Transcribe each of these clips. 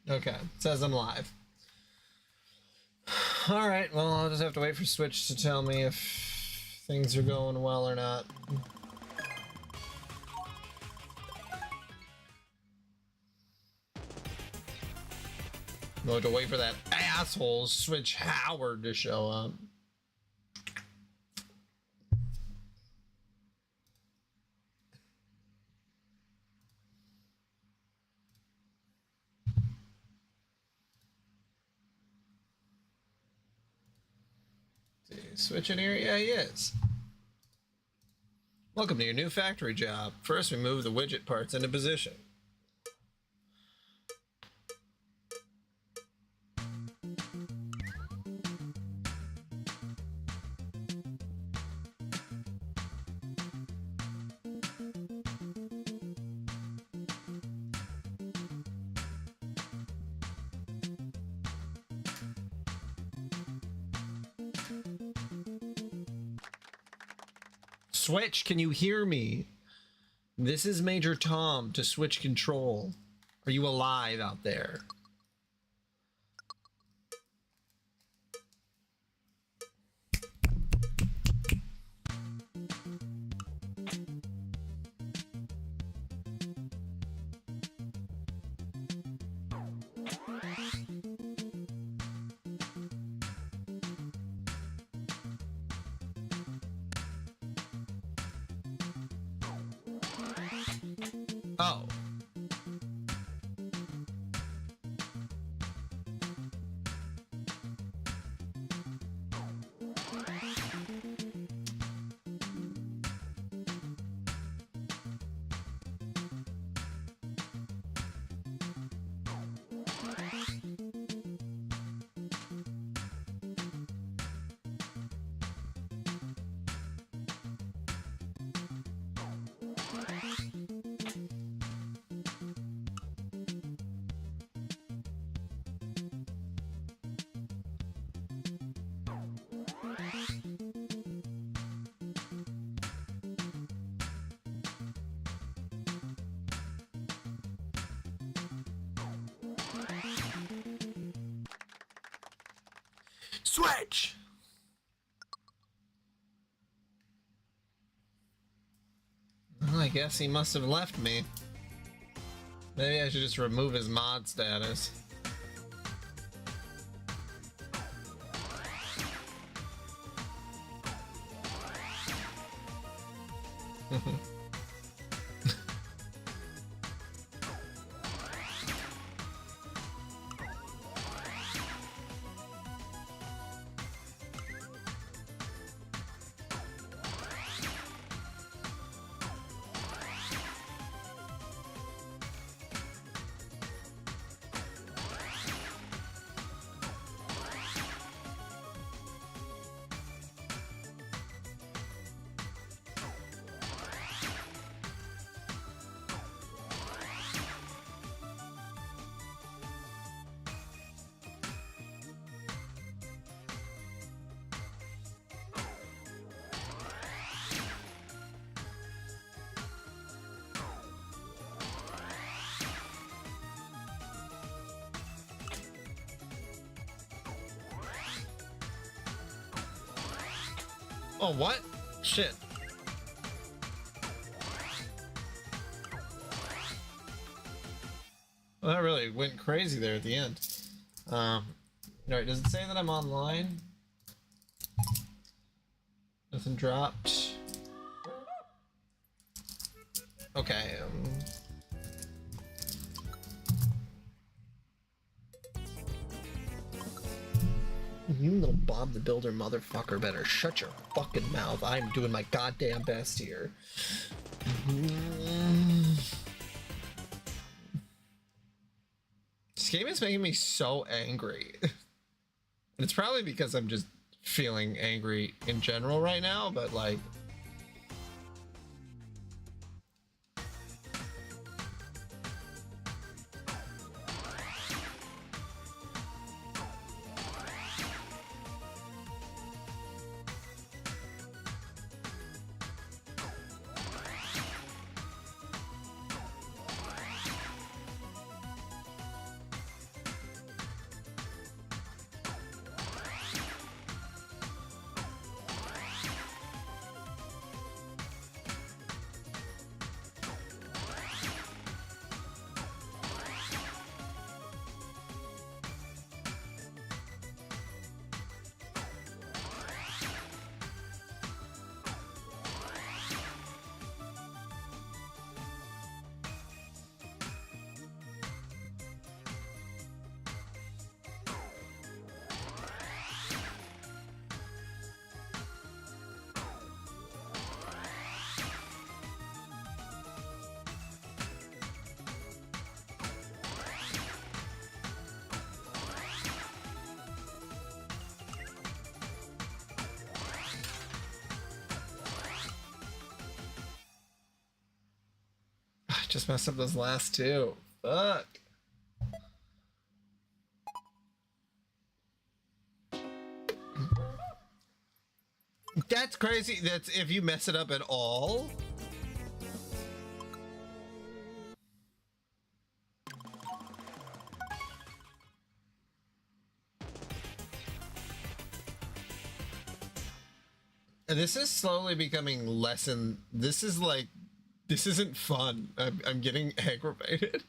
Okay, it says I'm live. Alright, well, I'll just have to wait for Switch to tell me if things are going well or not. We'll have to wait for that asshole Switch Howard to show up. Switch in here? Yeah, he is. Welcome to your new factory job. First, we move the widget parts into position. Switch, can you hear me? This is Major Tom to Switch Control. Are you alive out there? Oh. Switch! Well, I guess he must have left me. Maybe I should just remove his mod status. Oh, what? Shit. Well, that really went crazy there at the end. Alright, does it say that I'm online? Nothing dropped. Okay, you little Bob the Builder motherfucker better shut your fucking mouth. I'm doing my goddamn best here. This game is making me so angry. It's probably because I'm just feeling angry in general right now, but like... Just messed up those last two. Fuck. That's crazy. That's if you mess it up at all. This is slowly becoming less and this is like, this isn't fun. I'm getting aggravated.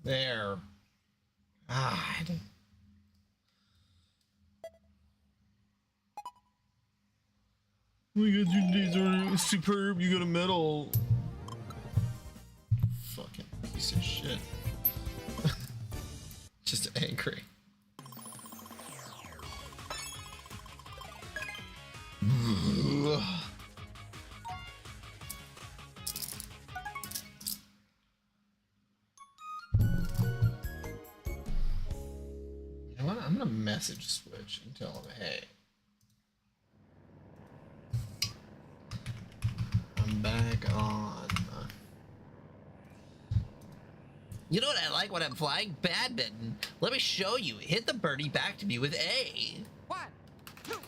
There. God. Oh my god, your days are superb. You got a medal. Fucking piece of shit. Just angry. I'm gonna message Switch and tell him, hey, I'm back on. You know what I like when I'm flying? Badminton. Let me show you. Hit the birdie back to me with A. 1, 2,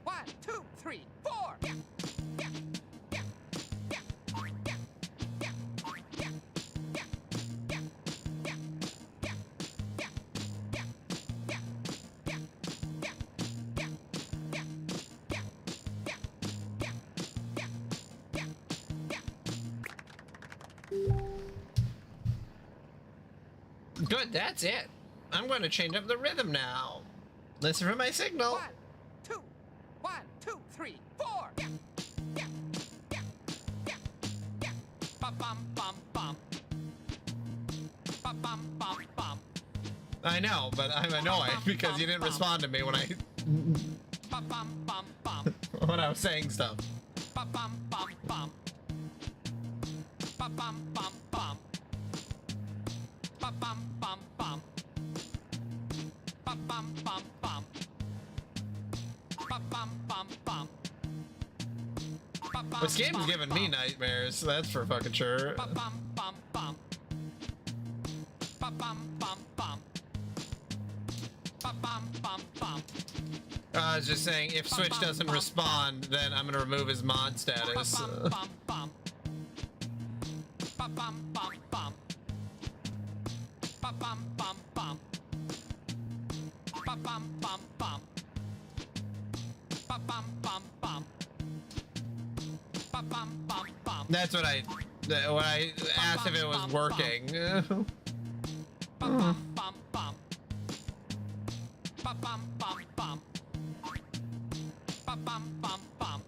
1, 2, 3, 4. Yeah, yeah, yeah, yeah, yeah, yeah, yeah, yeah, yeah, yeah, yeah, yeah, yeah, yeah, yeah, Good, that's it. I'm going to change up the rhythm now. Listen for my signal. 1, 2, 1, 2, 3, 4. Yeah, yeah, yeah, yeah, yeah. Bum bum bum bum. Bum bum bum bum. I know, but I'm annoyed because you didn't respond to me when Bum bum bum bum. when I was saying stuff. Bum bum bum bum. Bum bum bum bum. Bum bum bum bum. Bum bum bum bum. Bum bum bum bum. This game's giving me nightmares, that's for fucking sure. Bum bum bum bum. Bum bum bum bum. Bum bum bum bum. I was just saying, if Switch doesn't respond, then I'm gonna remove his mod status. Bum bum bum. Bum bum bum bum. Bum bum bum bum. Bum bum bum bum. Bum bum bum bum. Bum bum bum bum. That's what when I asked if it was working. Bum bum bum bum. Bum bum bum bum. Bum bum bum bum.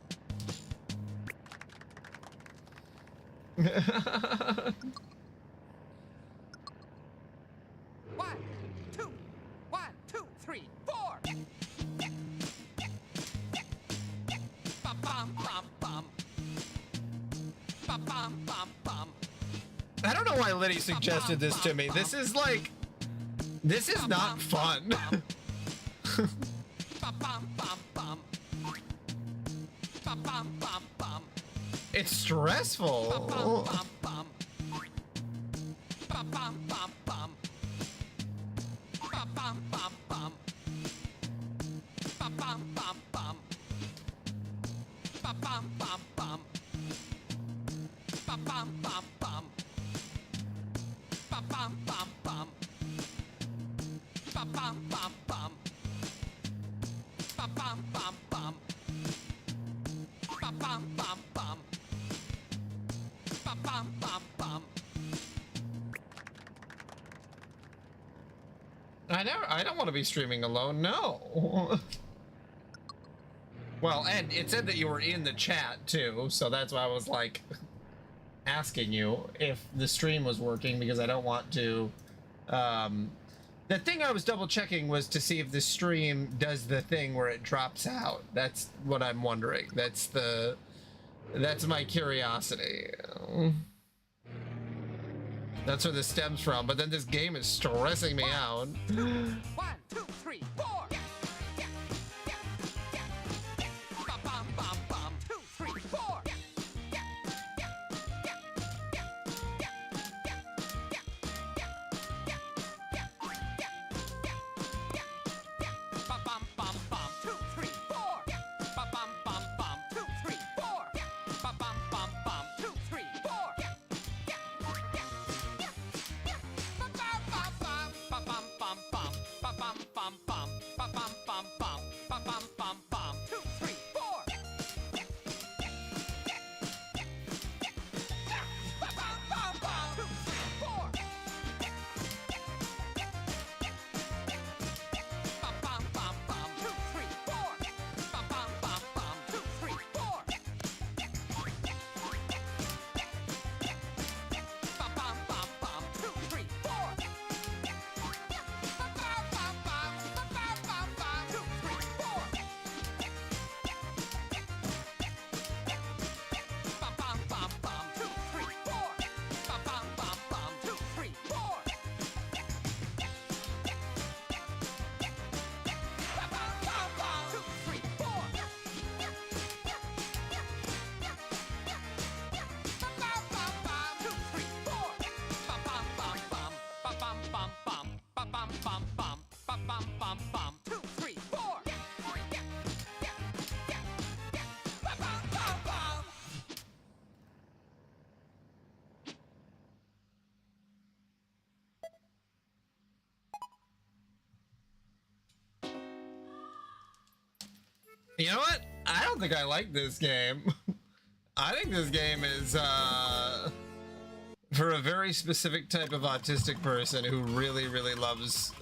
One, two, 1, 2, 3, 4. Bum bum bum bum. Bum bum bum bum. I don't know why Liddy suggested this to me. This is like, this is not fun. Bum bum bum bum. Bum bum bum bum. It's stressful. Bum, bum. Bum, bum, bum, bum. Bum, bum, bum, bum. Bum, bum, bum, bum. Bum, bum, bum, bum. Bum, bum, bum, bum. Bum, bum, bum, bum. Bum, bum, bum, bum. Bum, bum, bum, bum. Bum, bum, bum, bum. Bum, bum, bum, bum. I don't want to be streaming alone. No. Well, and it said that you were in the chat too, so that's why I was like asking you if the stream was working, because I don't want to. The thing I was double checking was to see if the stream does the thing where it drops out. That's what I'm wondering. That's my curiosity. That's where this stems from. But then this game is stressing me out. 1, 2, 3, 4. Bum, bum, bum, bum. 2, 3, 4. Bum, bum, bum, bum. 2, 3, 4. Bum, bum, bum, bum. 2, 3, 4. Bum, bum, bum, bum. 2, 3, 4. Bum, bum, bum, bum. Bum, bum, bum, bum. Bum, bum, bum, bum. Bum, bum, bum, bum. Bum, bum, bum, bum. 2, 3, 4. Bum, bum, bum, bum. 2, 3, 4. Bum, bum, bum, bum. 2, 3, 4. Bum, bum, bum, bum. 2, 3, 4. Bum, bum, bum, bum. 2, 3, 4. Bum, bum, bum, bum. Bum, bum, bum, bum. 2, 3, 4. Bum, bum, bum, bum. 2, 3, 4. Bum, bum, bum, bum. 2, 3, 4. Bum, bum, bum, bum. 2, 3, 4. Bum, bum, bum, bum. 2, 3, 4. Bum, bum, bum, bum. Bum, bum, bum, bum. Bum, bum, bum, bum. Bum, bum, bum, bum. 2, 3, 4. Bum, bum, bum, bum. You know what? I don't think I like this game. I think this game is for a very specific type of autistic person who really, really loves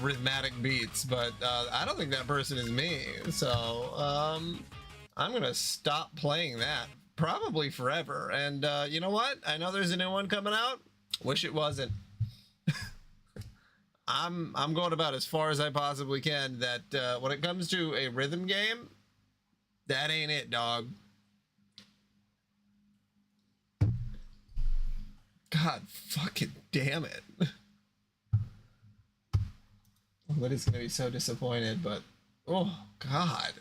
rhythmic beats, but I don't think that person is me. So I'm gonna stop playing that probably forever. And you know what? I know there's a new one coming out. Wish it wasn't. I'm going about as far as I possibly can. That when it comes to a rhythm game, that ain't it, dog. God fucking damn it. Liddy's gonna be so disappointed, but oh god.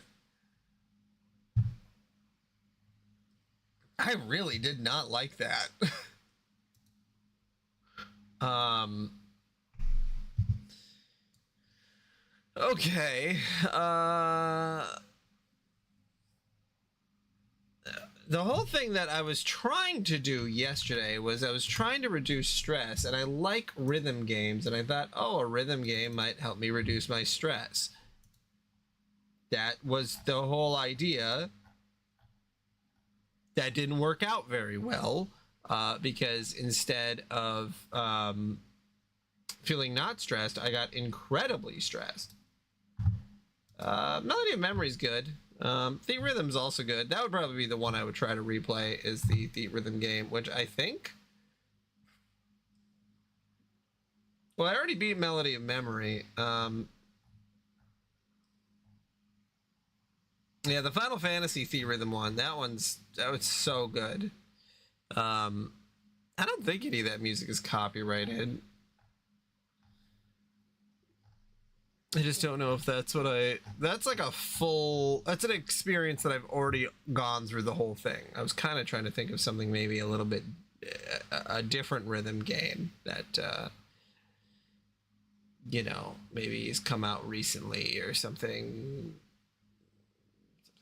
I really did not like that. Okay. The whole thing that I was trying to do yesterday was I was trying to reduce stress, and I like rhythm games, and I thought, oh, a rhythm game might help me reduce my stress. That was the whole idea. That didn't work out very well, because instead of feeling not stressed, I got incredibly stressed. Melody of Memory is good. Theatrhythm's also good. That would probably be the one I would try to replay, is the Theatrhythm game, which I think... Well, I already beat Melody of Memory. Yeah, the Final Fantasy Theatrhythm one, that was so good. I don't think any of that music is copyrighted. I just don't know if that's what that's like a full, that's an experience that I've already gone through the whole thing. I was kind of trying to think of something maybe a little bit, a different rhythm game that, you know, maybe has come out recently or something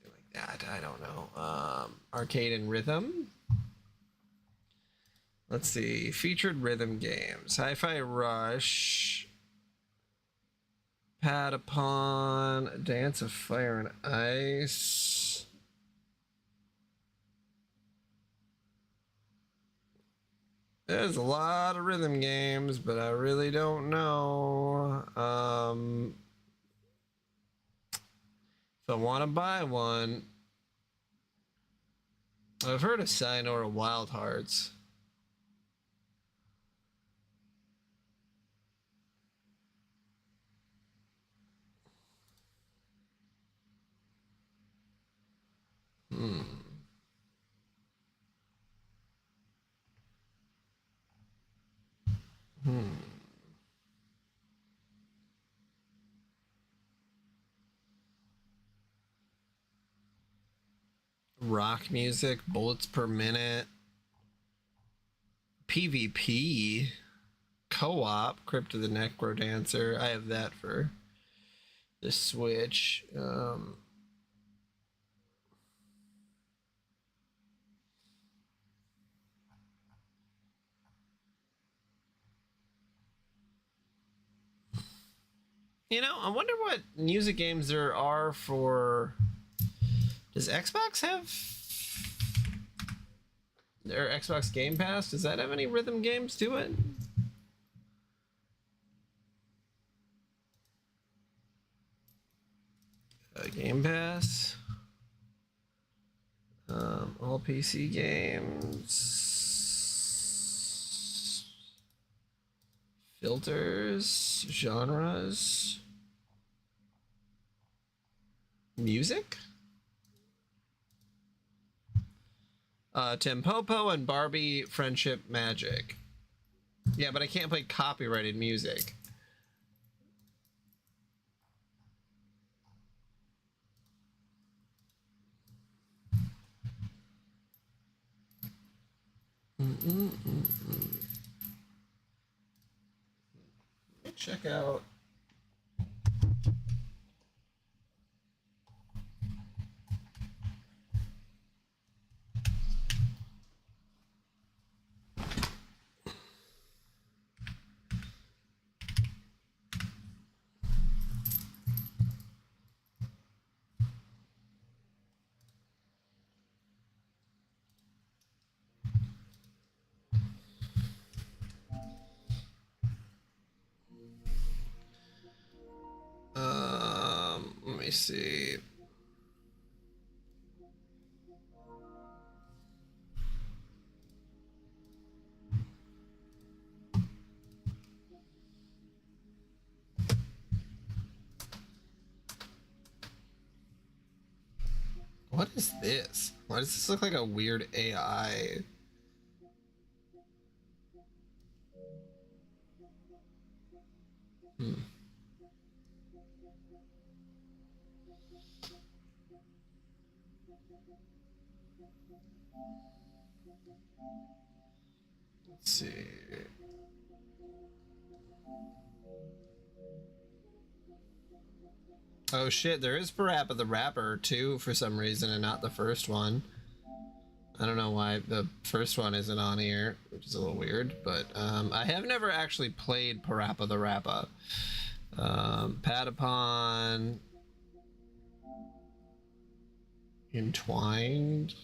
like that. I don't know. Arcade and Rhythm. Let's see. Featured rhythm games. Hi-Fi Rush. Patapon. Dance of Fire and Ice. There's a lot of rhythm games, but I really don't know. If I want to buy one, I've heard of Sayonara Wild Hearts. Rock music, bullets per minute, PvP, co-op, Crypt of the Necrodancer. I have that for the Switch. You know, I wonder what music games there are for. Does Xbox have their Xbox Game Pass? Does that have any rhythm games to it? Game Pass. All PC games. Filters. Genres. Music? Tempopo and Barbie Friendship Magic. Yeah, but I can't play copyrighted music. Check out. Let me see. What is this? Why does this look like a weird AI? Let's see. Oh shit, there is Parappa the Rapper too for some reason and not the first one. I don't know why the first one isn't on here, which is a little weird, but I have never actually played Parappa the Rapper. Patapon. Entwined.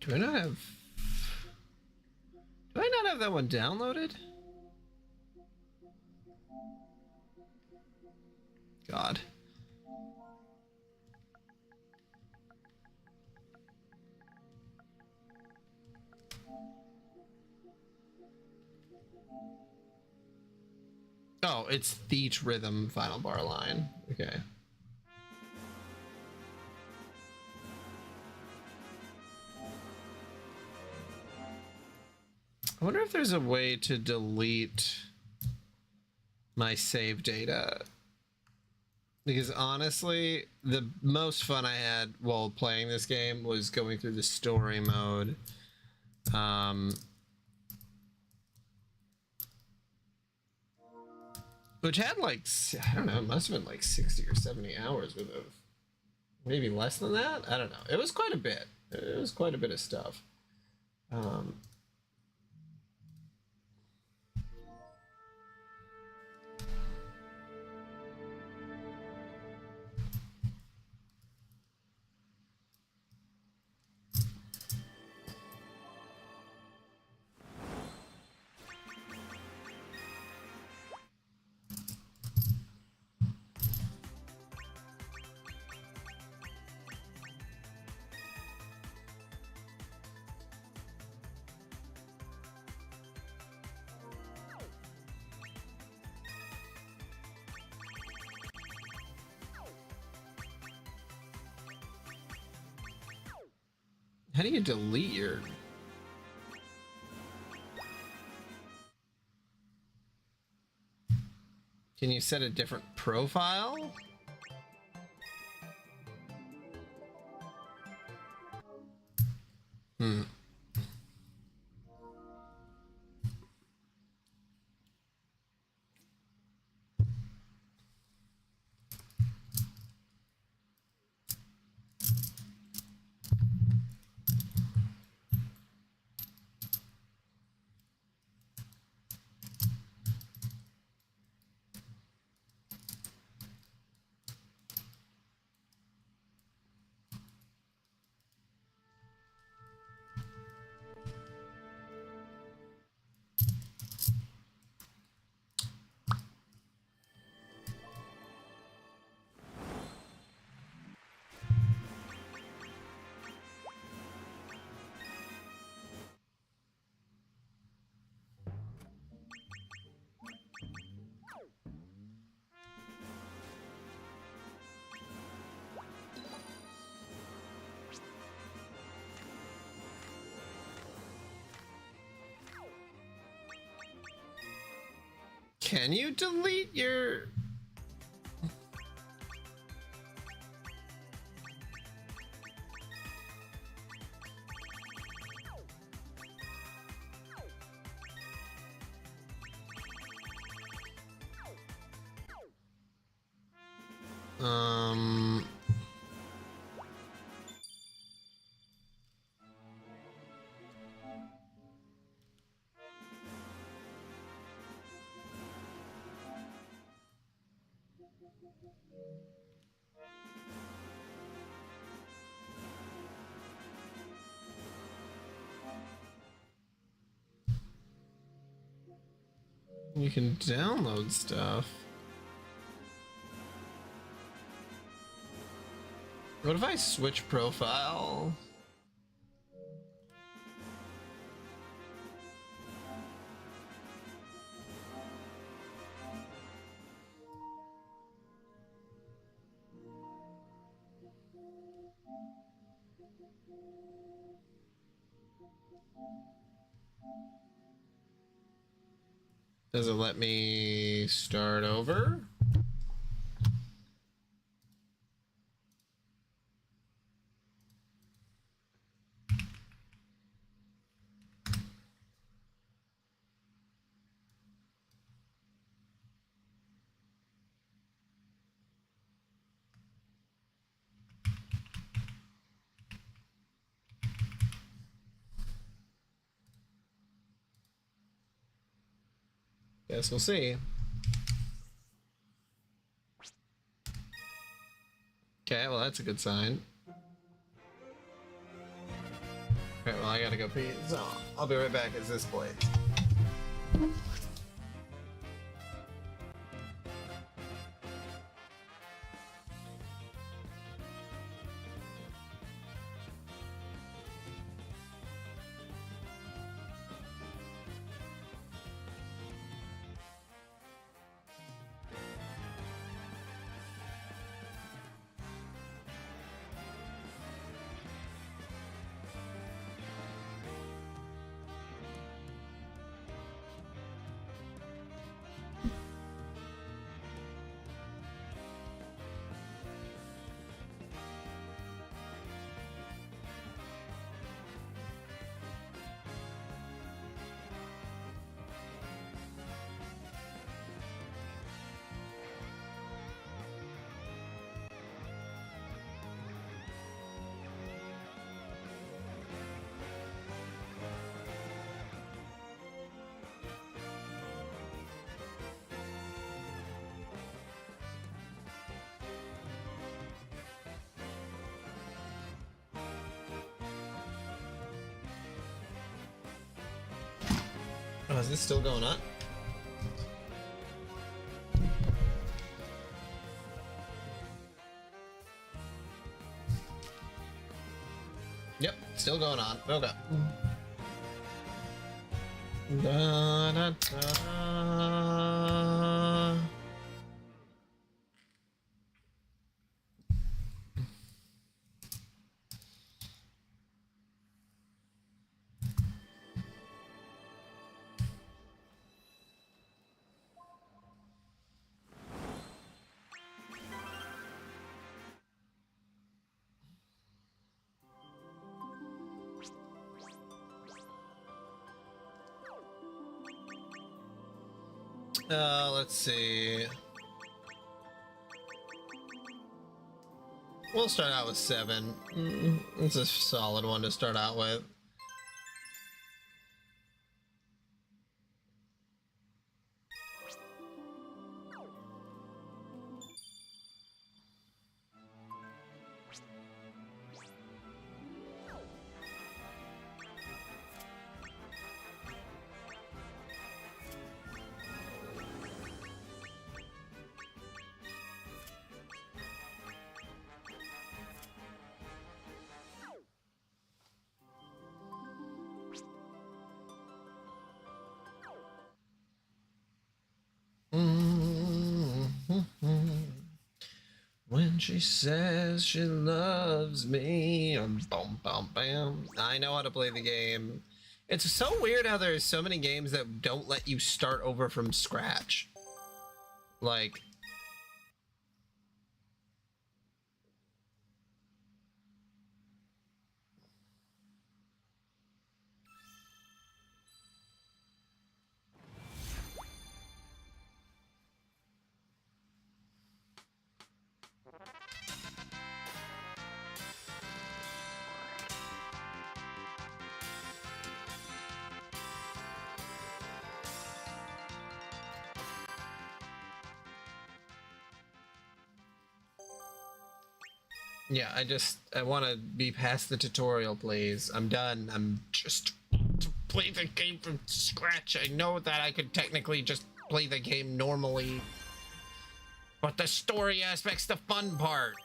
Do I not have... Do I not have that one downloaded? God. Oh, it's Theach Rhythm final bar line. Okay. I wonder if there's a way to delete my save data. Because honestly, the most fun I had while playing this game was going through the story mode. Which had like, I don't know, it must have been like 60 or 70 hours worth of, maybe less than that? I don't know. It was quite a bit. It was quite a bit of stuff. How do you delete your... Can you set a different profile? Can you delete your... You can download stuff. What if I switch profile? Does it let me start over? Guess we'll see. Okay, well that's a good sign. Alright, well I gotta go pee, so I'll be right back as this plays. Oh, is this still going on? Yep, still going on. Okay. Da, da, da. Let's see. We'll start out with 7. It's a solid one to start out with. When she says she loves me, bum, bum, bam. I know how to play the game. It's so weird how there's so many games that don't let you start over from scratch. Like, yeah, I want to be past the tutorial, please. I'm done. I'm just to play the game from scratch. I know that I could technically just play the game normally, but the story aspect's the fun part.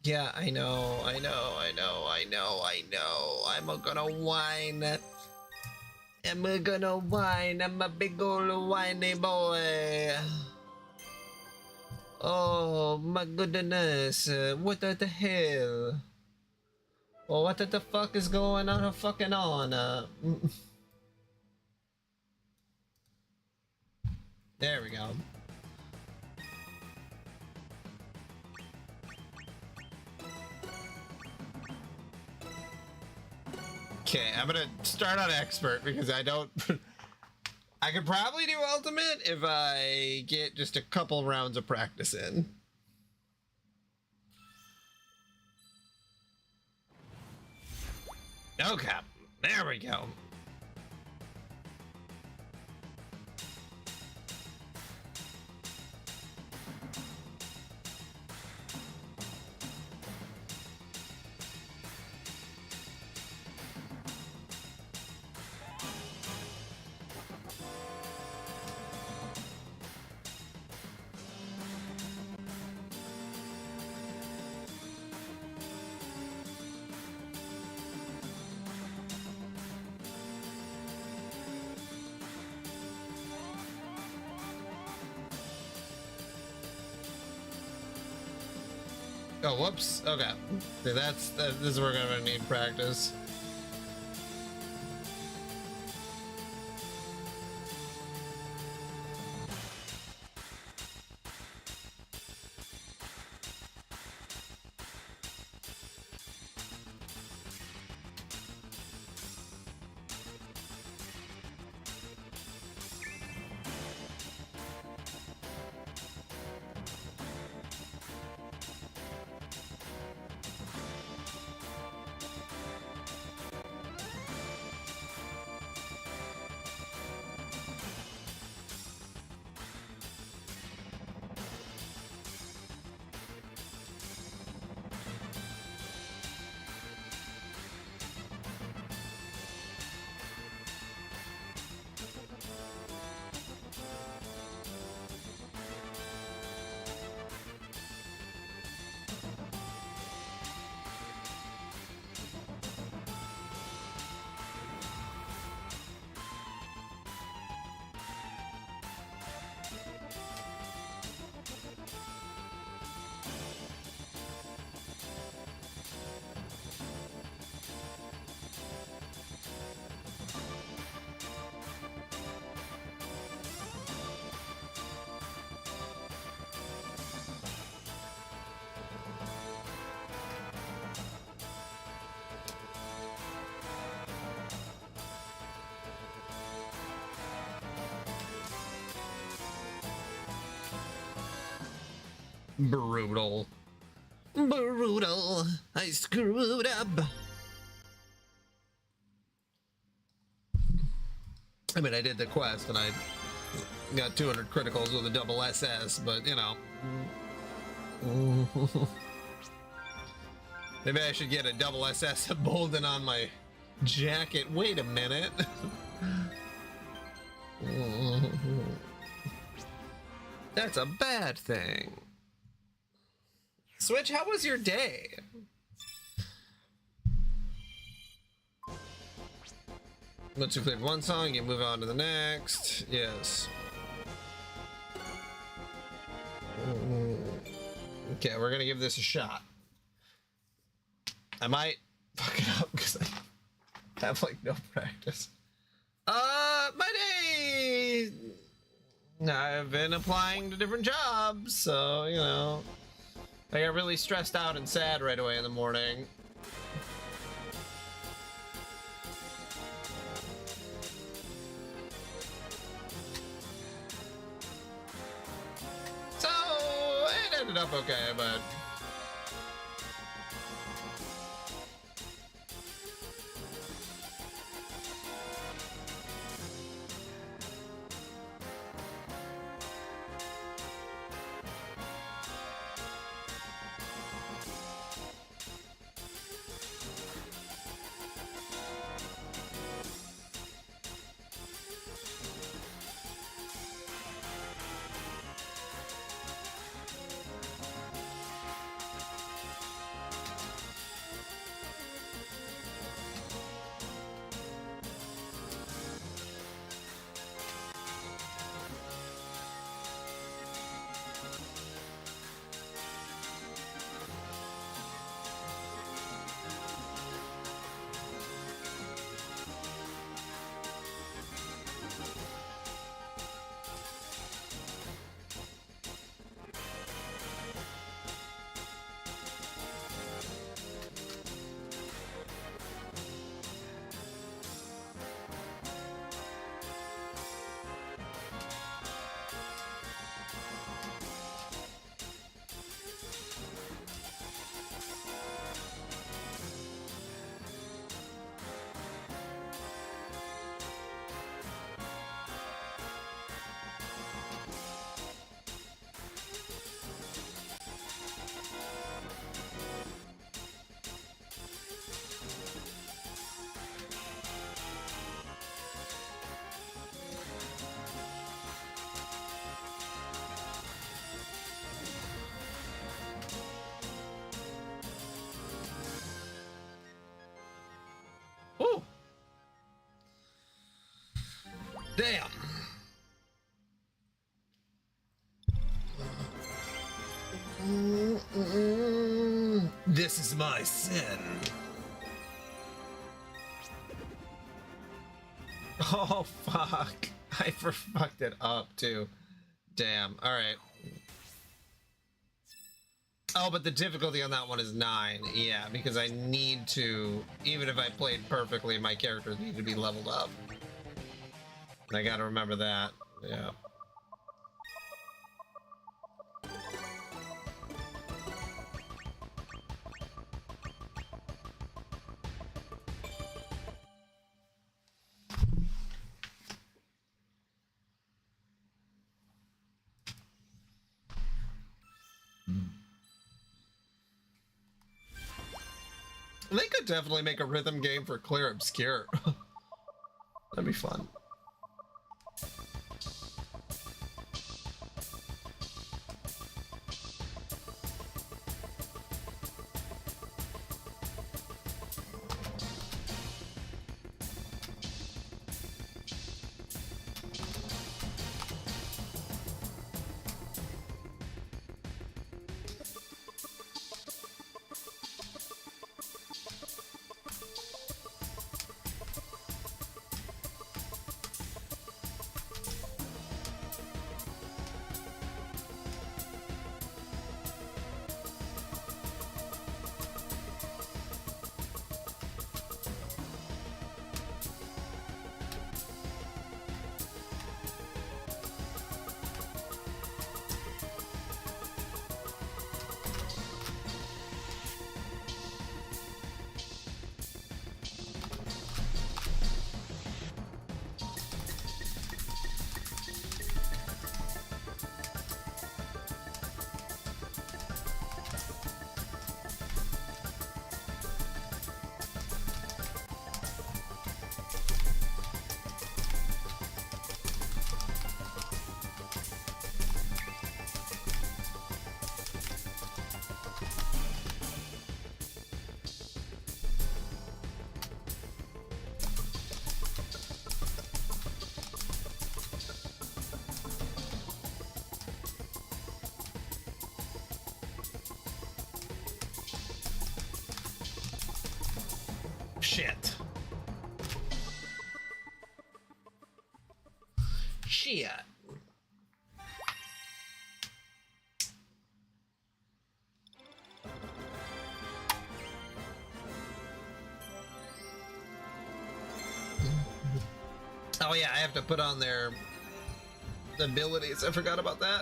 Yeah, I know. I'm gonna whine. I'm a big old whiny boy. Oh my goodness. What the hell? Well, what the fuck is going on? Fucking on. There we go. Okay, I'm gonna start on expert because I don't. I could probably do ultimate if I get just a couple rounds of practice in. Okay, there we go. Oh, whoops. Okay. See, this is where we're gonna need practice. Brutal. Brutal. I screwed up. I mean, I did the quest and I got 200 criticals with a double SS, but you know. Maybe I should get a double SS emboldened on my jacket. Wait a minute. That's a bad thing. Switch, how was your day? Once you played one song, you move on to the next. Yes. Okay, we're gonna give this a shot. I might fuck it up because I have like no practice. My day. I've been applying to different jobs, so you know, I got really stressed out and sad right away in the morning. So it ended up okay, but. Ooh. Damn. This is my sin. Oh, fuck. I fucked it up, too. Damn. All right. Oh, but the difficulty on that one is 9. Yeah, because I need to, even if I played perfectly, my characters need to be leveled up. I gotta remember that. Yeah. They could definitely make a rhythm game for Clear Obscure. That'd be fun. Shit. Shit. Oh yeah, I have to put on their abilities. I forgot about that.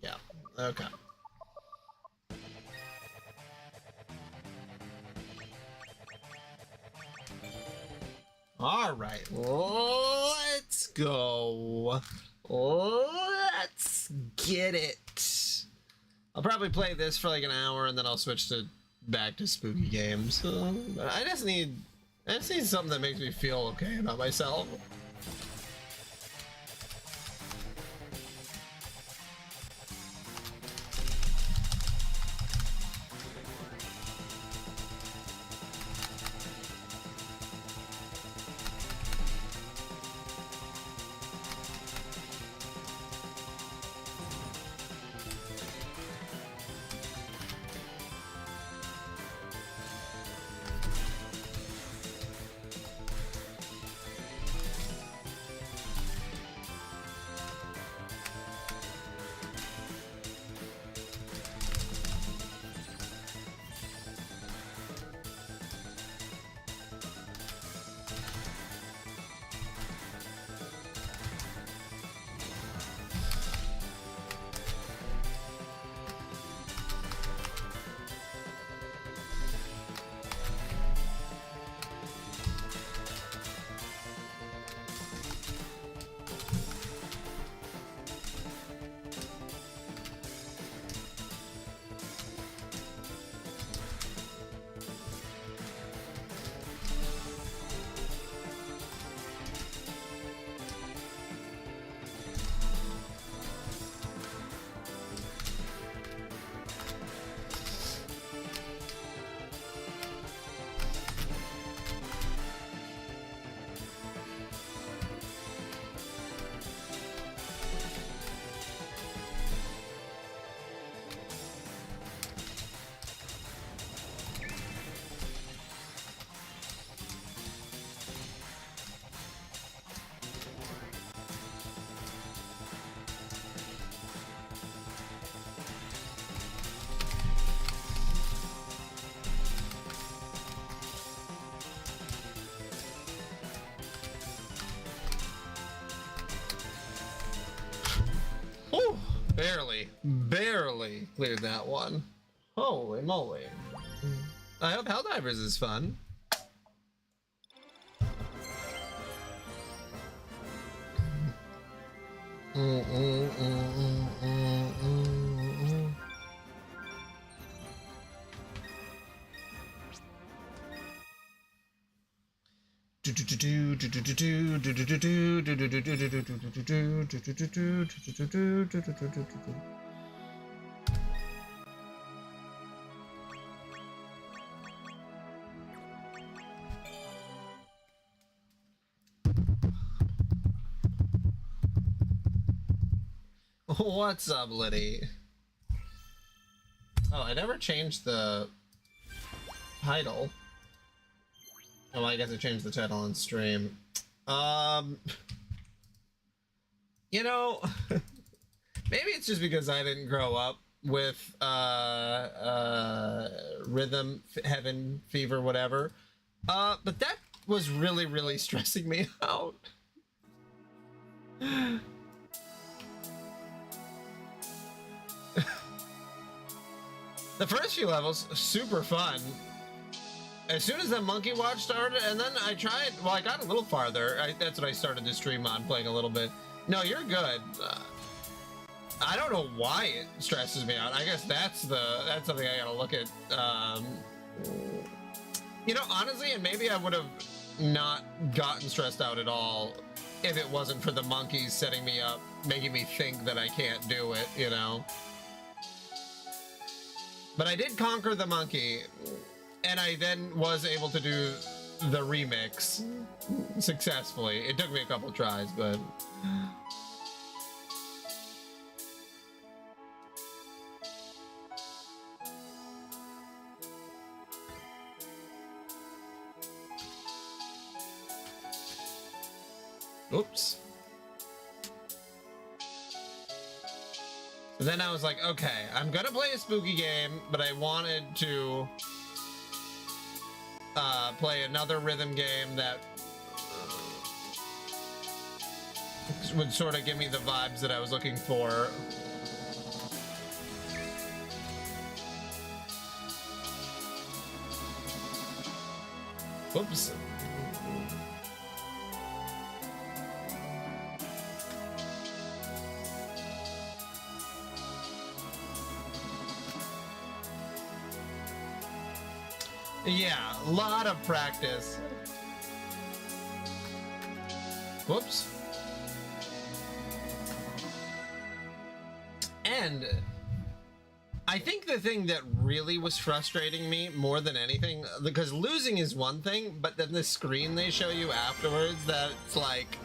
Yeah. Okay. All right, let's go. Let's get it. I'll probably play this for like an hour and then I'll switch to back to spooky games. I just need something that makes me feel okay about myself. Whew, barely cleared that one. Holy moly. I hope Helldivers is fun. What's up, Liddy? Oh, I never changed the title. Oh, I guess I changed the title on stream. You know, maybe it's just because I didn't grow up with Rhythm Heaven Fever, whatever. But that was really stressing me out. The first few levels, super fun. As soon as the Monkey Watch started, and then I tried, well, I got a little farther. That's what I started to stream on, playing a little bit. No, you're good. I don't know why it stresses me out. I guess that's something I gotta look at. You know, honestly, and maybe I would have not gotten stressed out at all if it wasn't for the monkeys setting me up, making me think that I can't do it, you know? But I did conquer the monkey, and I then was able to do the remix successfully. It took me a couple tries, but... Oops. So then I was like, okay, I'm gonna play a spooky game, but I wanted to play another rhythm game that would sort of give me the vibes that I was looking for. Oops. Yeah, a lot of practice. Whoops. And I think the thing that really was frustrating me more than anything, because losing is one thing, but then the screen they show you afterwards, that's like...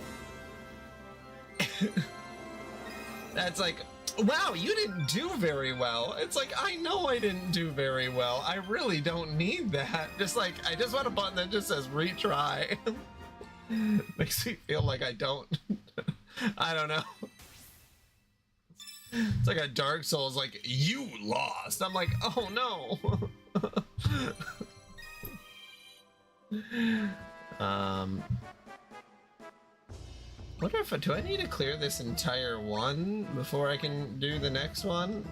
that's like, wow, you didn't do very well. It's like, I know I didn't do very well. I really don't need that. Just like, I just want a button that just says retry. Makes me feel like I don't. I don't know. It's like a Dark Souls, like, you lost. I'm like, oh no. Wonder if, do I need to clear this entire one before I can do the next one?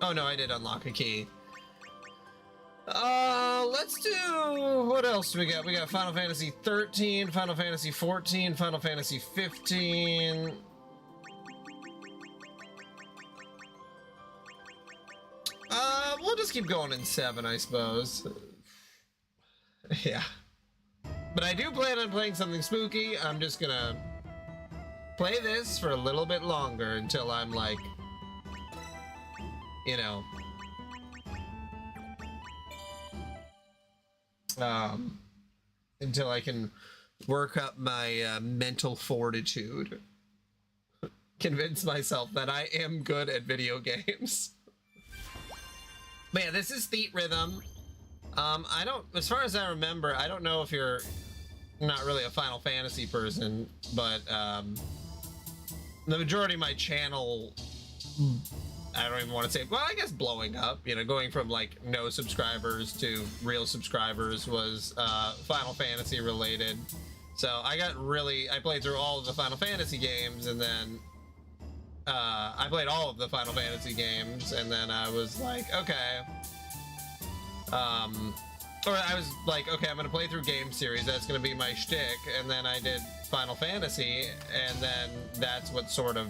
Oh no, I did unlock a key. Let's do, what else do we got? We got Final Fantasy 13, Final Fantasy 14, Final Fantasy 15. We'll just keep going in 7, I suppose. Yeah. But I do plan on playing something spooky. I'm just gonna play this for a little bit longer until I'm like, you know, until I can work up my mental fortitude. Convince myself that I am good at video games. But yeah, this is Theat Rhythm. I don't, as far as I remember, I don't know if you're not really a Final Fantasy person, but the majority of my channel, I don't even want to say, well, I guess blowing up, you know, going from like no subscribers to real subscribers was Final Fantasy related. So I played through all of the Final Fantasy games, and then I played all of the Final Fantasy games, and then I was like, okay. Or I was like, okay, I'm gonna play through game series, that's gonna be my shtick, and then I did Final Fantasy, and then that's what sort of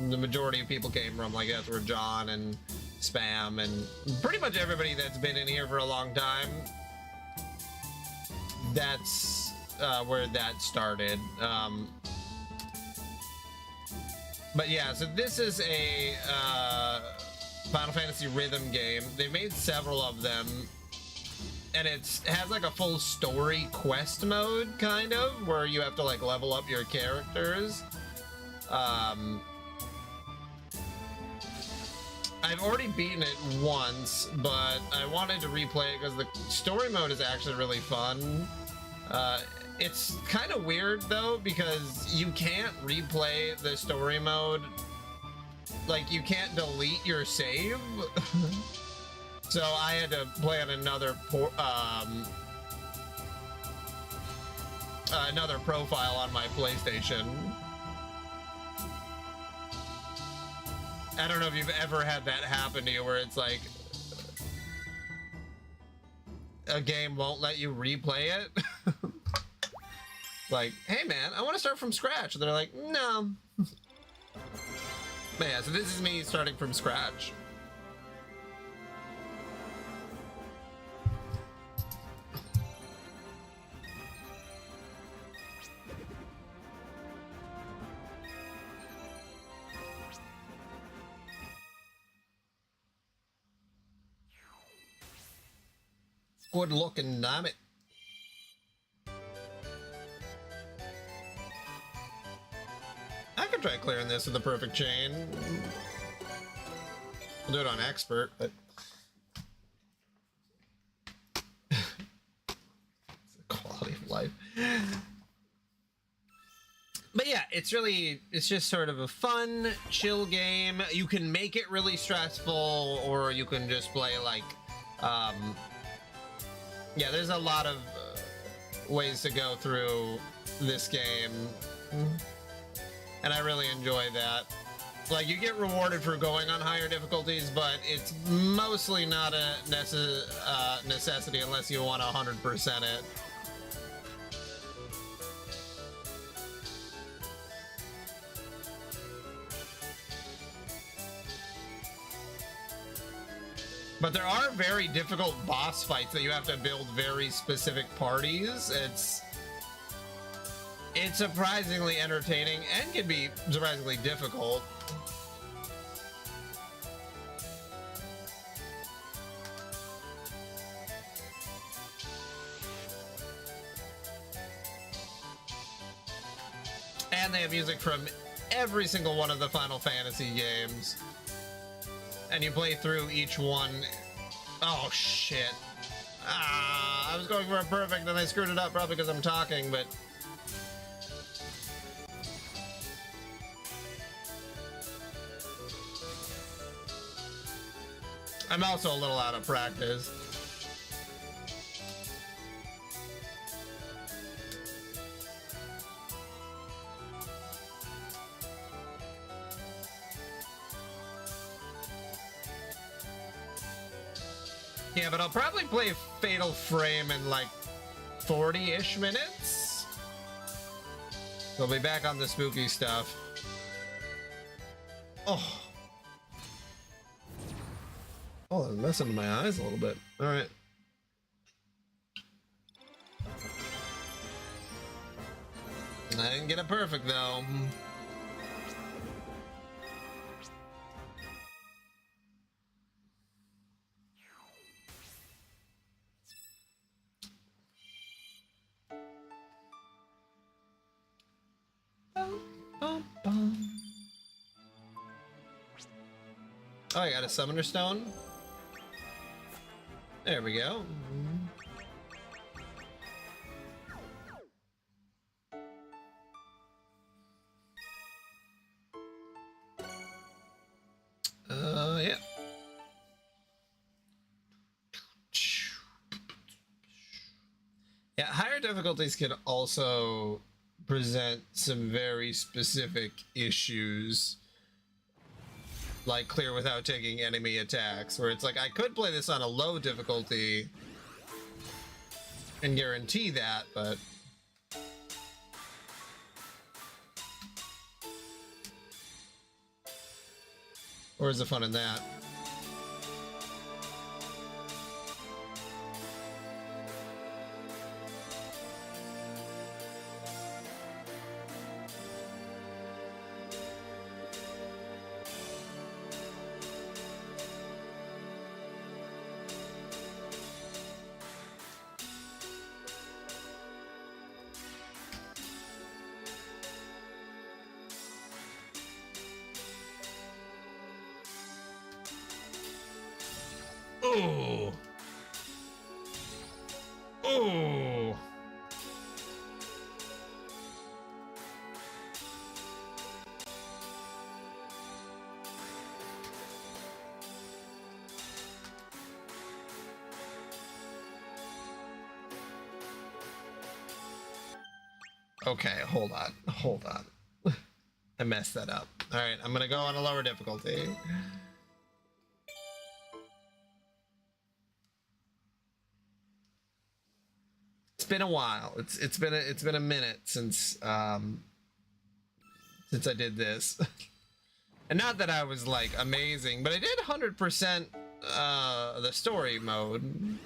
the majority of people came from. Like, that's where John and Spam and pretty much everybody that's been in here for a long time, that's where that started. But yeah, so this is a Final Fantasy rhythm game. They made several of them, and it has like a full story quest mode, kind of, where you have to like level up your characters. I've already beaten it once, but I wanted to replay it because the story mode is actually really fun. It's kind of weird though, because you can't replay the story mode. Like, you can't delete your save. So I had to play on another another profile on my PlayStation. I don't know if you've ever had that happen to you, where it's like a game won't let you replay it. Like, hey man, I want to start from scratch. And they're like, no. But yeah, so this is me starting from scratch. Good looking, damn it. I could try clearing this with a perfect chain. I'll do it on expert, but it's a quality of life. But yeah, it's just sort of a fun, chill game. You can make it really stressful, or you can just play like, yeah, there's a lot of ways to go through this game. And I really enjoy that. Like, you get rewarded for going on higher difficulties, but it's mostly not a necessity unless you want to 100% it. But there are very difficult boss fights that you have to build very specific parties. It's surprisingly entertaining and can be surprisingly difficult. And they have music from every single one of the Final Fantasy games. And you play through each one. Oh, shit. I was going for a perfect and I screwed it up probably because I'm talking, but... I'm also a little out of practice. Yeah, but I'll probably play Fatal Frame in like 40-ish minutes. We'll be back on the spooky stuff. Oh. Oh, I'm messing with my eyes a little bit. All right. I didn't get it perfect though. Oh, I got a summoner stone. There we go. Yeah. Yeah, higher difficulties can also present some very specific issues. Like clear without taking enemy attacks, where it's like I could play this on a low difficulty and guarantee that, but where's the fun in that? Oh. Oh. Okay, hold on. Hold on. I messed that up. All right, I'm gonna go on a lower difficulty. It's been a while. It's been a minute since I did this. And not that I was like amazing, but I did 100% the story mode.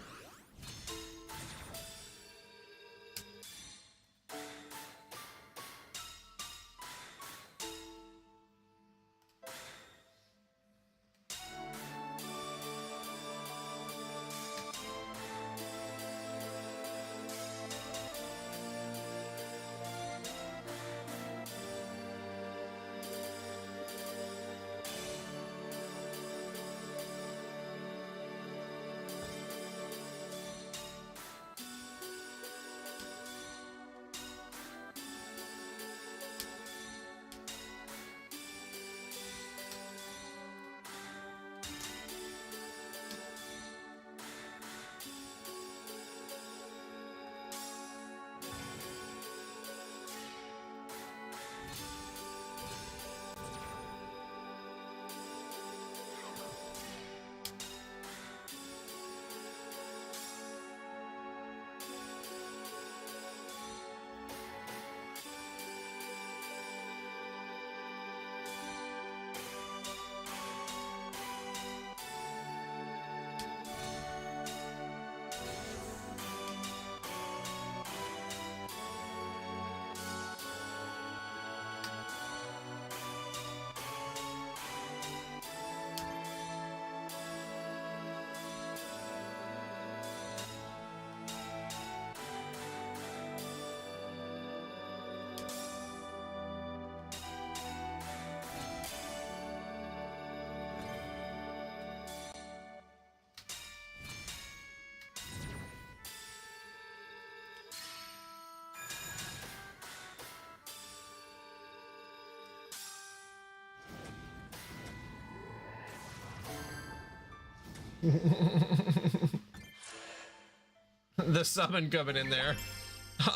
The summon coming in there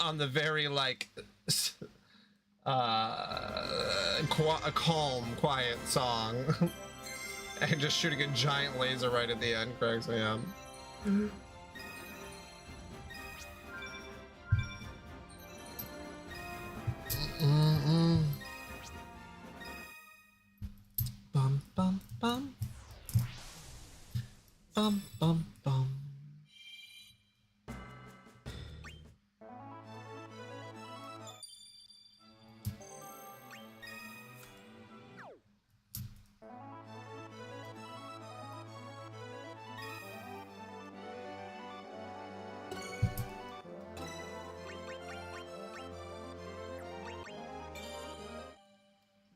on the very like a calm, quiet song, and just shooting a giant laser right at the end cracks me up. Bum bum bum bum bum bum.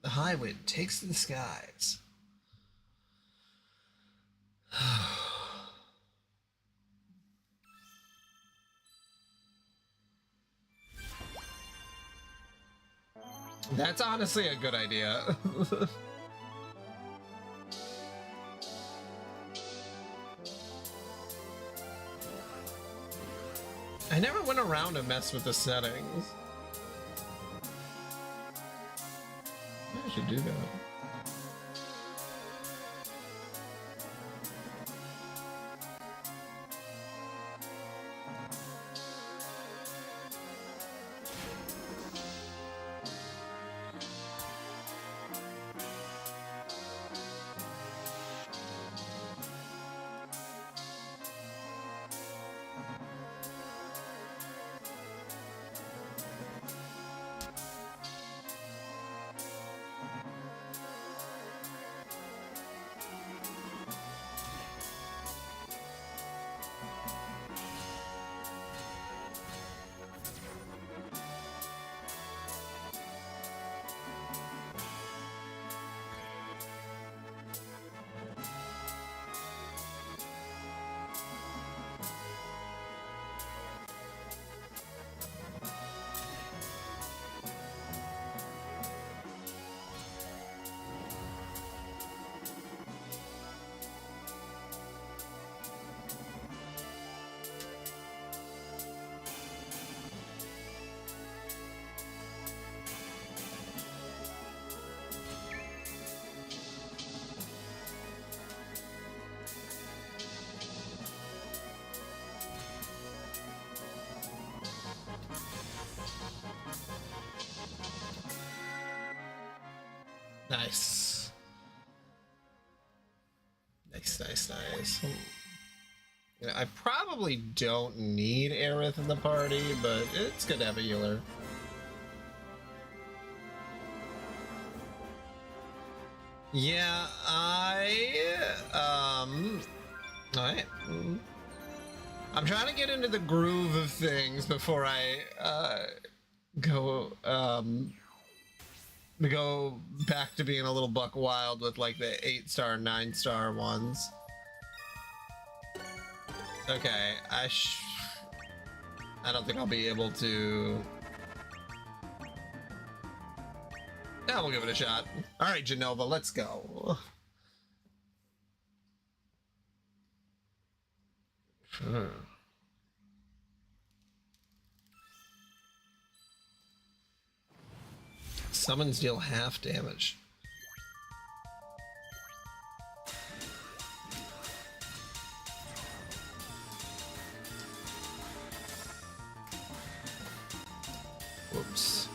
The high wind takes to the skies. That's honestly a good idea. I never went around and messed with the settings. Maybe I should do that. Nice. Nice. Yeah, I probably don't need Aerith in the party, but it's good to have a healer. Yeah, alright. I'm trying to get into the groove of things before I, go back to being a little buck wild with like the 8-star, 9-star ones. Okay, I don't think I'll be able to. Yeah, we'll give it a shot. All right, Genova, let's go. Summons deal half damage. Whoops.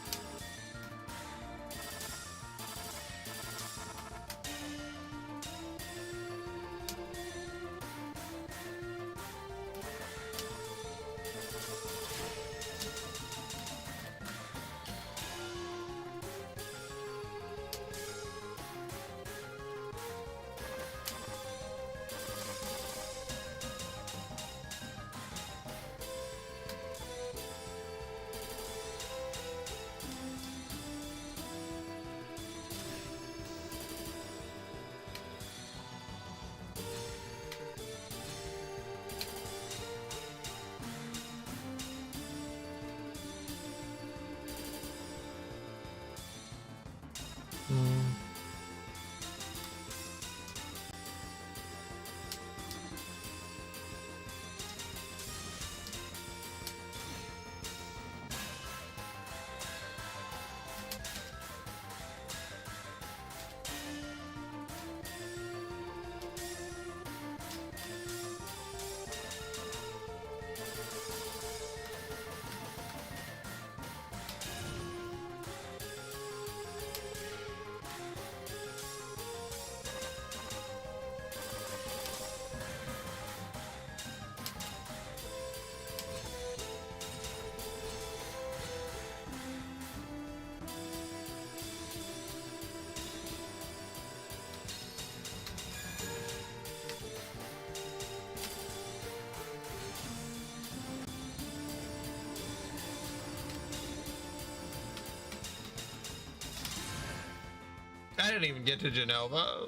I didn't even get to Genova.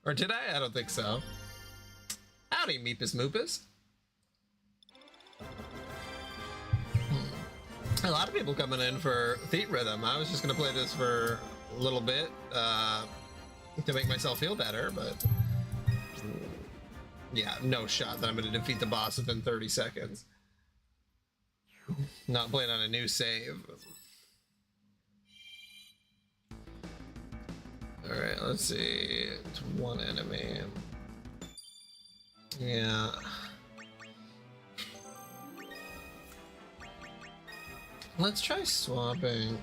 Or did I? I don't think so. Howdy, Meepus Moopus. A lot of people coming in for Theat Rhythm. I was just gonna play this for a little bit to make myself feel better, but yeah, no shot that I'm gonna defeat the boss within 30 seconds. Not playing on a new save. All right, let's see. It's one enemy. Yeah. Let's try swapping.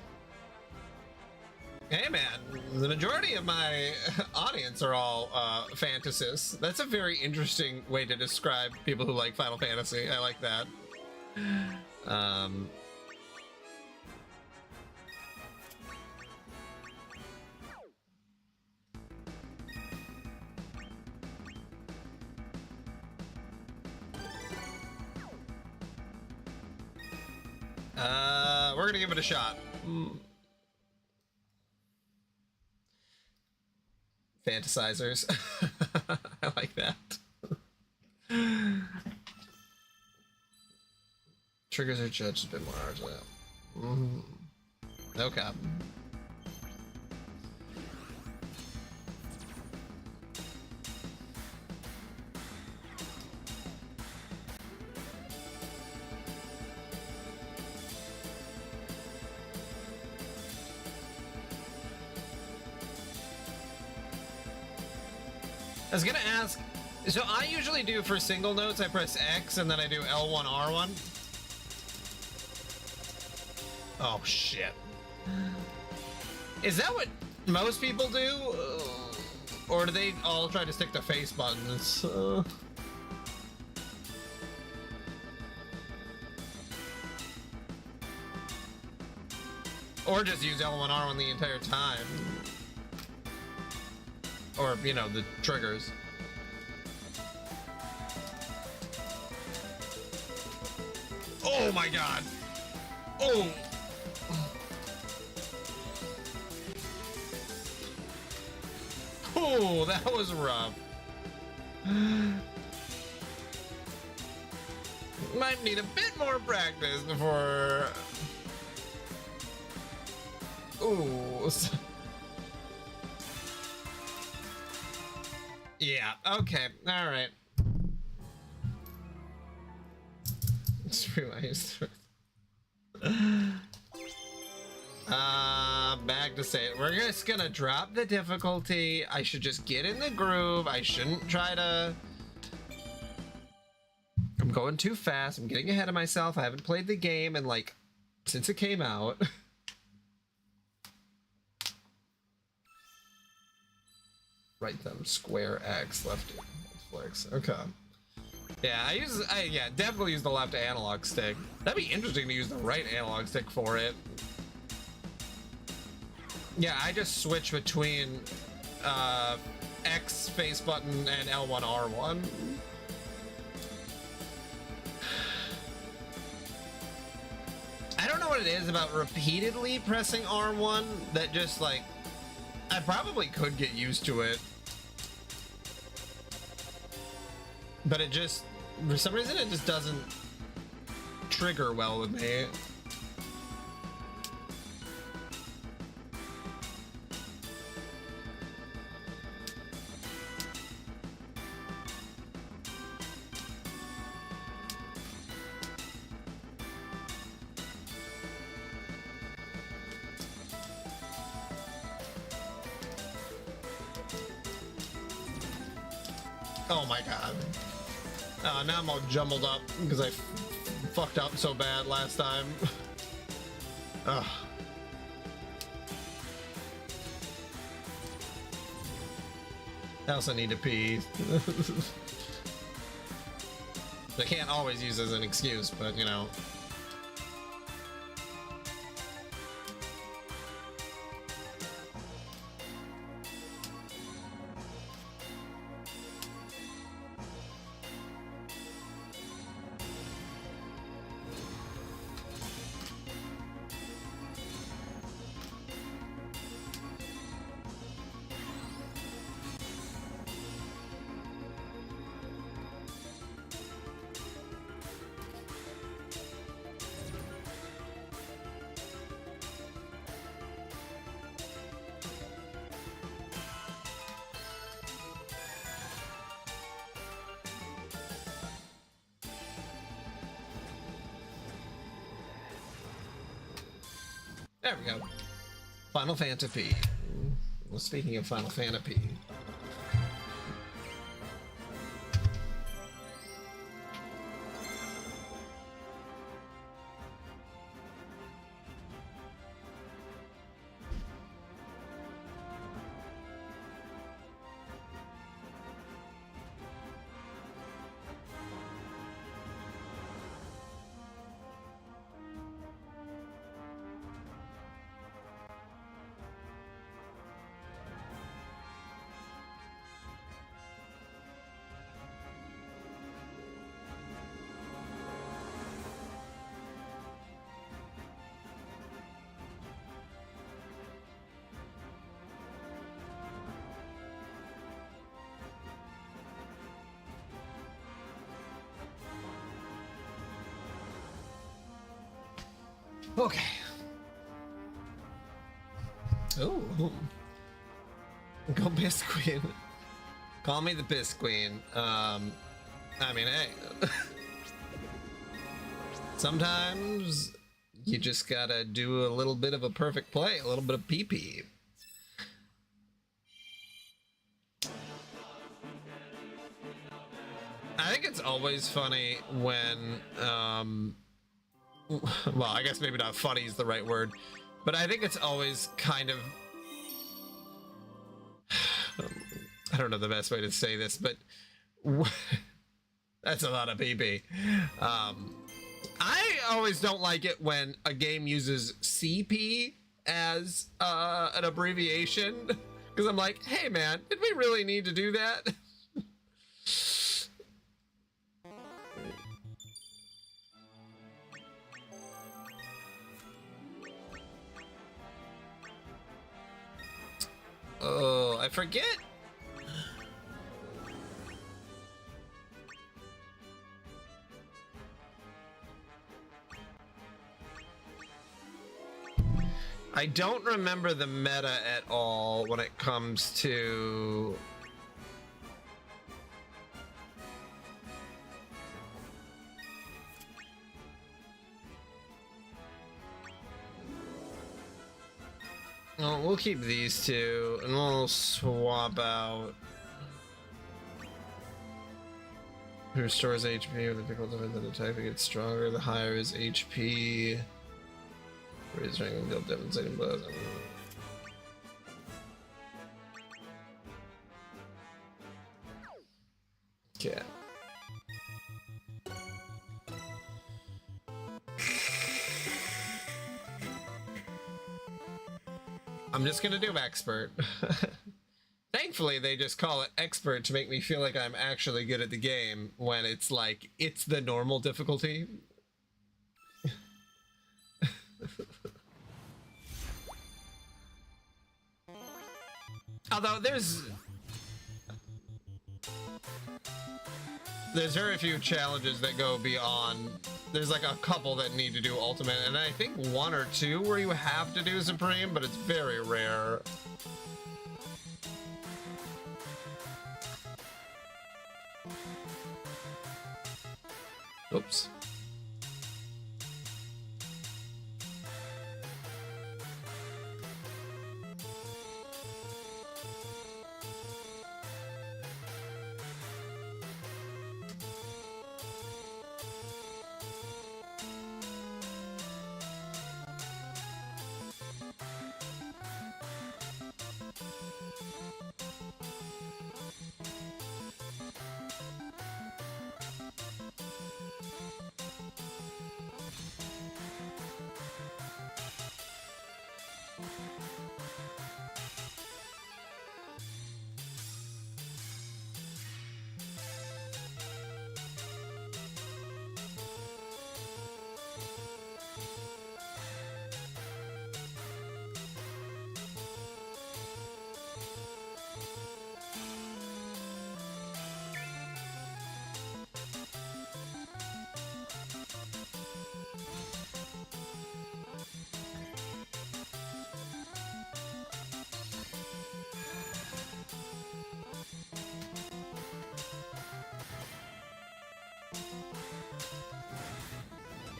Hey man, the majority of my audience are all fantasists. That's a very interesting way to describe people who like Final Fantasy. I like that. We're gonna give it a shot. Fantasizers. I like that. Triggers are judged a bit more harshly. Okay. I was gonna ask, so I usually do for single notes, I press X and then I do L1, R1. Oh shit. Is that what most people do? Or do they all try to stick to face buttons? Or just use L1, R1 the entire time. Or, you know, the triggers. Oh my god! Oh! Oh, that was rough. Might need a bit more practice before... Ooh. Yeah, okay, alright. Screw I used to... Back to say it. We're just gonna drop the difficulty. I should just get in the groove. I shouldn't try to... I'm going too fast. I'm getting ahead of myself. I haven't played the game in, like, since it came out. Right thumb, square, X, left flex. Okay. Yeah, yeah, definitely use the left analog stick. That'd be interesting to use the right analog stick for it. Yeah, I just switch between X face button and L1, R1. I don't know what it is about repeatedly pressing R1 that just like, I probably could get used to it. But it just, for some reason, it just doesn't trigger well with me. Oh my god. Now I'm all jumbled up because I fucked up so bad last time. Ugh. I also need to pee. I can't always use as an excuse, but you know. There we go. Final Fantasy. Well, speaking of Final Fantasy. Okay. Oh. Go Bisqueen. Call me the Bisqueen. I mean, hey. Sometimes you just gotta do a little bit of a perfect play, a little bit of pee-pee. I think it's always funny when, well, I guess maybe not funny is the right word, but I think it's always kind of, I don't know the best way to say this, but that's a lot of PP. I always don't like it when a game uses CP as an abbreviation, because I'm like, hey man, did we really need to do that? Oh, I forget. I don't remember the meta at all when it comes to oh, we'll keep these two and we'll swap out. Who restores HP with a pickle damage that attack gets stronger the higher his HP. Raise rank and deal devastating blows. Okay. I'm just gonna do expert. Thankfully, they just call it expert to make me feel like I'm actually good at the game when it's like, it's the normal difficulty. Although there's very few challenges that go beyond. There's like a couple that need to do ultimate, and I think one or two where you have to do supreme, but it's very rare. Oops.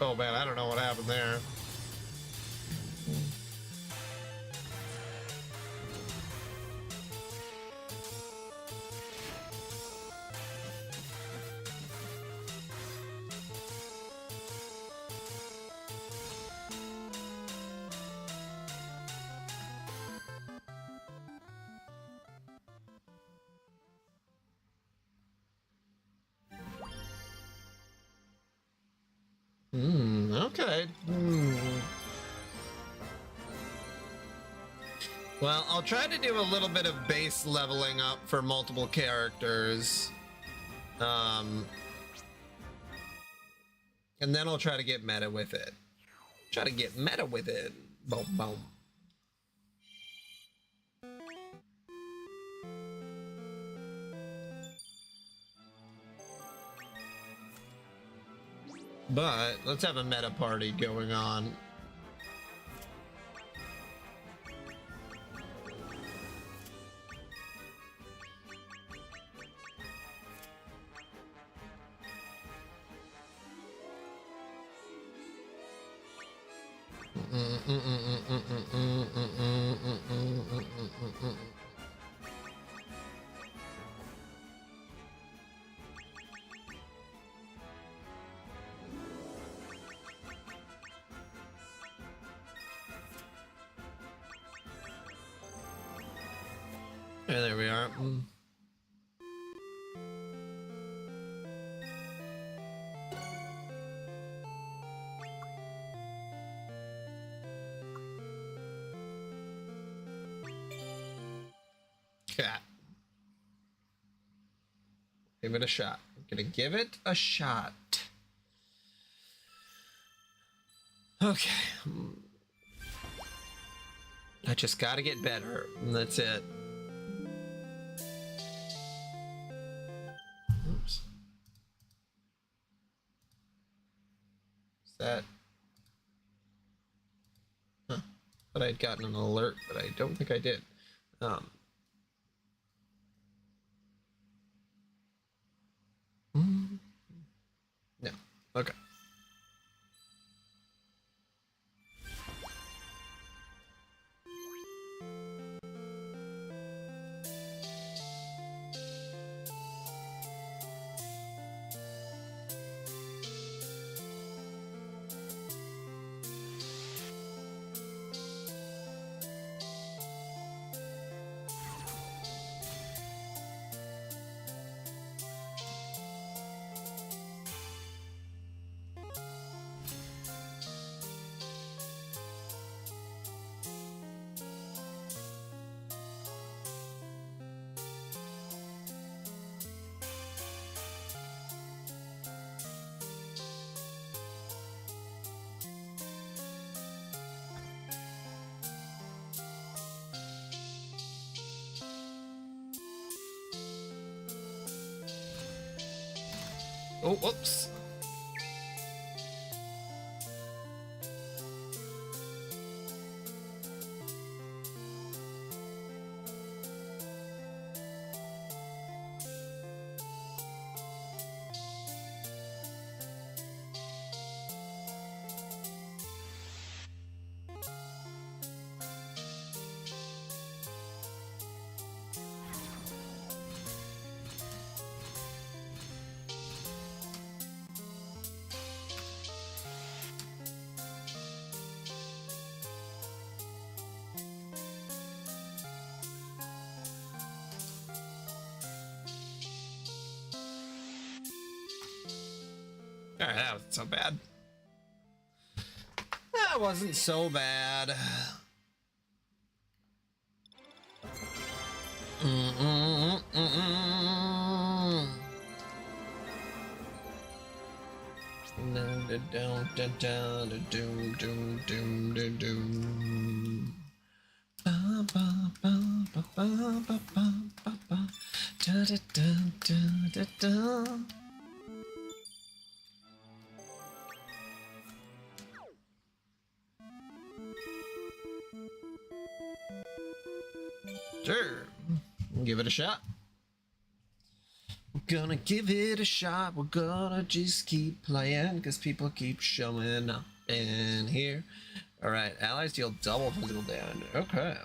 Oh man, I don't know what happened there. Well, I'll try to do a little bit of base leveling up for multiple characters. And then I'll try to get meta with it. Try to get meta with it. Boom, boom. But let's have a meta party going on. And there we are. Cat. Give it a shot. I'm gonna give it a shot. Okay. I just gotta get better. And that's it. Oops. Is that? Huh. Thought I'd gotten an alert, but I don't think I did. No. Okay. Oh, whoops. All right, that wasn't so bad. That wasn't so bad. Sure, give it a shot. We're gonna give it a shot. We're gonna just keep playing because people keep showing up in here. All right, allies deal double physical damage. Okay.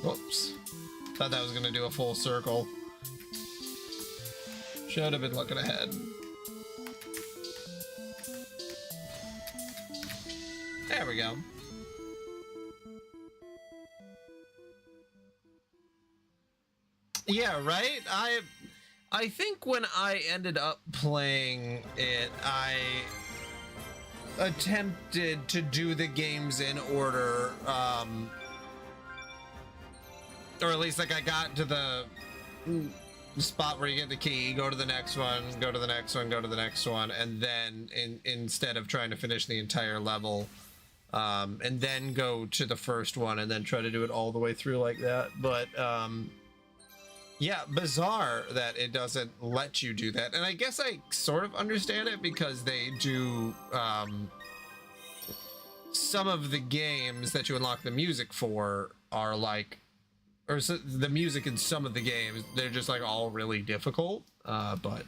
Whoops. Thought that was gonna do a full circle. Should have been looking ahead. There we go. Yeah, right? I think when I ended up playing it, I attempted to do the games in order, or at least like I got to the spot where you get the key, go to the next one, go to the next one, go to the next one, and then instead of trying to finish the entire level, and then go to the first one and then try to do it all the way through like that. But yeah, bizarre that it doesn't let you do that. And I guess I sort of understand it because they do some of the games that you unlock the music for are like, or so, the music in some of the games, they're just like all really difficult. But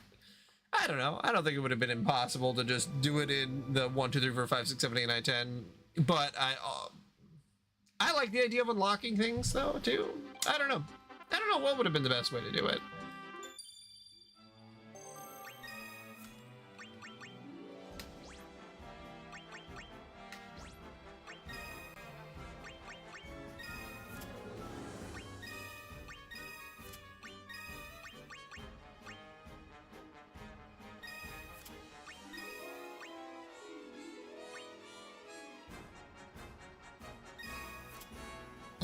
I don't know. I don't think it would have been impossible to just do it in the 1, 2, 3, 4, 5, 6, 7, 8, 9, 10. But I like the idea of unlocking things though too. I don't know what would have been the best way to do it.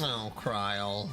Oh, Kryl.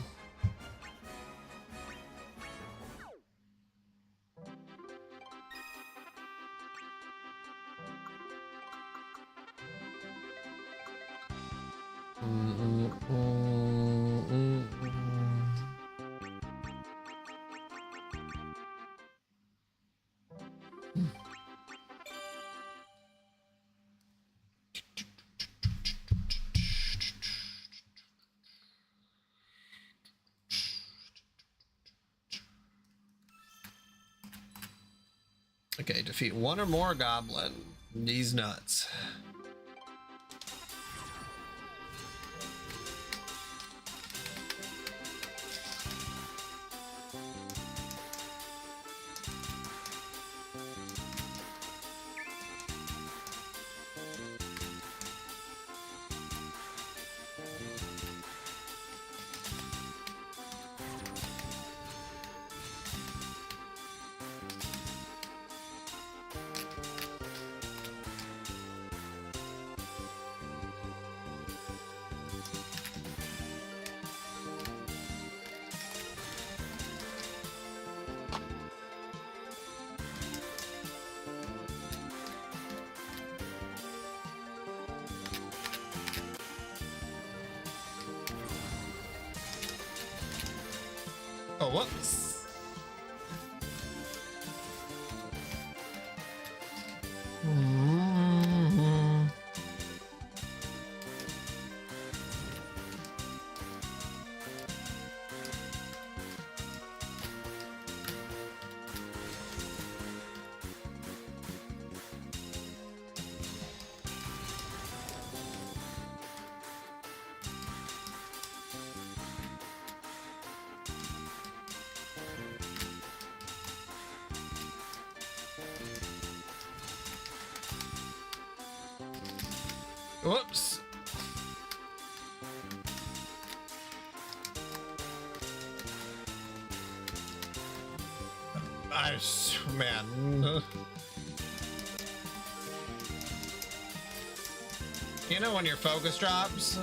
Okay, defeat one or more goblin. These nuts. Oh, whoops. Whoops. Man. You know when your focus drops?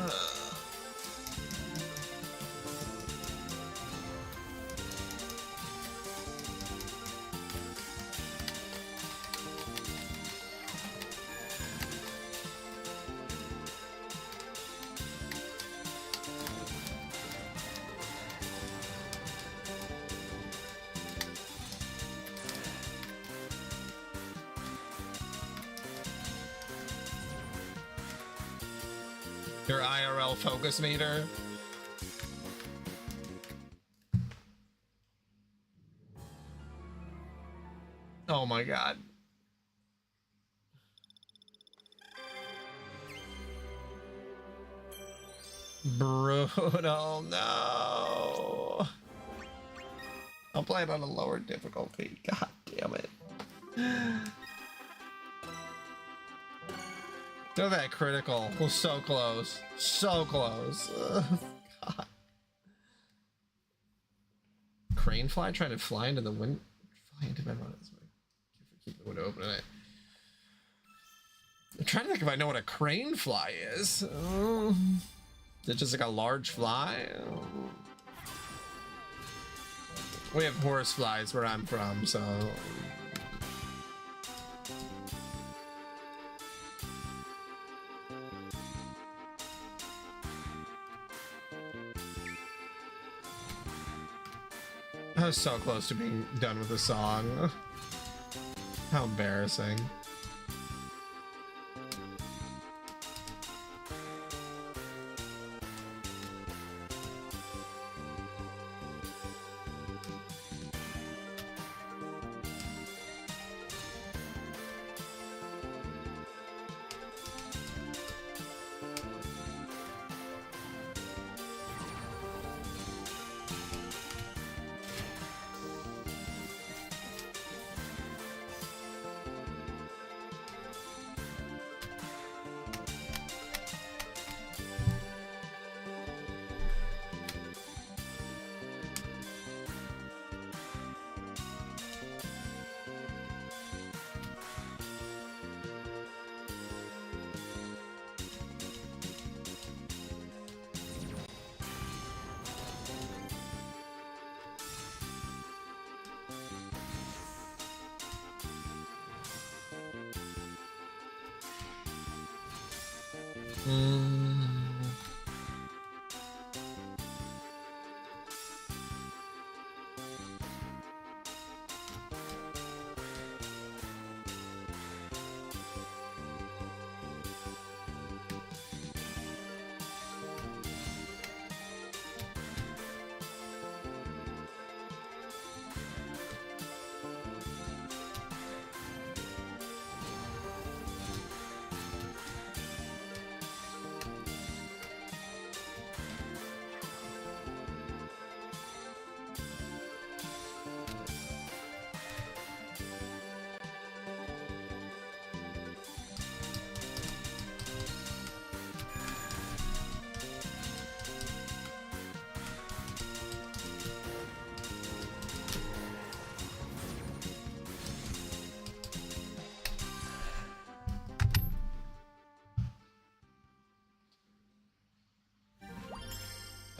Your IRL focus meter. Oh my god. Brutal, no. I'm playing on a lower difficulty. God damn it. Look at that critical. Was so close. So close. God. Crane fly trying to fly into the wind. Fly into my run. Keep the window open. I'm trying to think if I know what a crane fly is. Is it just like a large fly? We have horse flies where I'm from, so. I was so close to being done with the song. How embarrassing.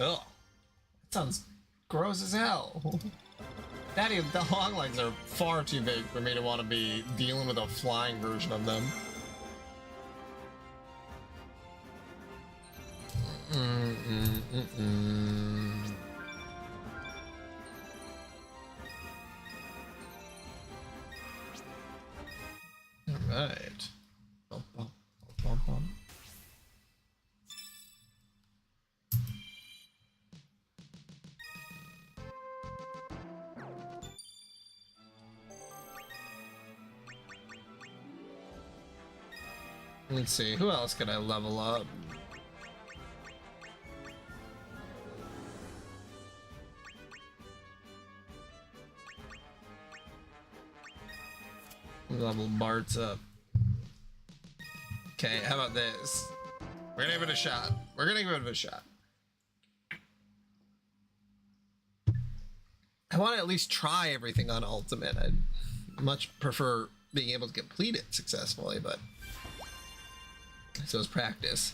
Ugh. That sounds gross as hell. Daddy, the long legs are far too big for me to want to be dealing with a flying version of them. Alright. Bum, bum, bum, bum. Let's see, who else can I level up? Level Bart's up. Okay, how about this? We're gonna give it a shot. We're gonna give it a shot. I want to at least try everything on Ultimate. I'd much prefer being able to complete it successfully, but so is practice.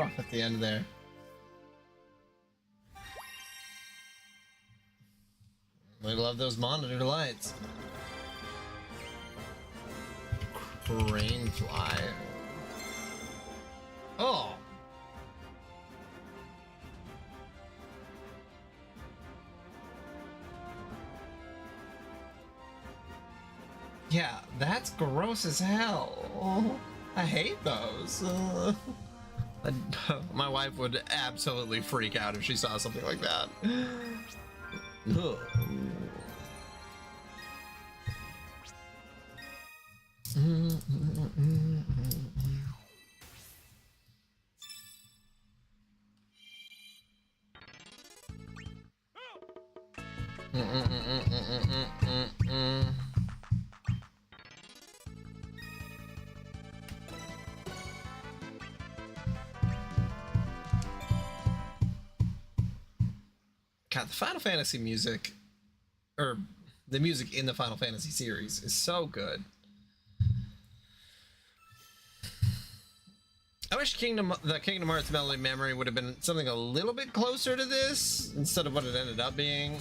Sephiroth at the end there. We love those monitor lights. Crane fly. Oh. Yeah, that's gross as hell. Oh, I hate those. My wife would absolutely freak out if she saw something like that. Ugh. God, the Final Fantasy music, or the music in the Final Fantasy series, is so good. I wish the Kingdom Hearts Melody Memory would have been something a little bit closer to this instead of what it ended up being.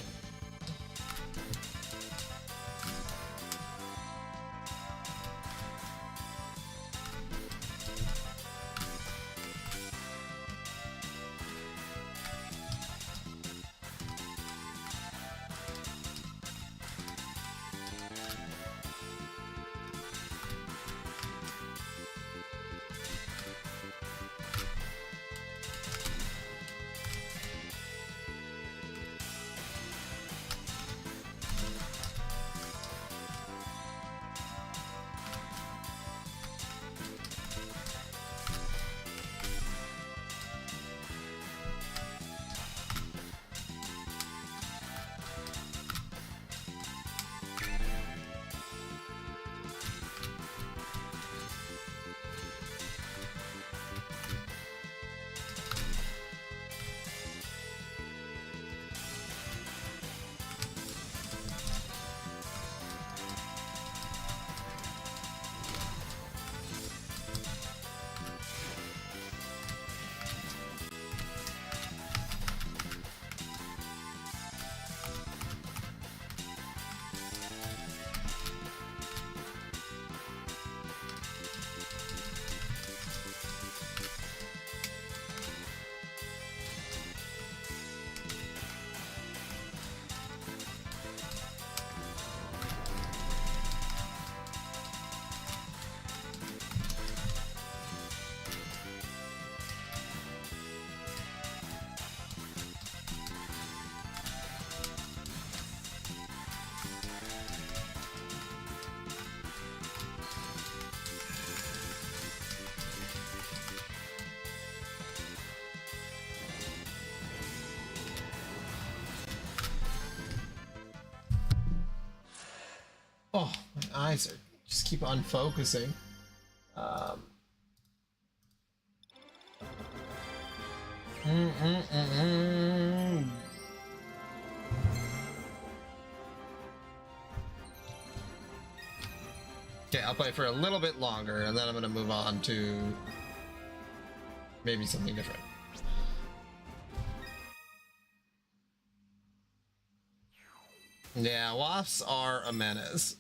Oh, my eyes are just keep on focusing. Okay, I'll play for a little bit longer, and then I'm gonna move on to maybe something different. Yeah, wasps are a menace.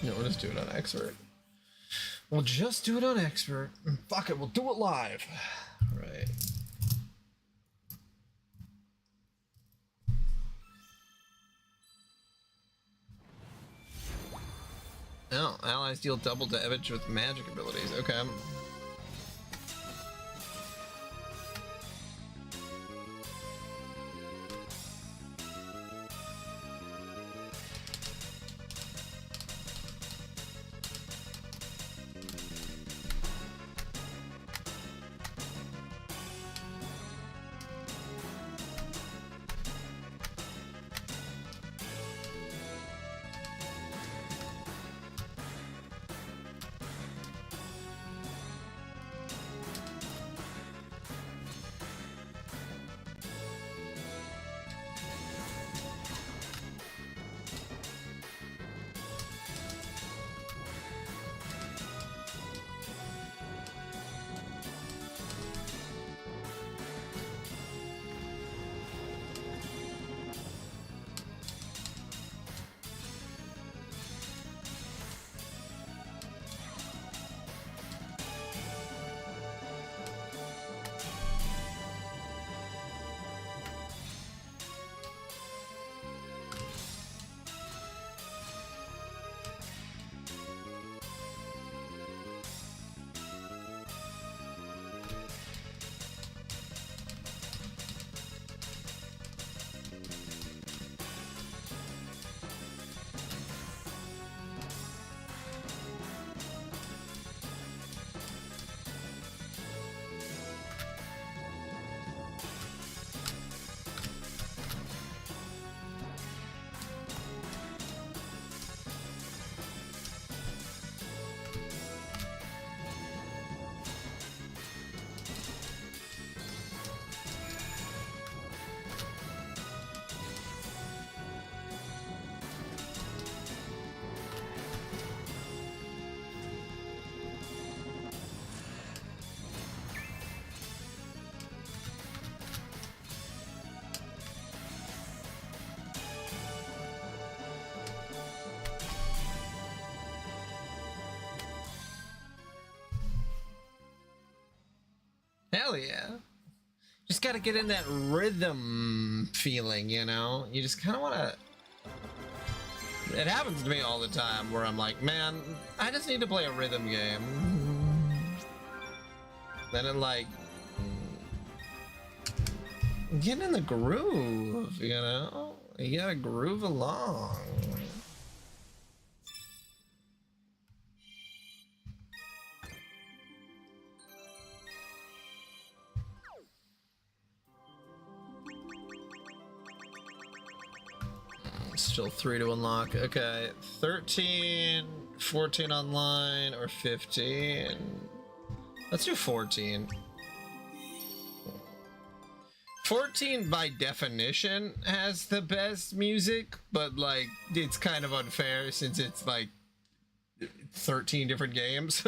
No, we'll just do it on expert. We'll just do it on expert. Fuck it, we'll do it live. Right. Oh, allies deal double damage with magic abilities. Okay. Hell yeah. Just gotta get in that rhythm feeling, you know? You just kind of want to... It happens to me all the time where I'm like, man, I just need to play a rhythm game. Then it like... Get in the groove, you know? You gotta groove along. Still 3 to unlock. Okay, 13, 14 online, or 15. Let's do 14. 14 by definition has the best music, but like it's kind of unfair since it's like 13 different games.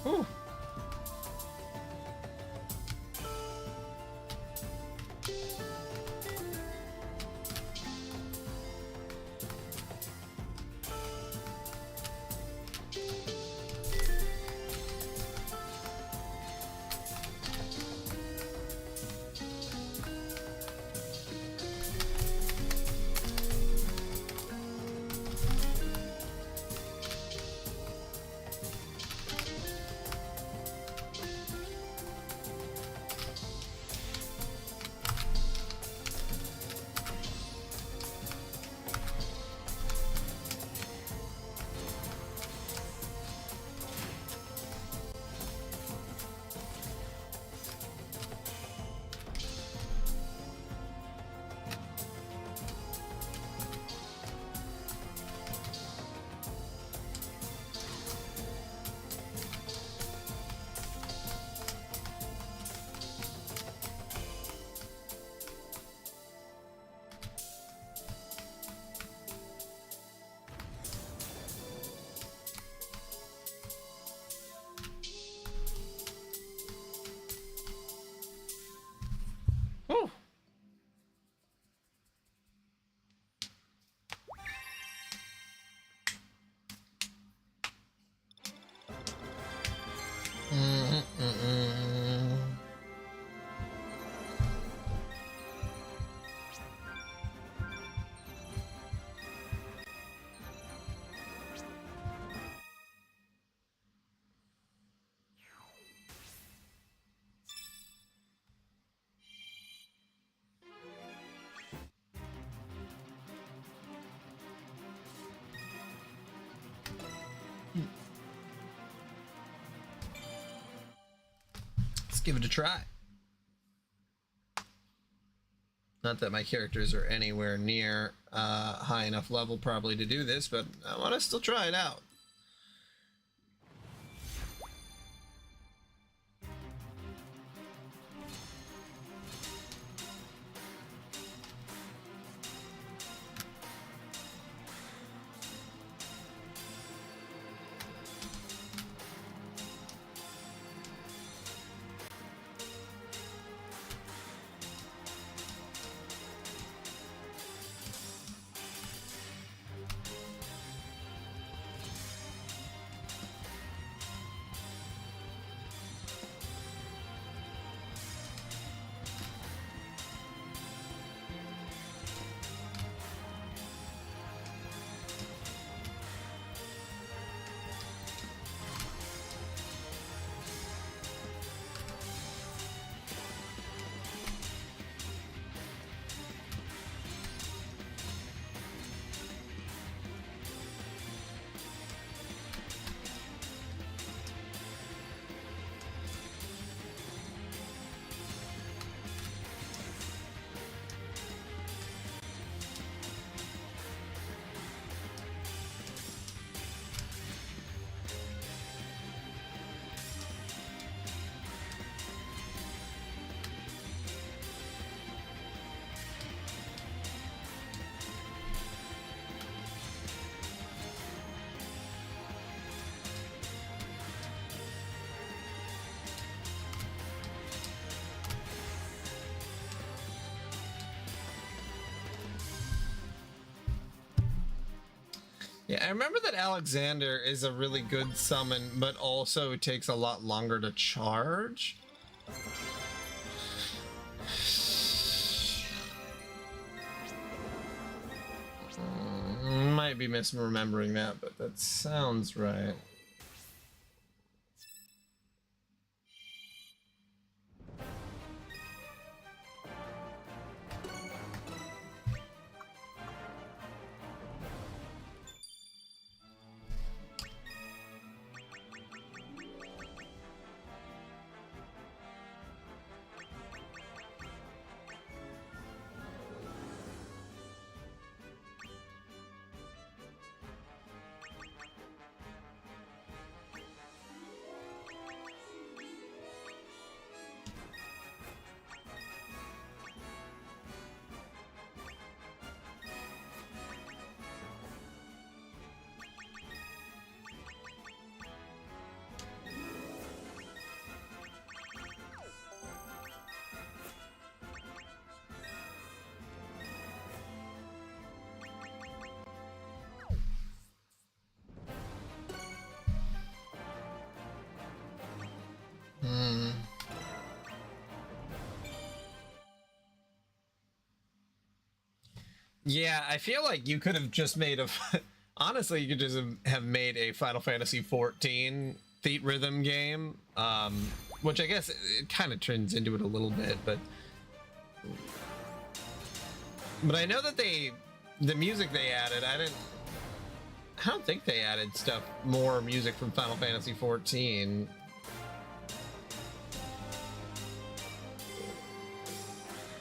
Whew. Whew. Let's give it a try. Not that my characters are anywhere near high enough level probably to do this, but I want to still try it out. Yeah, I remember that Alexander is a really good summon, but also takes a lot longer to charge. Might be misremembering that, but that sounds right. Yeah, I feel like you could have just made a. Honestly, you could just have made a Final Fantasy 14 Theat Rhythm game, which I guess it kind of turns into it a little bit, but I know that the music they added, I don't think they added more music from Final Fantasy 14.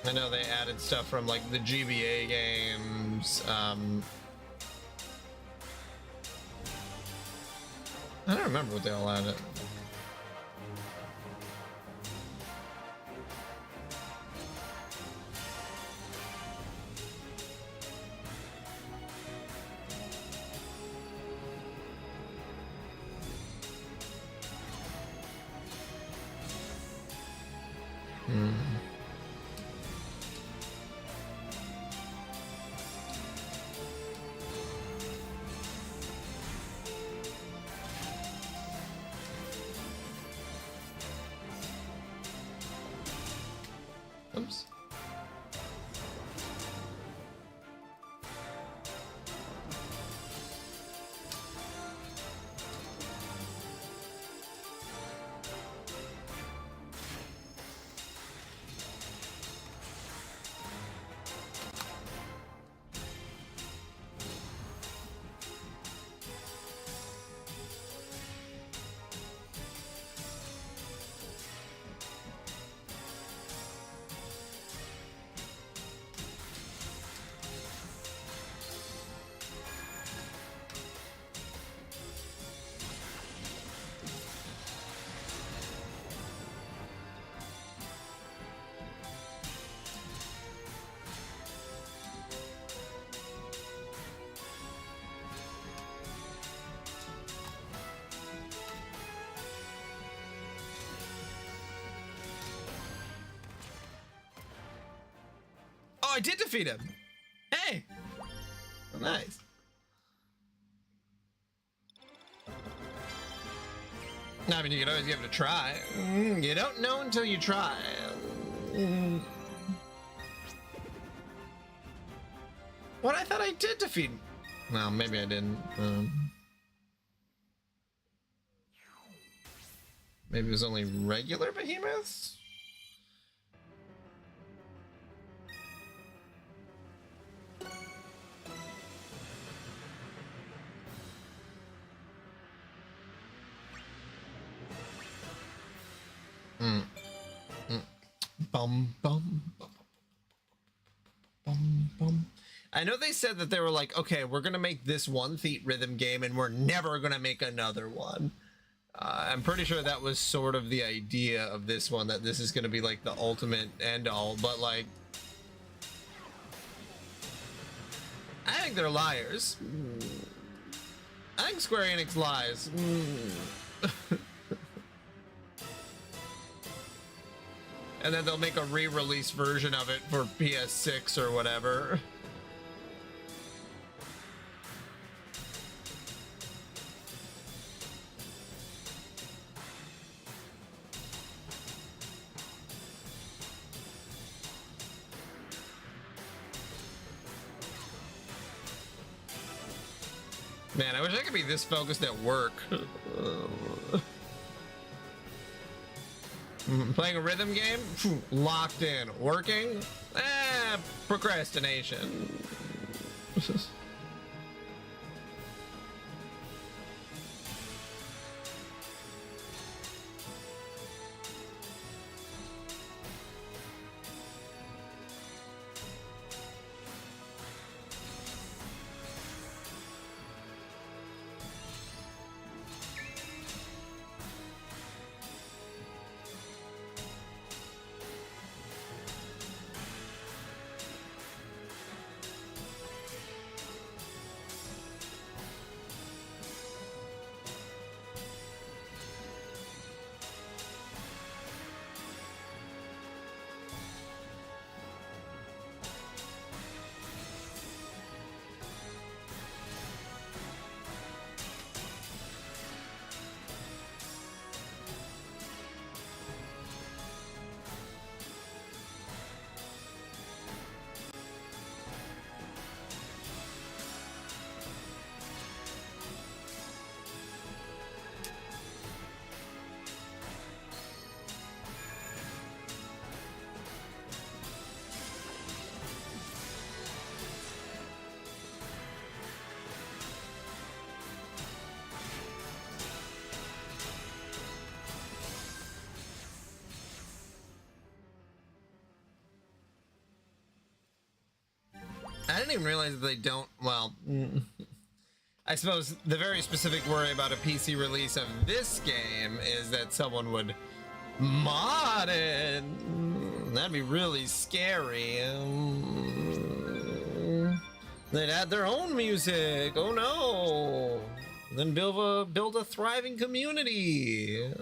I know they added stuff from like the GBA games. I don't remember what they all added. Oops. Oh, I did defeat him. Hey. Oh, nice. I mean, you can always give it a try. You don't know until you try. What? I thought I did defeat him. Well, maybe I didn't. Maybe it was only regular behemoths? Bum, bum, bum, bum. I know they said that they were like, okay, we're gonna make this one Theat Rhythm game and we're never gonna make another one. I'm pretty sure that was sort of the idea of this one, that this is gonna be like the ultimate end all, but like, I think they're liars. I think Square Enix lies. And then they'll make a re-release version of it for PS6 or whatever. Man, I wish I could be this focused at work. Playing a rhythm game? Locked in. Working? Procrastination. I didn't even realize that they don't, well, I suppose the very specific worry about a PC release of this game is that someone would mod it. That'd be really scary. They'd add their own music. Oh no. Then build a thriving community.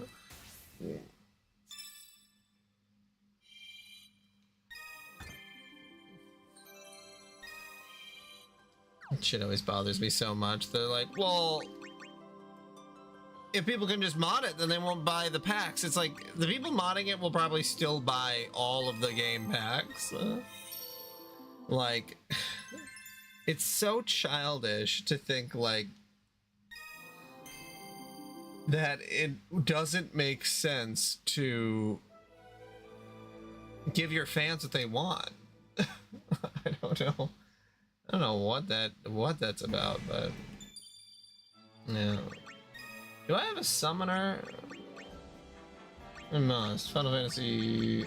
Shit always bothers me so much. They're like, well, if people can just mod it, then they won't buy the packs. It's like, the people modding it will probably still buy all of the game packs. Like, it's so childish to think, like, that it doesn't make sense to give your fans what they want. I don't know. I don't know what that's about, but yeah. Do I have a summoner? I must. Final Fantasy.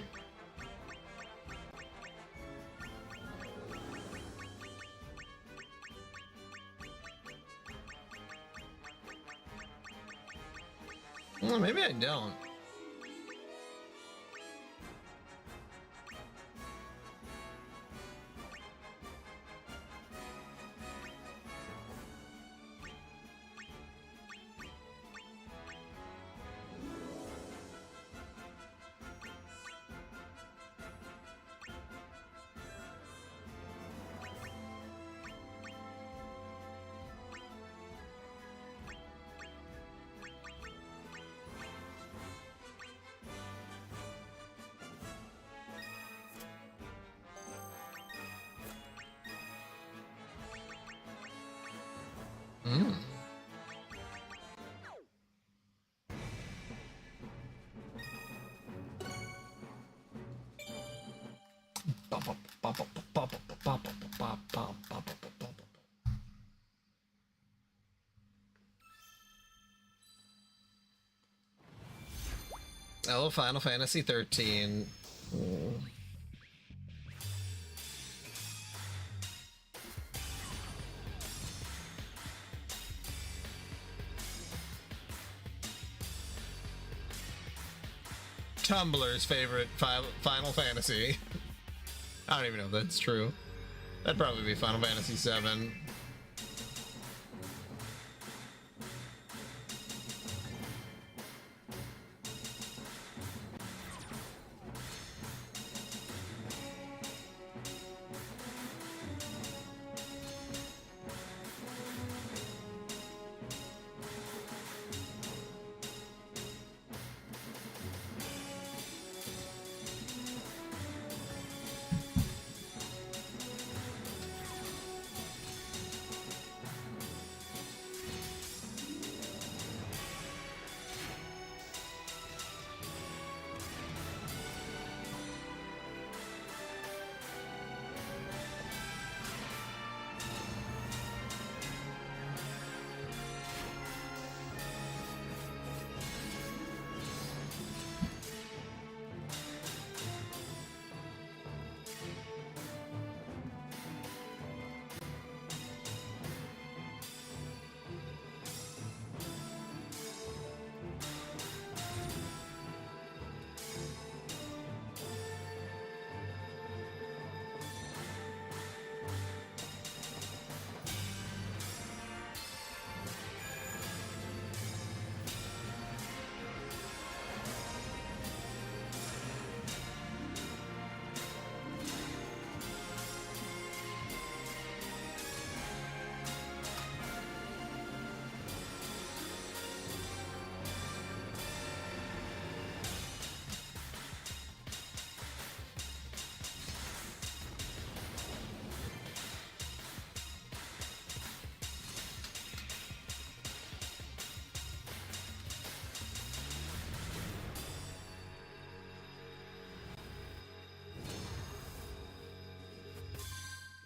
Well, maybe I don't. Oh, Final Fantasy 13. Tumblr's favorite Final Fantasy. I don't even know if that's true. That'd probably be Final Fantasy 7.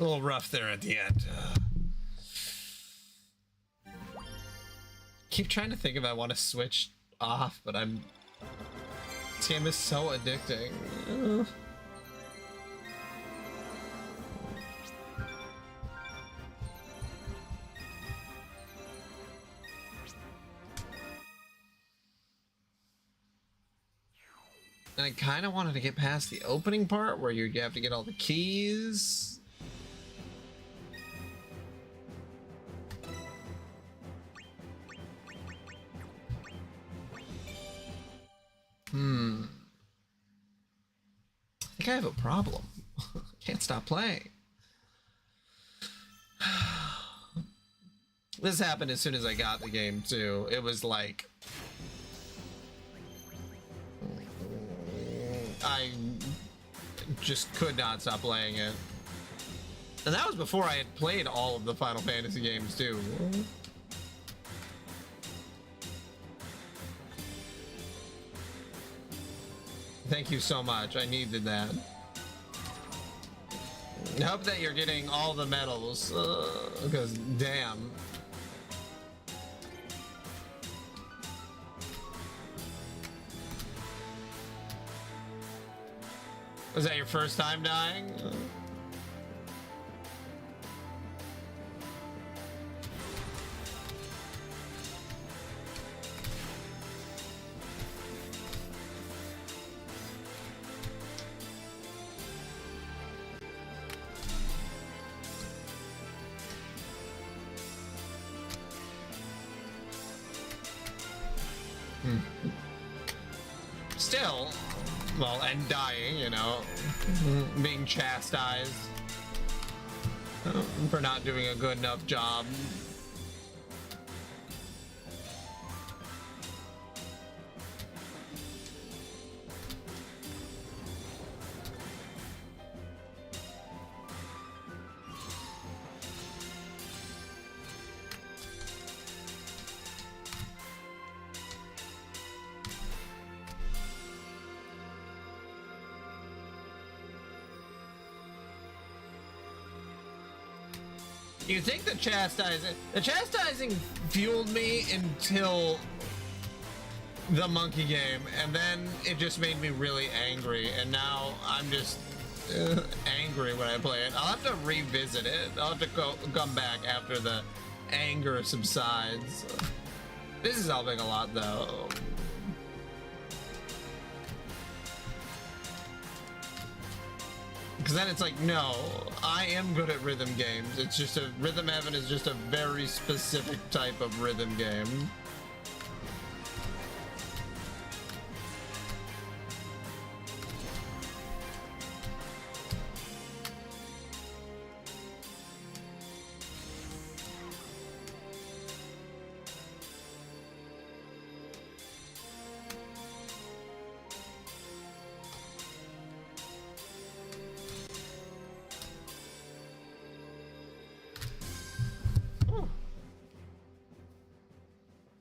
A little rough there at the end. Keep trying to think if I want to switch off, but I'm... This game is so addicting. And I kind of wanted to get past the opening part where you have to get all the keys. I think I have a problem. Can't stop playing. This happened as soon as I got the game too. It was like I just could not stop playing it. And that was before I had played all of the Final Fantasy games too. Thank you so much. I needed that. I hope that you're getting all the medals, because damn. Was that your first time dying? Still, well, and dying, you know, being chastised for not doing a good enough job. You think the chastising fueled me until the monkey game, and then it just made me really angry, and now I'm just angry when I play it. I'll have to revisit it. I'll have to come back after the anger subsides. This is helping a lot though. Because then it's like, no, I am good at rhythm games. It's just a Rhythm Heaven is just a very specific type of rhythm game.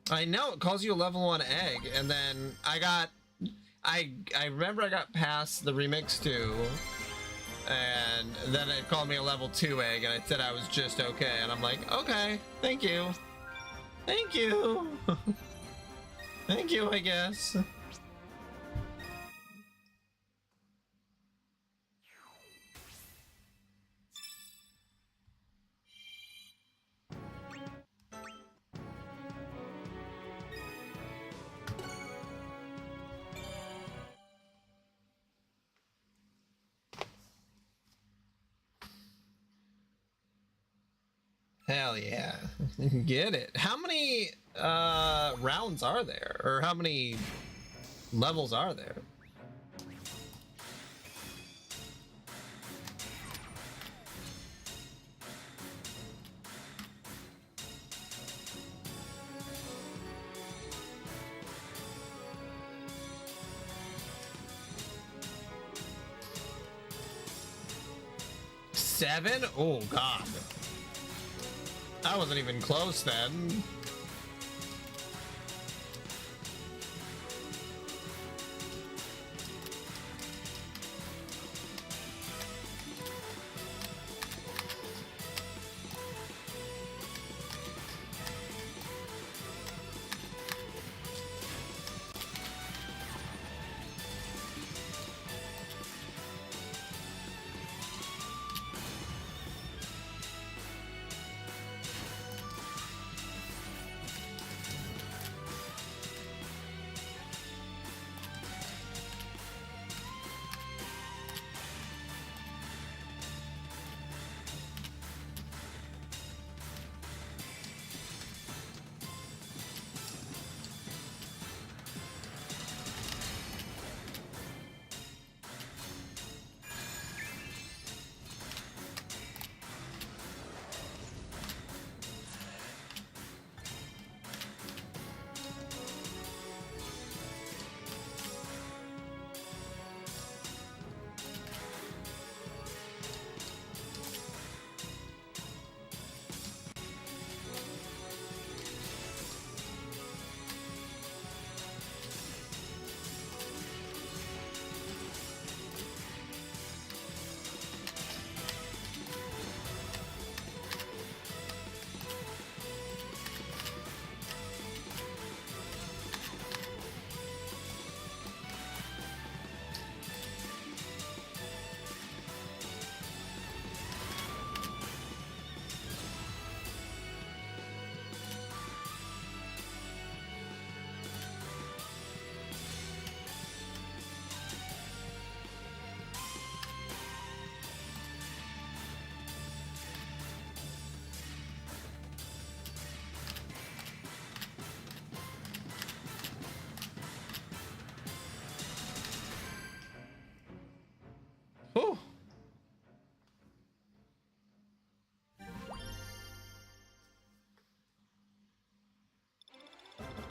I know, it calls you a level 1 egg, and then I remember I got past the remix 2, and then it called me a level 2 egg, and I said I was just okay, and I'm like, okay, thank you. Thank you. Thank you, I guess. Hell yeah. Get it. How many rounds are there? Or how many levels are there? Seven? Oh god. I wasn't even close then.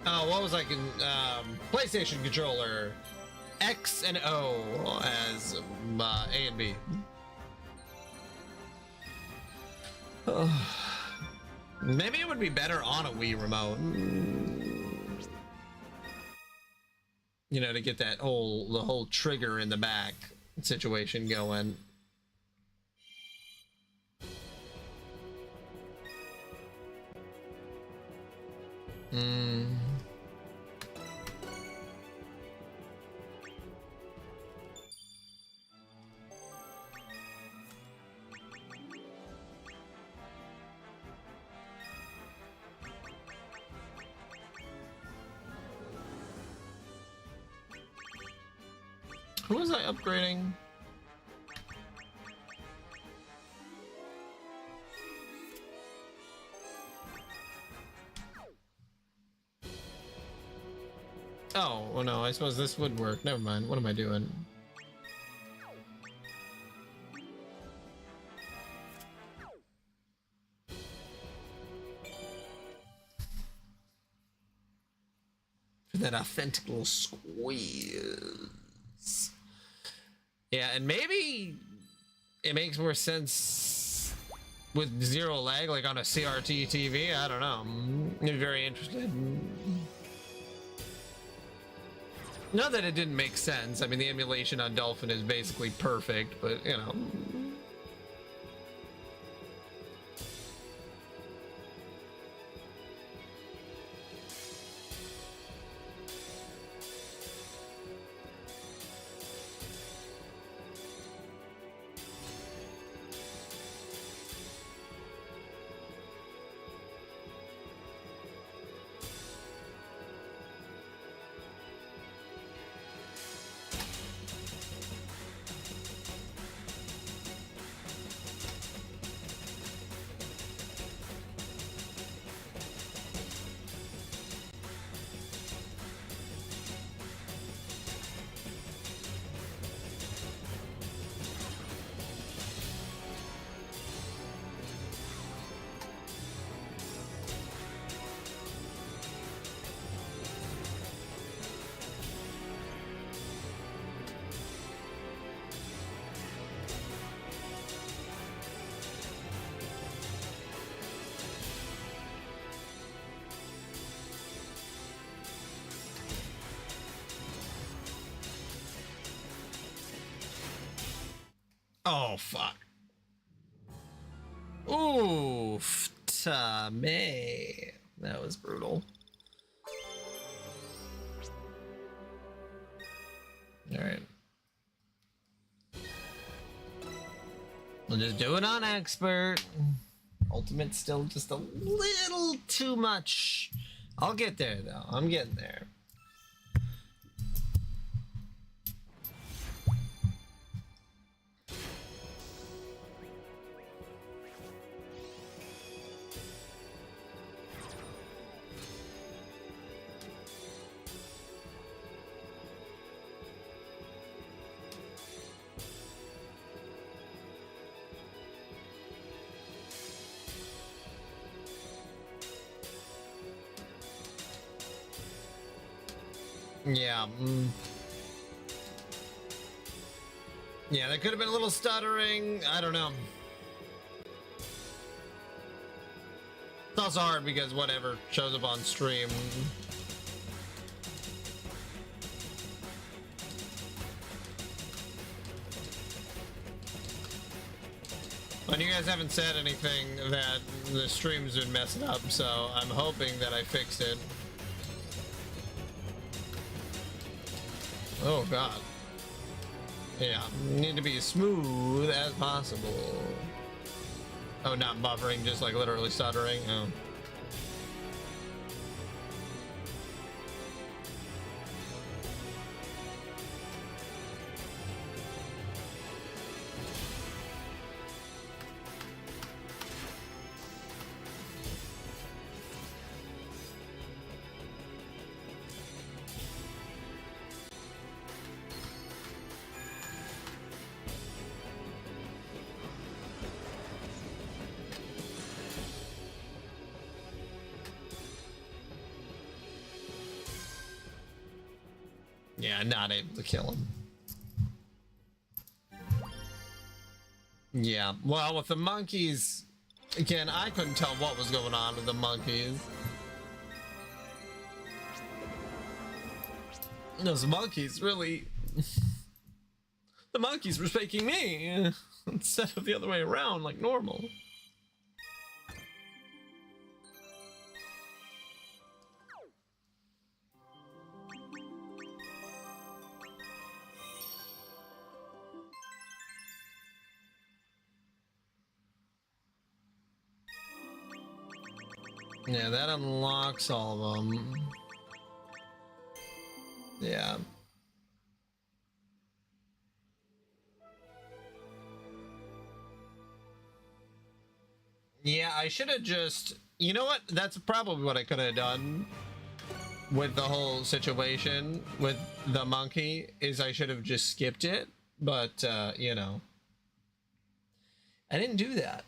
Oh, what was I can PlayStation controller? X and O as A and B. Maybe it would be better on a Wii remote. You know, to get that the whole trigger in the back situation going. Who was I upgrading? Oh, well, no, I suppose this would work. Never mind. What am I doing? For that authentic little squeeze. Yeah, and maybe it makes more sense with zero lag, like on a CRT TV. I don't know. I'm very interested. Not that it didn't make sense. I mean, the emulation on Dolphin is basically perfect, but you know. Oh, fuck. Oof. Tame. That was brutal. Alright. We'll just do it on expert. Ultimate's still just a little too much. I'll get there, though. I'm getting there. Yeah. Yeah, that could have been a little stuttering. I don't know. It's also hard because whatever shows up on stream. And you guys haven't said anything that the stream's been messed up, so I'm hoping that I fixed it. Oh god. Yeah, need to be as smooth as possible. Oh, not buffering, just like literally stuttering. Oh. Yeah, not able to kill him. Yeah, well, with the monkeys, again, I couldn't tell what was going on with the monkeys. Those monkeys really... The monkeys were spanking me instead of the other way around like normal. Yeah, that unlocks all of them. Yeah. Yeah, I should have just... You know what? That's probably what I could have done with the whole situation with the monkey, is I should have just skipped it. But, you know. I didn't do that.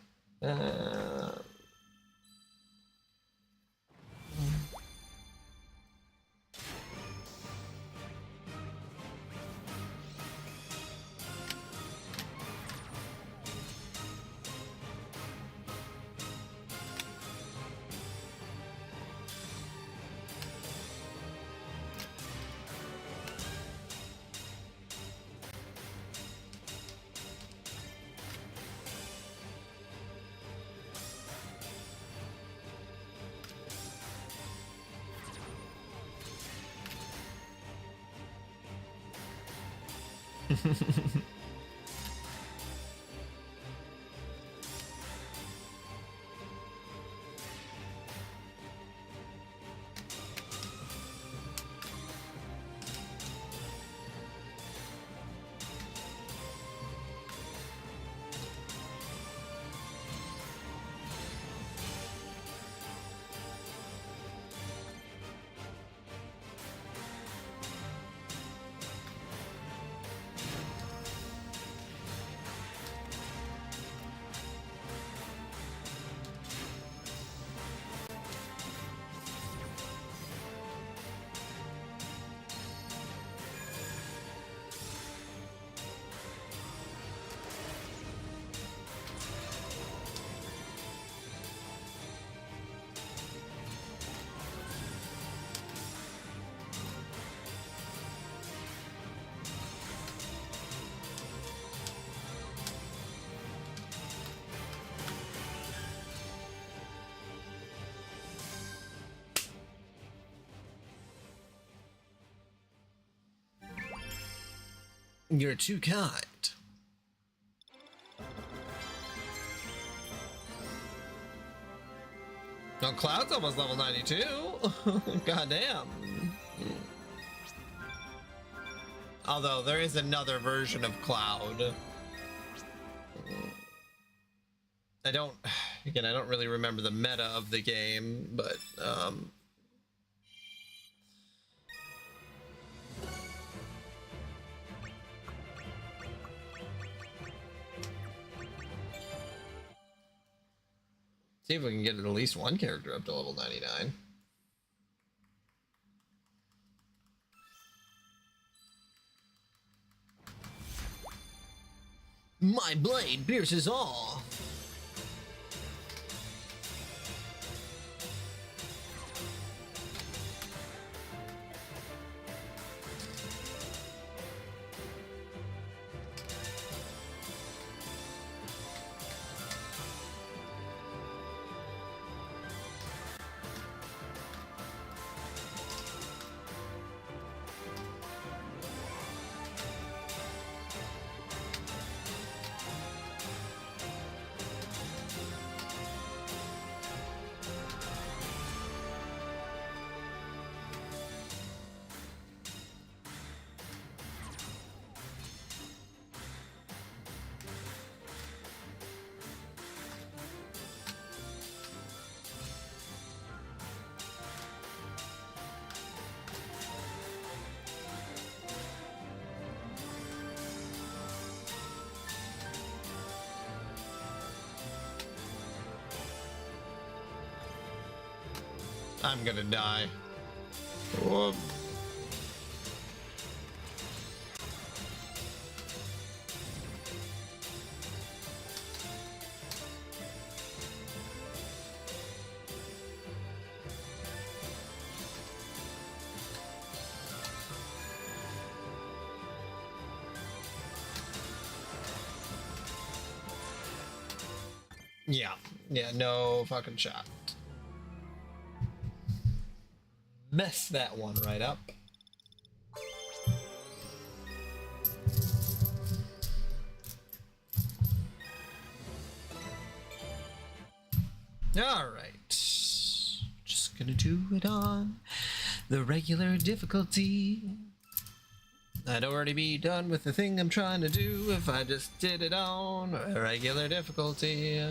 You're too kind. Now Cloud's almost level 92. Goddamn. Although there is another version of Cloud. I don't really remember the meta of the game, but see if we can get at least one character up to level 99. My blade pierces all. I'm gonna die. Whoop. Yeah. Yeah, no fucking shot. Mess that one right up. Alright. Just gonna do it on the regular difficulty. I'd already be done with the thing I'm trying to do if I just did it on a regular difficulty.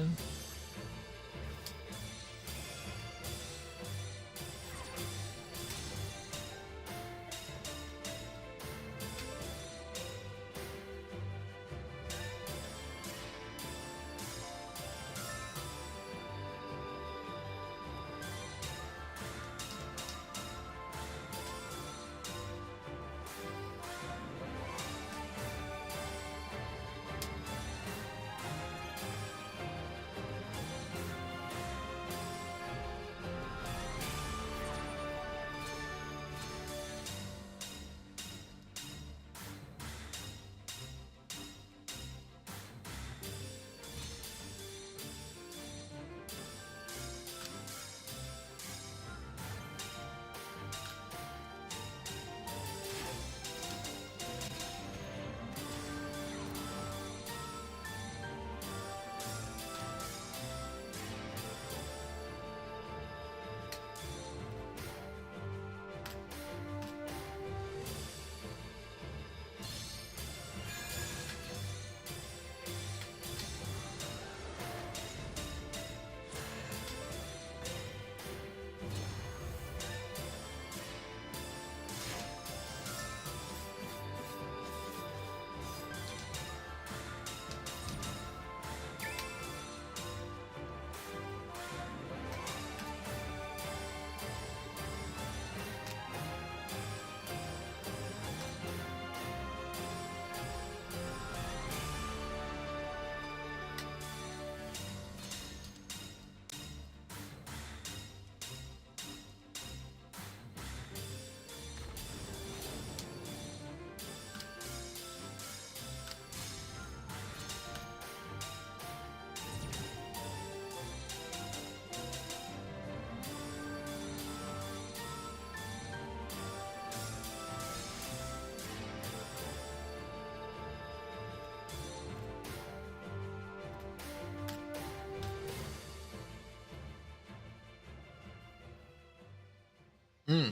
Hmm.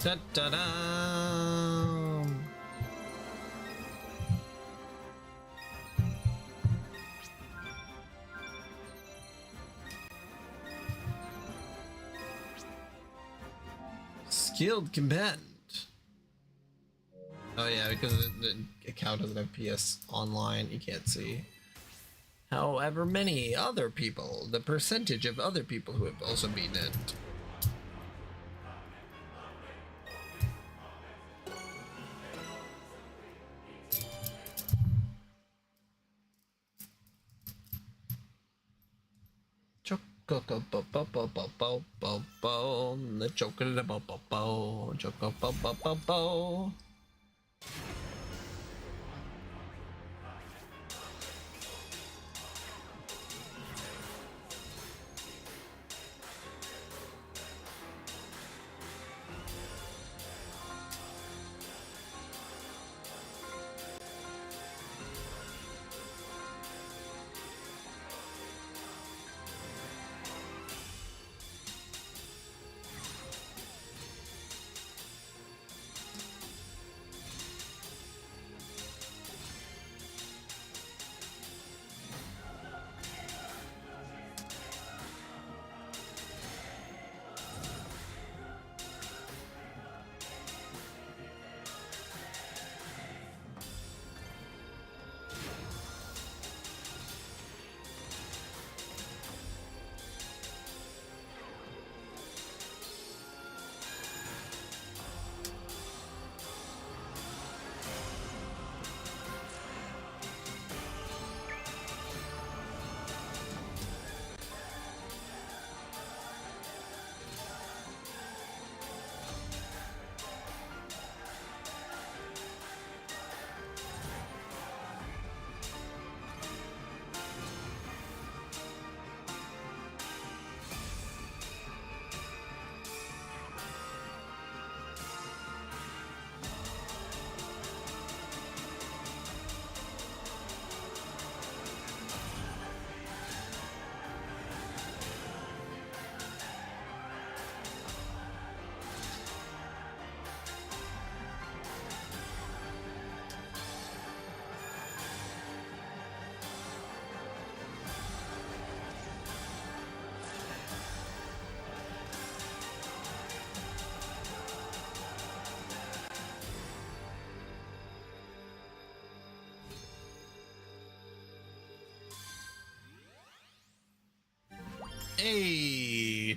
Da da da. Skilled combatant. Oh yeah, because the account doesn't have PS Online, you can't see. However many other people, the percentage of other people who have also beaten it. Choco-bo-bo-bo-bo-bo-bo, the choco-bo-bo-bo, choco-bo-bo-bo-bo.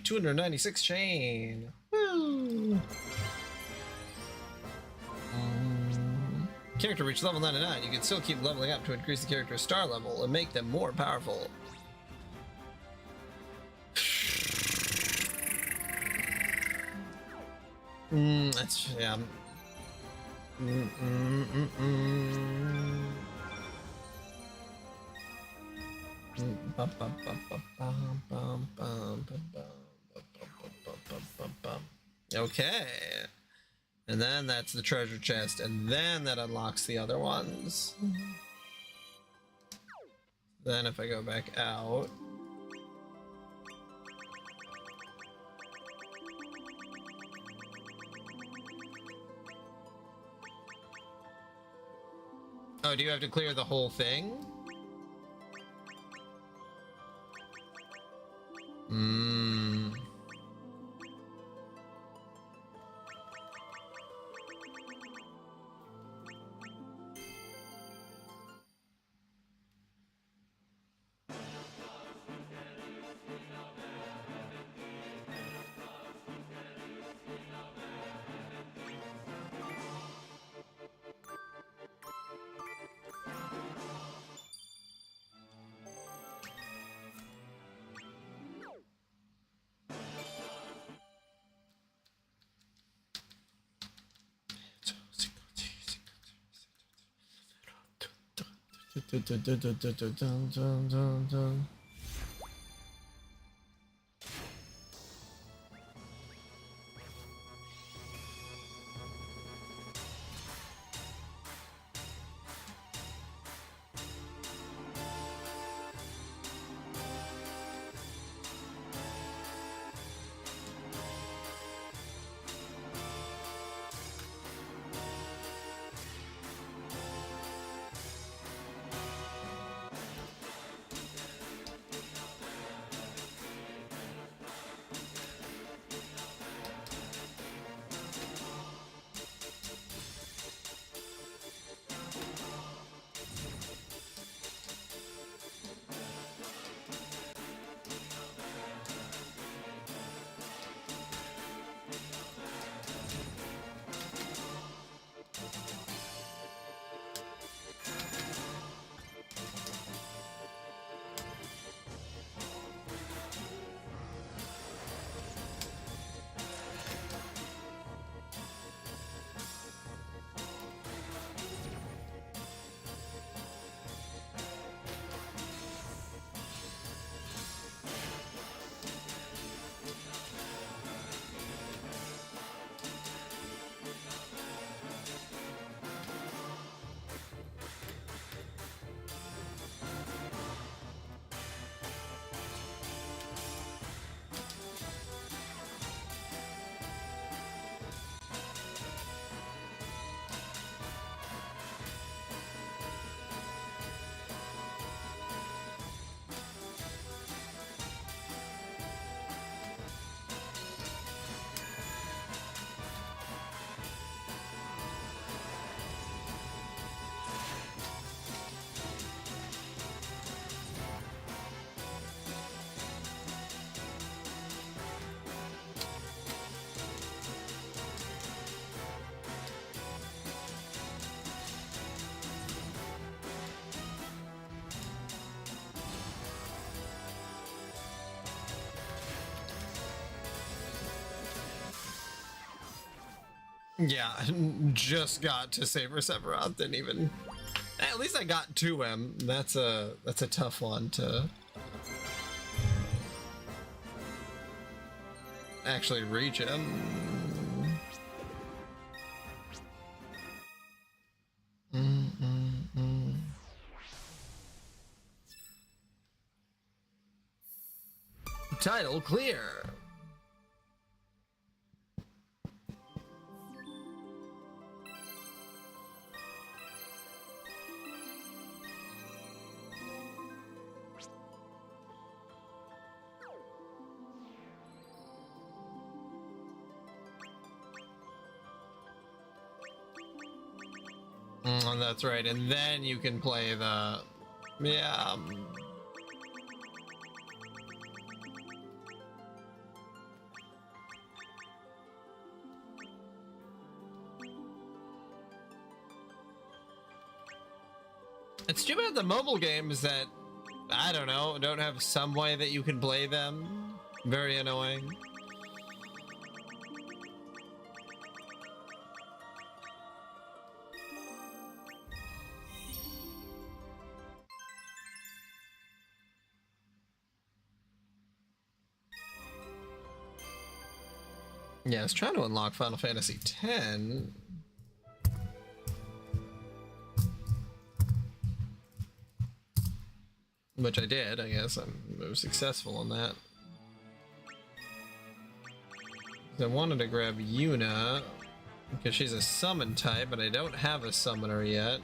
296 chain. Woo! Character reached level 99. You can still keep leveling up to increase the character's star level and make them more powerful. That's, yeah. Okay. And then that's the treasure chest, and then that unlocks the other ones. Then if I go back out... Oh, do you have to clear the whole thing? Yeah, just got to Saber Sephiroth, didn't even... At least I got to him. That's a tough one to actually reach him. Title clear. That's right, and then you can play the... Yeah. It's too bad the mobile games that, I don't know, don't have some way that you can play them. Very annoying. Yeah, I was trying to unlock Final Fantasy X. Which I did, I guess. I was successful in that. I wanted to grab Yuna, because she's a summon type, but I don't have a summoner yet.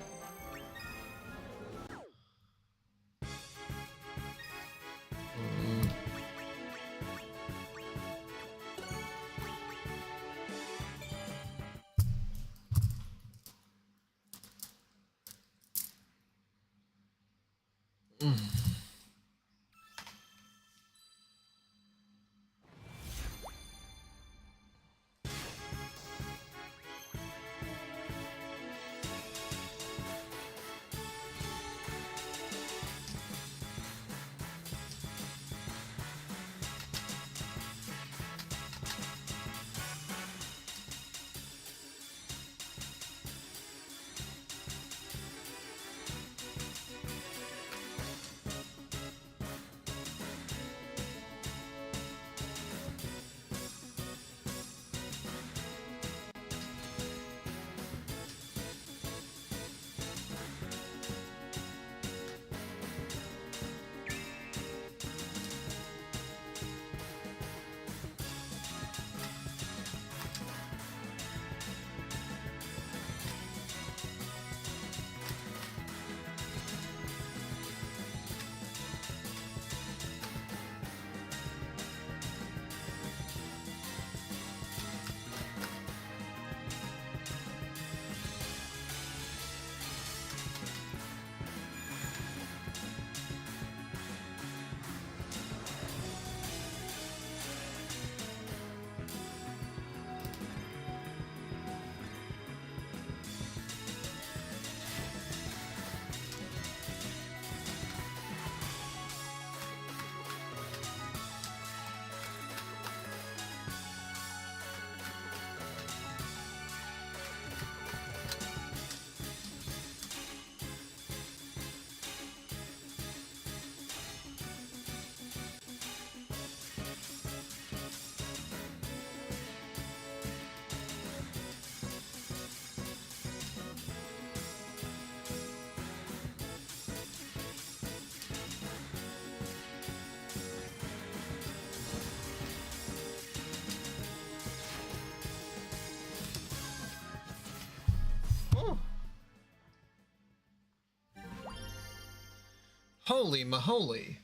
Holy maholy,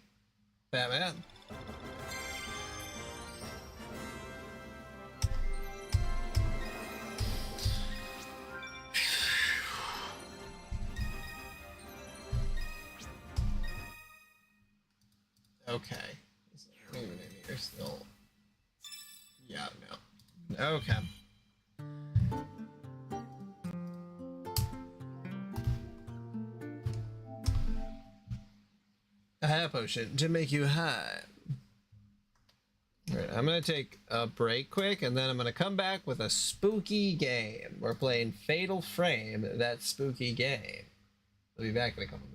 Batman. Okay. You're still... Yeah, no. Okay. A high potion to make you high. Alright, I'm gonna take a break quick, and then I'm gonna come back with a spooky game. We're playing Fatal Frame, that spooky game. I'll be back in a couple minutes.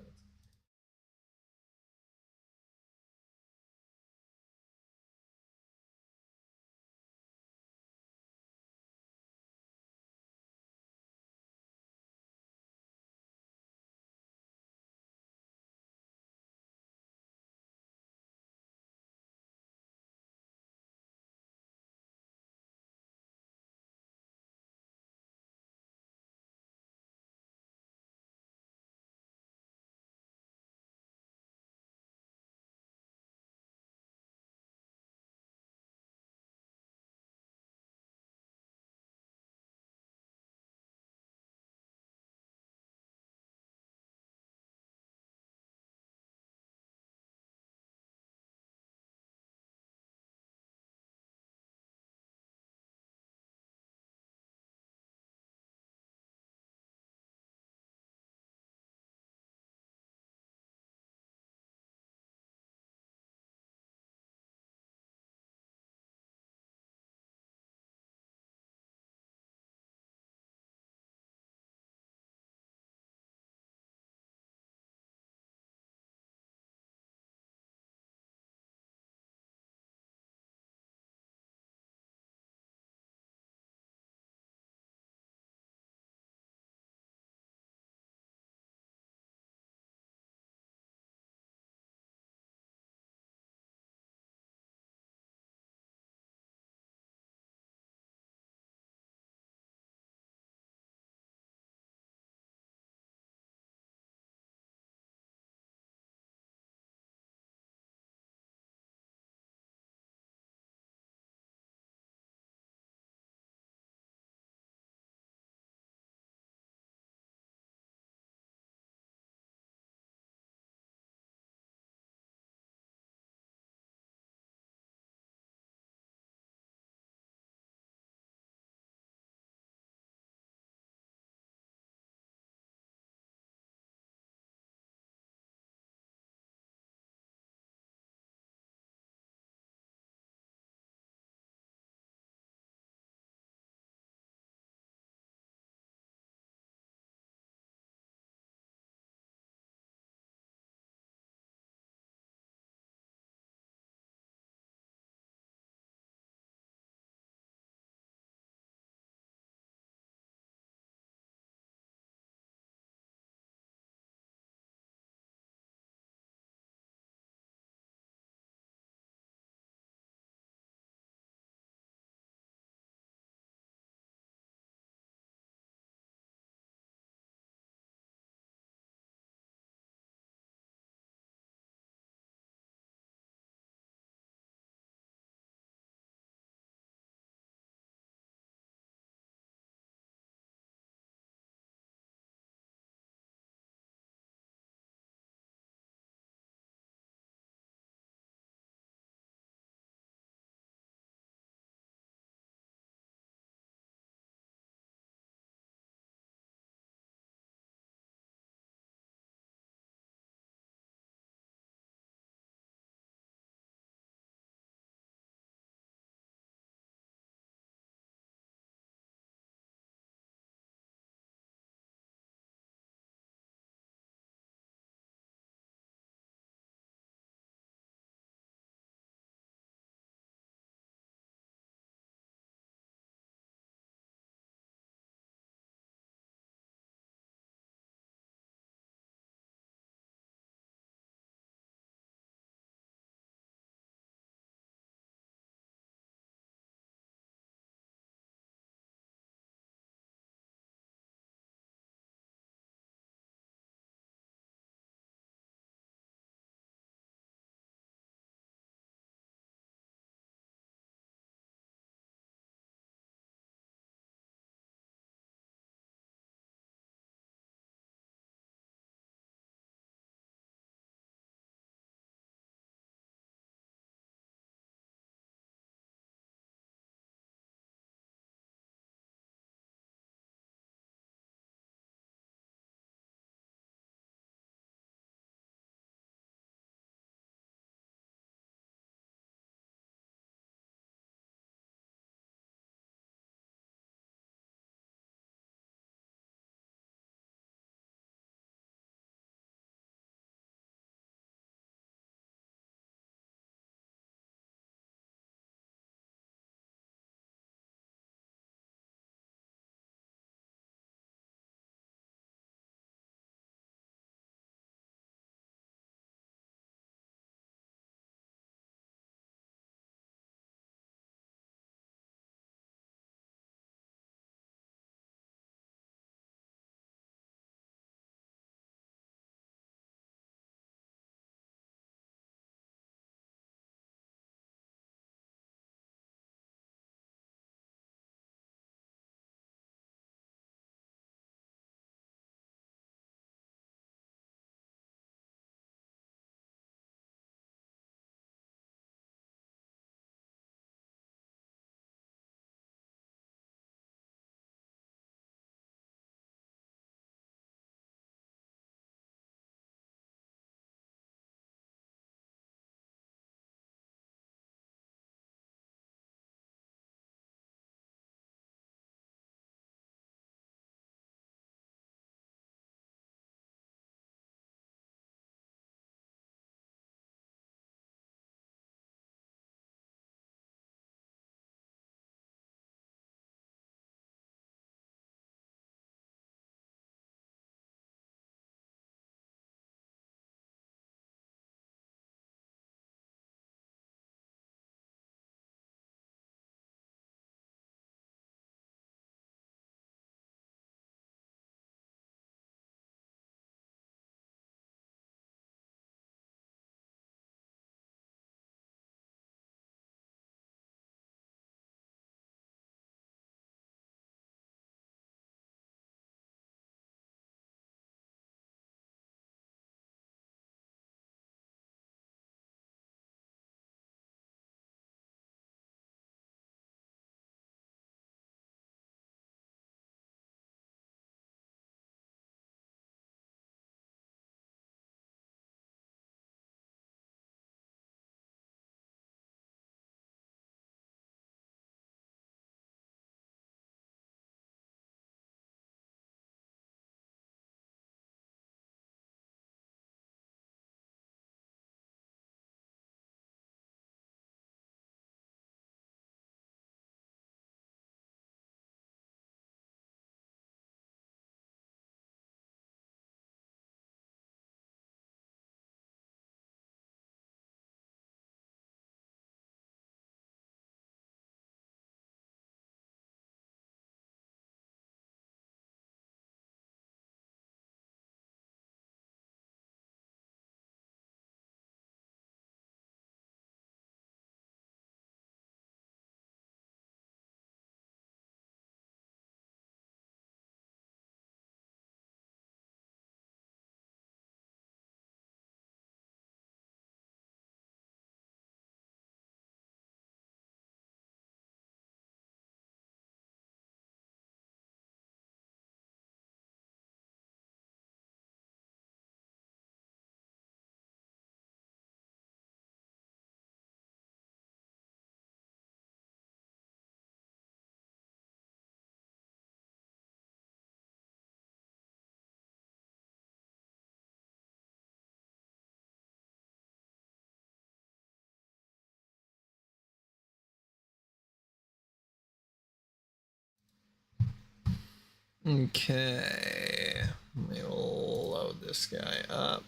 Okay. We'll load this guy up.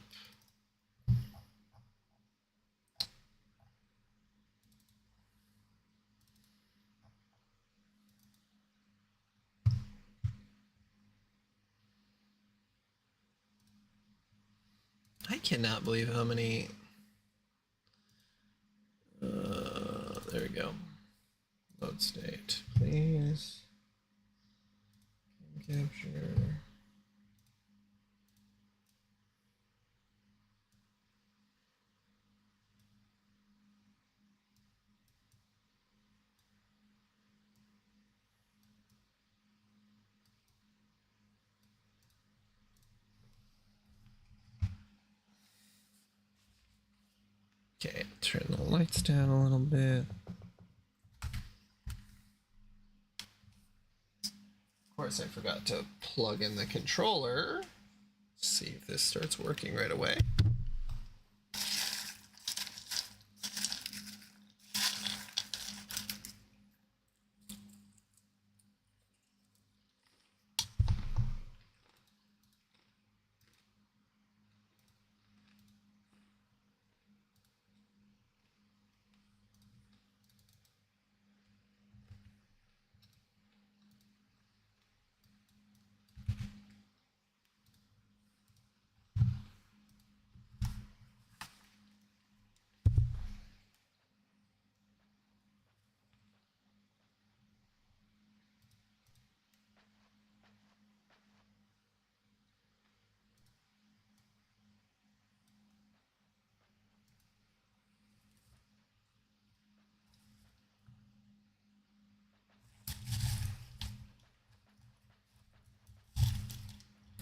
I cannot believe how many. There we go. Load state, please. Capture. Okay, turn the lights down a little bit. Of course, I forgot to plug in the controller. See if this starts working right away.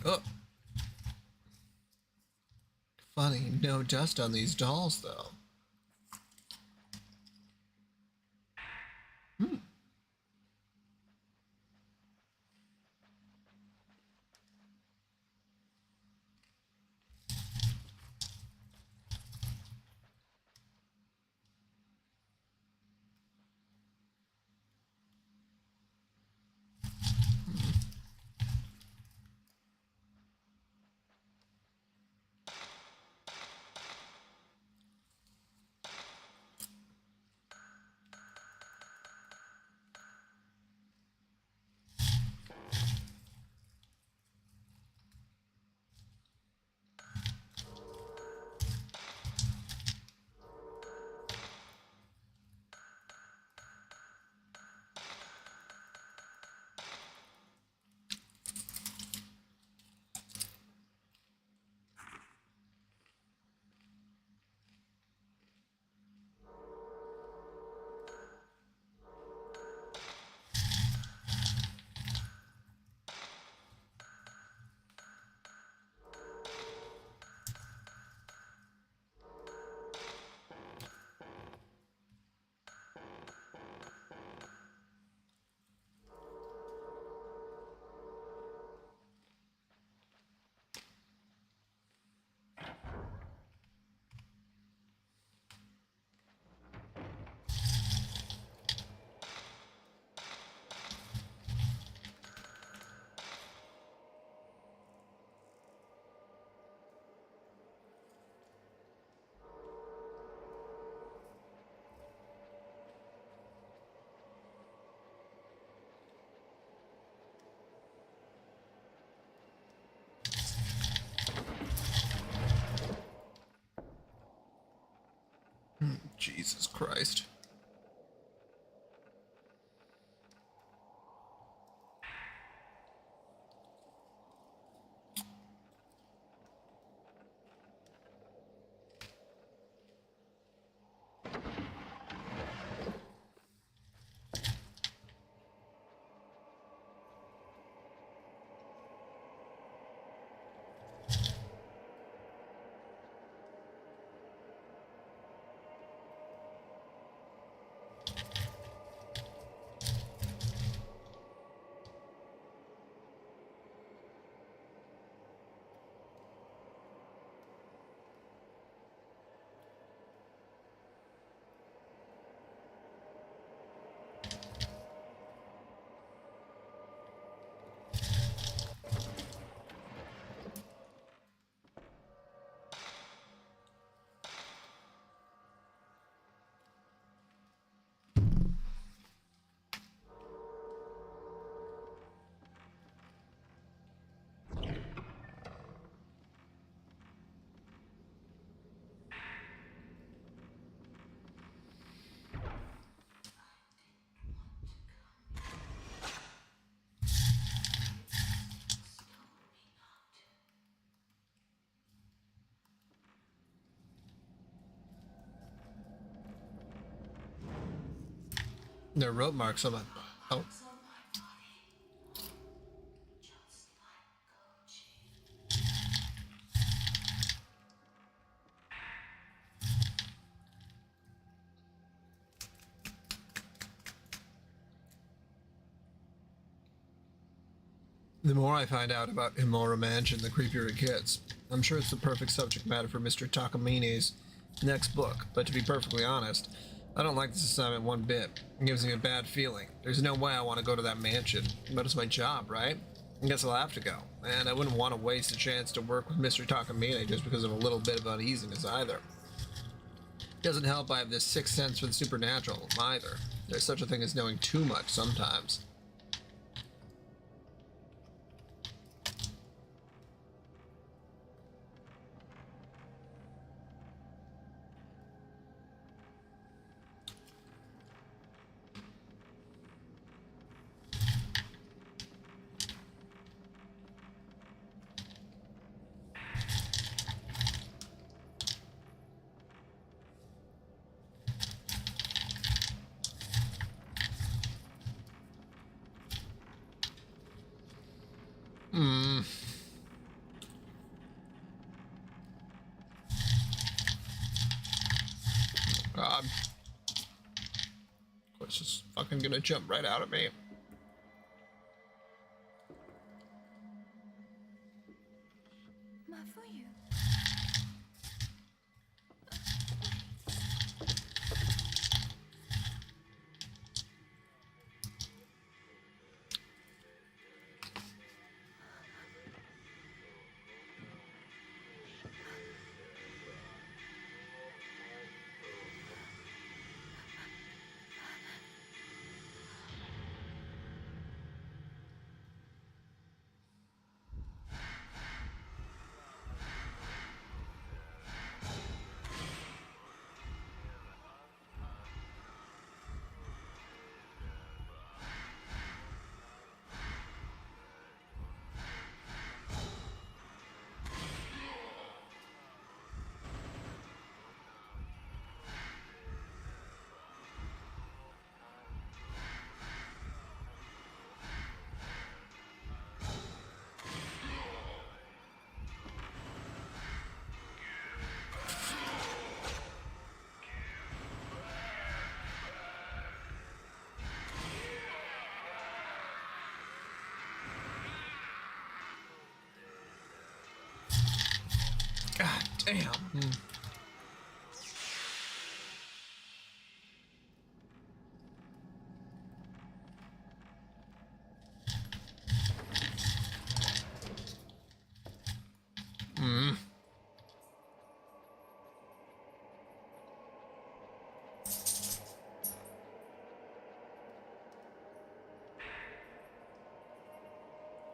Oh. Funny, no dust on these dolls, though. Jesus Christ. There are rope marks on my... Oh. The more I find out about Imora Mansion, the creepier it gets. I'm sure it's the perfect subject matter for Mr. Takamini's next book, but to be perfectly honest, I don't like this assignment one bit. It gives me a bad feeling. There's no way I want to go to that mansion, but it's my job, right? I guess I'll have to go, and I wouldn't want to waste a chance to work with Mr. Takamine just because of a little bit of uneasiness either. Doesn't help I have this sixth sense for the supernatural, either. There's such a thing as knowing too much sometimes. God. It's just fucking gonna jump right out of me. God damn.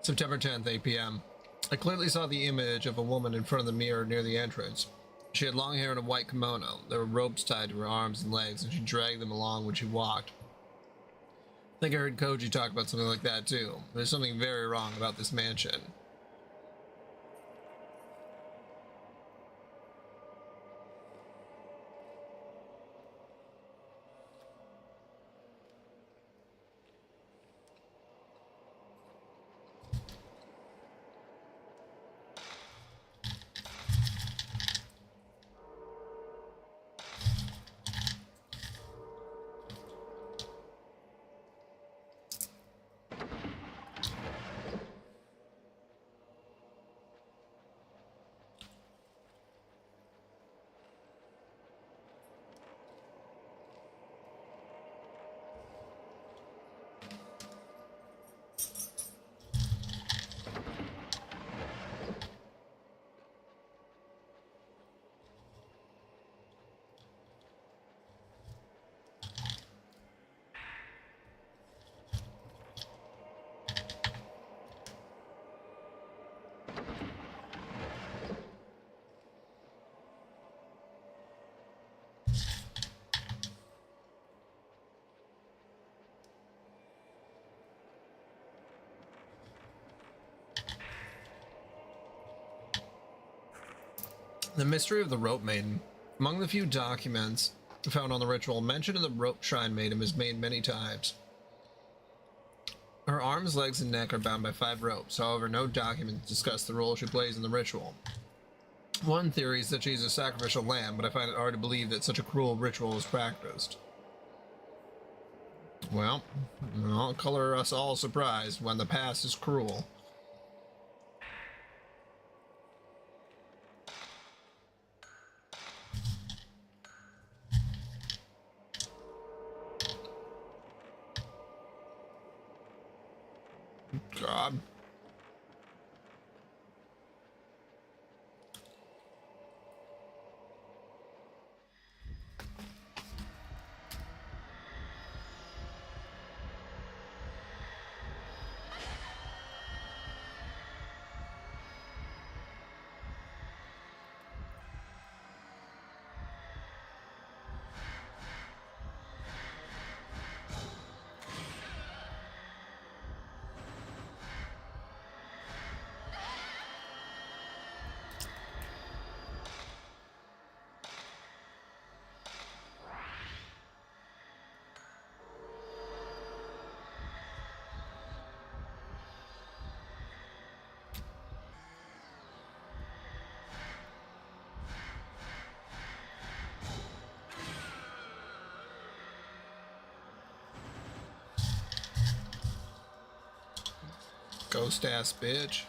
September 10th, 8 p.m. I clearly saw the image of a woman in front of the mirror near the entrance. She had long hair and a white kimono. There were ropes tied to her arms and legs, and she dragged them along when she walked. I think I heard Koji talk about something like that too. There's something very wrong about this mansion. The mystery of the Rope Maiden. Among the few documents found on the ritual. Mention of the rope shrine maiden is made many times. Her arms, legs, and neck are bound by 5 ropes. However, no documents discuss the role she plays in the ritual. One theory is that she's a sacrificial lamb, but I find it hard to believe that such a cruel ritual is practiced. Well, I'll color us all surprised when the past is cruel. God. Ghost ass bitch.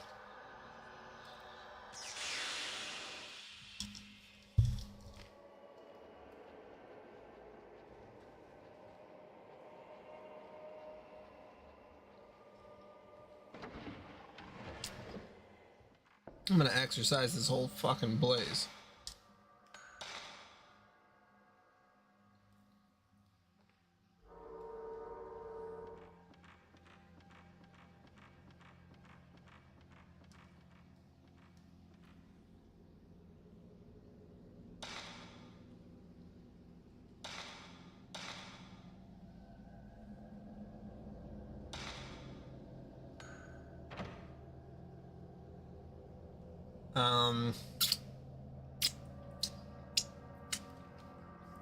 I'm gonna exercise this whole fucking blaze.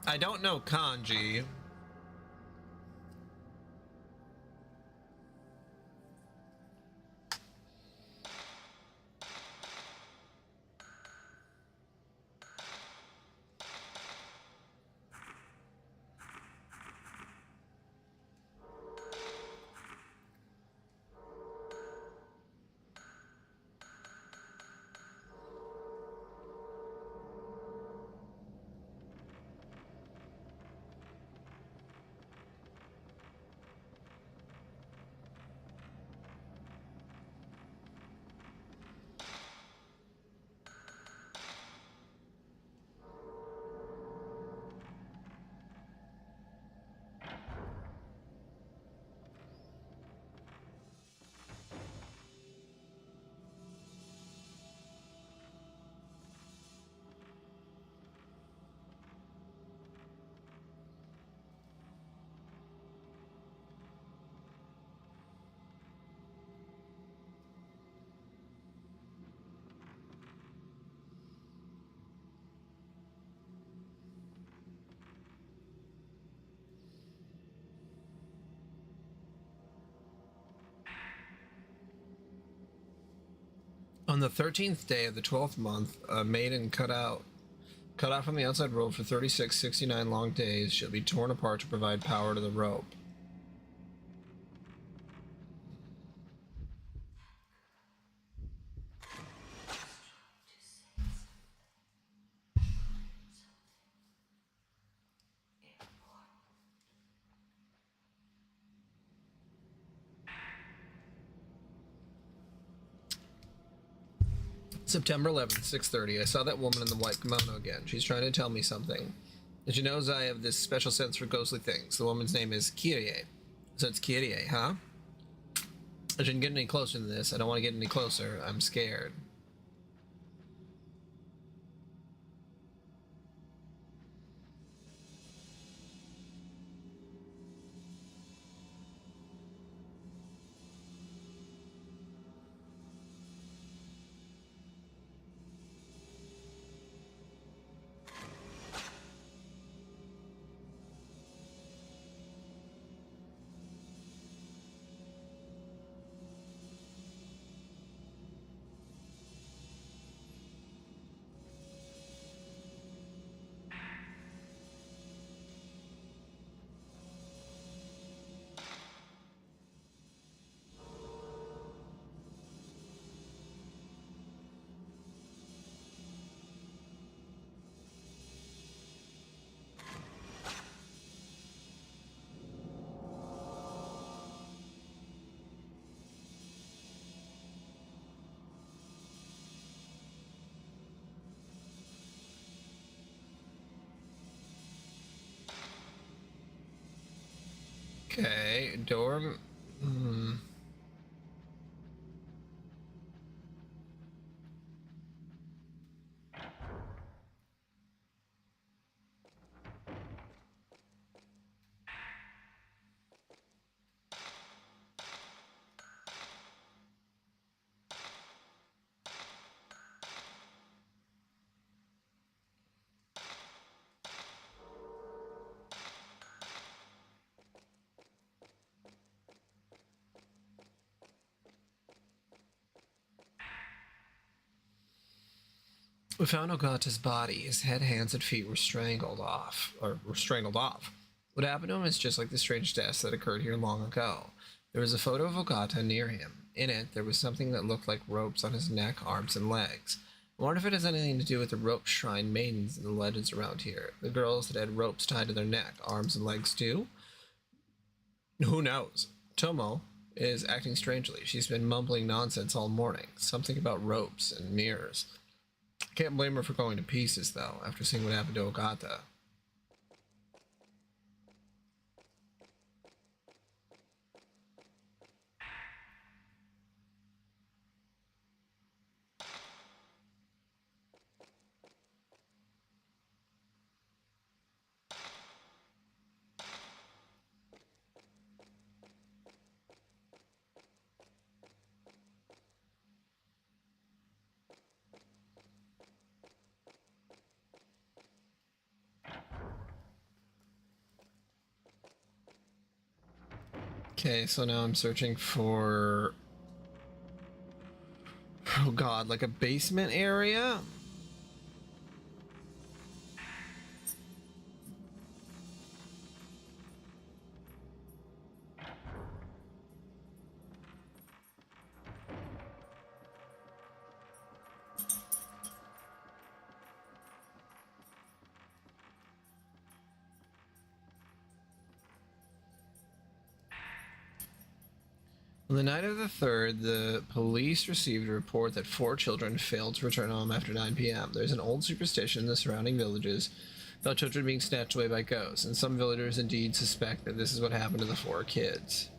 I don't know kanji. On the 13th day of the 12th month, a maiden cut off from the outside rope for 69 long days shall be torn apart to provide power to the rope. September 11th, 6:30. I saw that woman in the white kimono again. She's trying to tell me something. And she knows I have this special sense for ghostly things. The woman's name is Kyrie. So it's Kyrie, huh? I shouldn't get any closer than this. I don't want to get any closer. I'm scared. Okay, dorm. We found Ogata's body. His head, hands, and feet were strangled off. What happened to him is just like the strange deaths that occurred here long ago. There was a photo of Ogata near him. In it, there was something that looked like ropes on his neck, arms, and legs. I wonder if it has anything to do with the rope shrine maidens and the legends around here. The girls that had ropes tied to their neck, arms, and legs too? Who knows? Tomo is acting strangely. She's been mumbling nonsense all morning. Something about ropes and mirrors. Can't blame her for going to pieces, though, after seeing what happened to Ogata. Okay, so now I'm searching for... Oh god, like a basement area? On the night of the 3rd, the police received a report that 4 children failed to return home after 9 p.m. There's an old superstition in the surrounding villages about children being snatched away by ghosts, and some villagers indeed suspect that this is what happened to the 4 kids.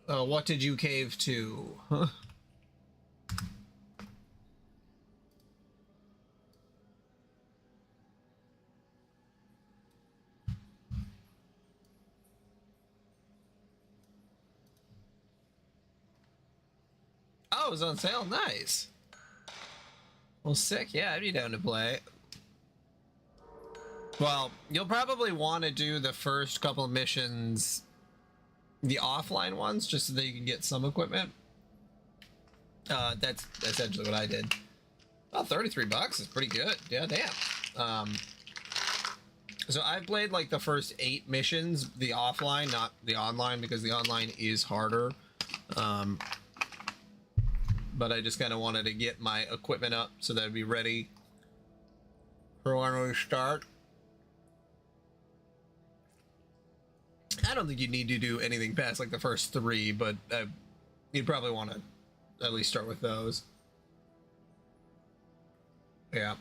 What did you cave to? Huh? Oh, it was on sale. Nice. Well, sick. Yeah, I'd be down to play. Well, you'll probably want to do the first couple of missions, the offline ones, just so that you can get some equipment. That's essentially what I did. Oh, $33 is pretty good. Yeah, damn. So I've played like the first 8 missions, the offline, not the online, because the online is harder. But I just kind of wanted to get my equipment up so that I'd be ready for when we start. I don't think you need to do anything past like the first 3, but you'd probably want to at least start with those. Yeah.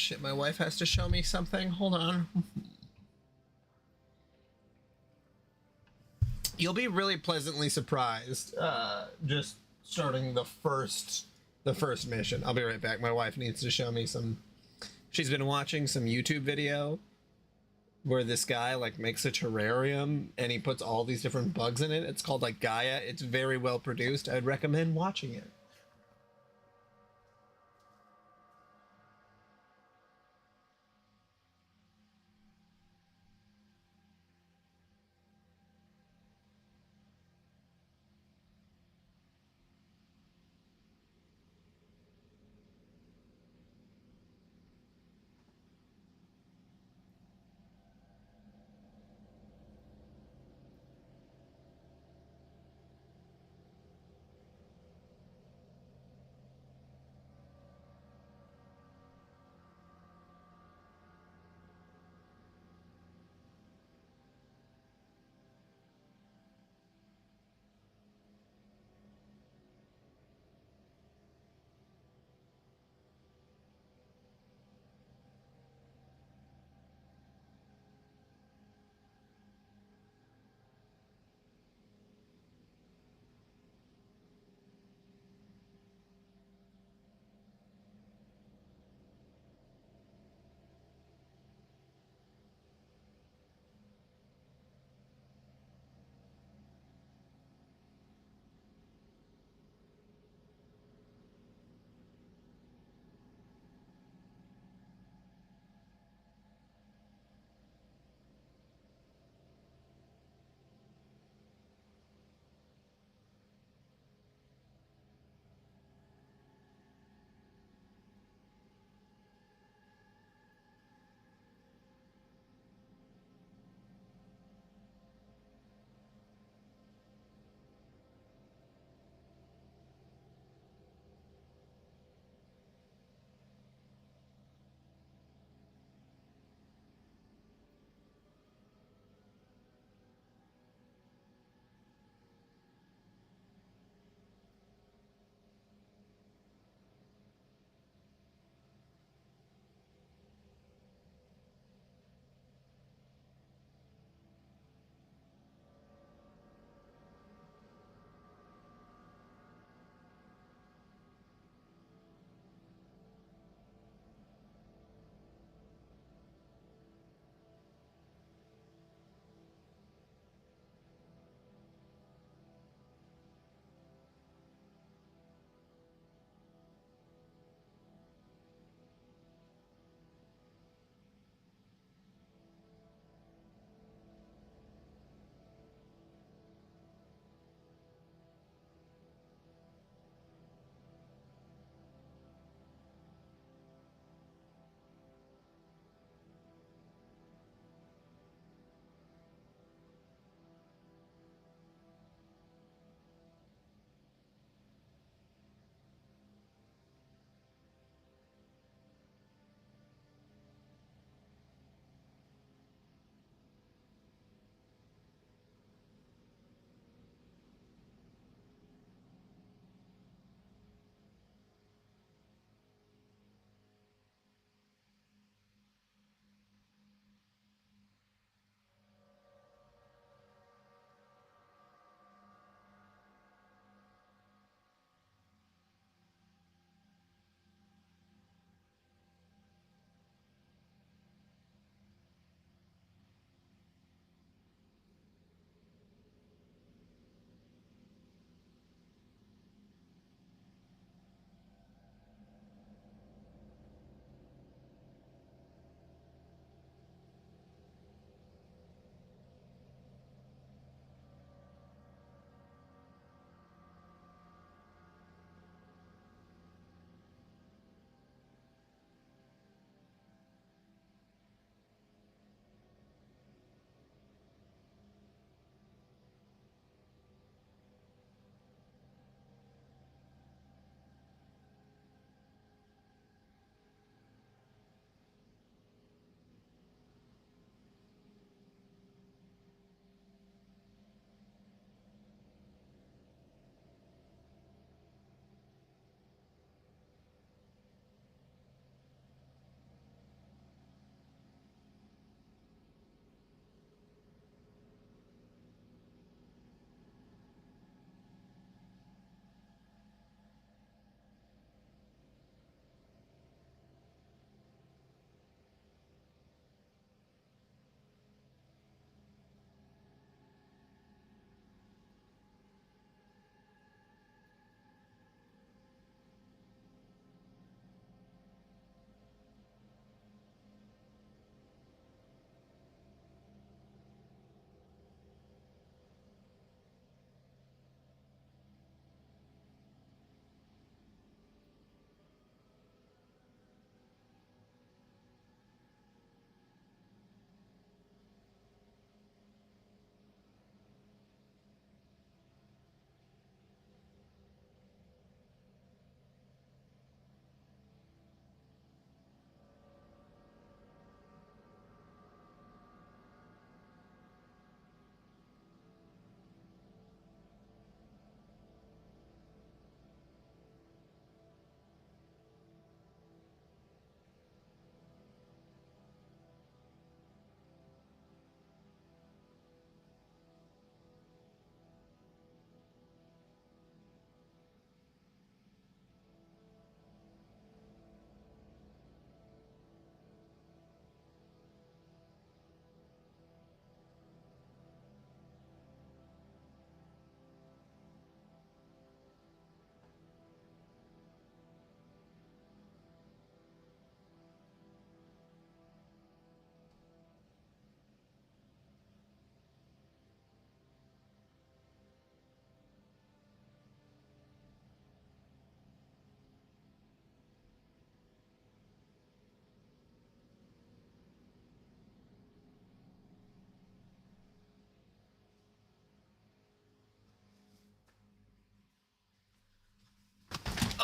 shit, my wife has to show me something. Hold on. You'll be really pleasantly surprised just starting the first mission. I'll be right back. My wife needs to show me some. She's been watching some YouTube video where this guy like makes a terrarium and he puts all these different bugs in it. It's called like Gaia. It's very well produced. I'd recommend watching it.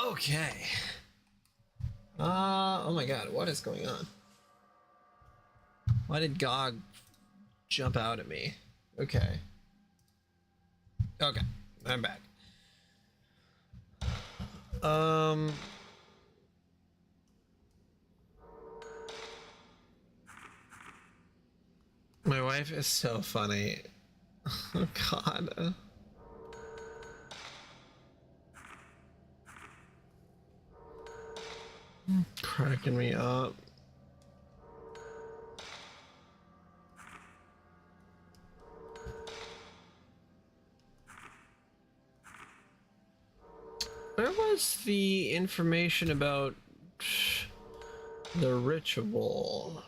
Okay. Oh my god, what is going on? Why did GOG jump out at me? Okay. Okay, I'm back. My wife is so funny. Oh god. Cracking me up. Where was the information about the ritual?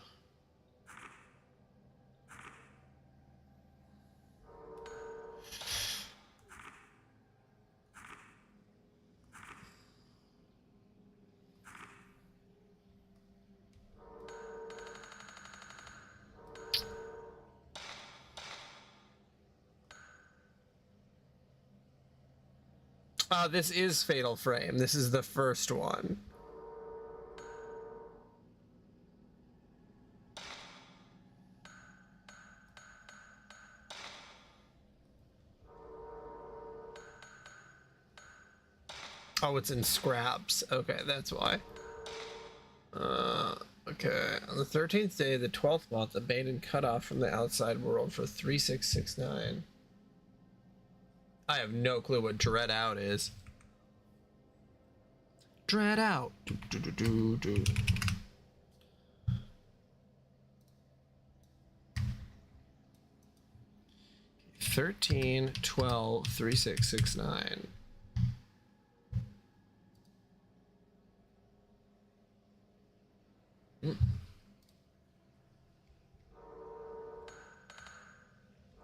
This is Fatal Frame. This is the first one. Oh, it's in scraps. Okay, that's why. Okay. On the 13th day of the 12th month, abandoned cut off from the outside world for 3669. I have no clue what Dread Out is. Dread Out. 13, 12, 3669.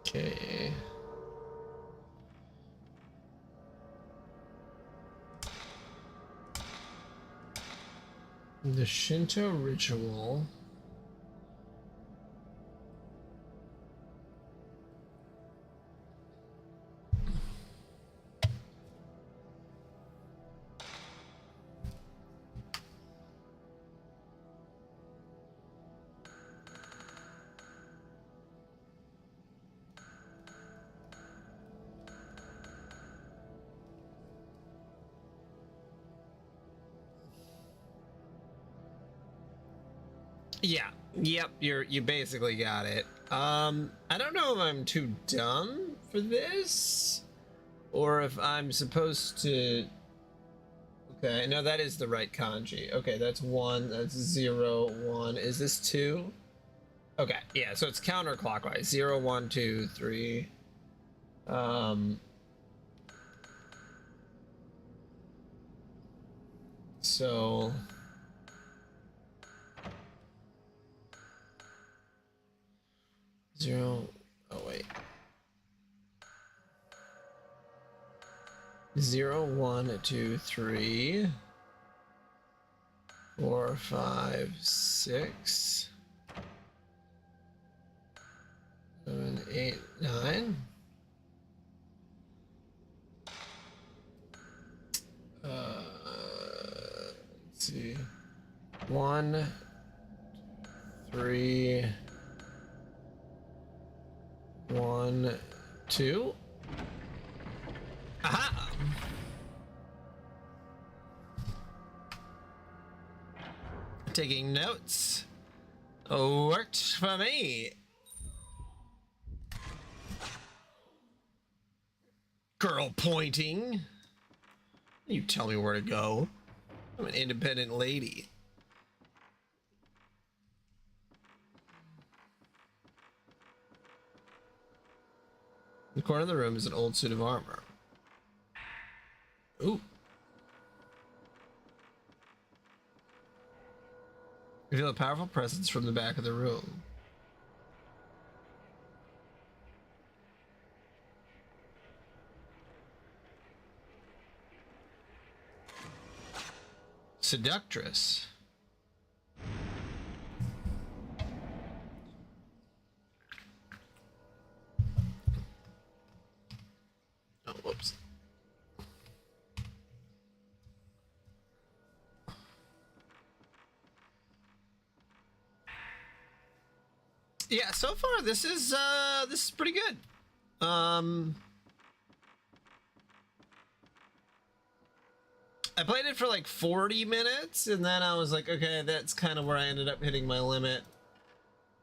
Okay. The Shinto ritual. Yeah. Yep, you basically got it. I don't know if I'm too dumb for this or if I'm supposed to. Okay, no, that is the right kanji. Okay, that's 1, that's 0, 1. Is this 2? Okay, yeah, so it's counterclockwise. 0, 1, 2, 3. So 0. Oh wait. 0, 1, 2, 3, 4, 5, 6, 7, 8, 9. Let's see. 1, 3, 1, 2. Aha! Taking notes. Worked for me. Girl pointing. You tell me where to go. I'm an independent lady. In the corner of the room is an old suit of armor. Ooh. You feel a powerful presence from the back of the room. Seductress. Oh, whoops. Yeah, so far this is pretty good. I played it for like 40 minutes, and then I was like, okay, that's kind of where I ended up hitting my limit.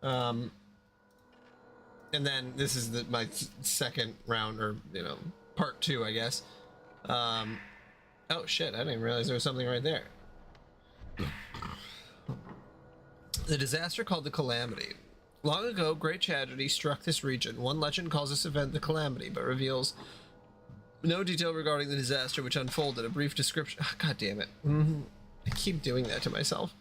And then this is my second round, or part 2, I guess. Oh shit! I didn't even realize there was something right there. The disaster called the Calamity. Long ago, great tragedy struck this region. One legend calls this event the Calamity, but reveals no detail regarding the disaster which unfolded. A brief description. Oh, God damn it. I keep doing that to myself.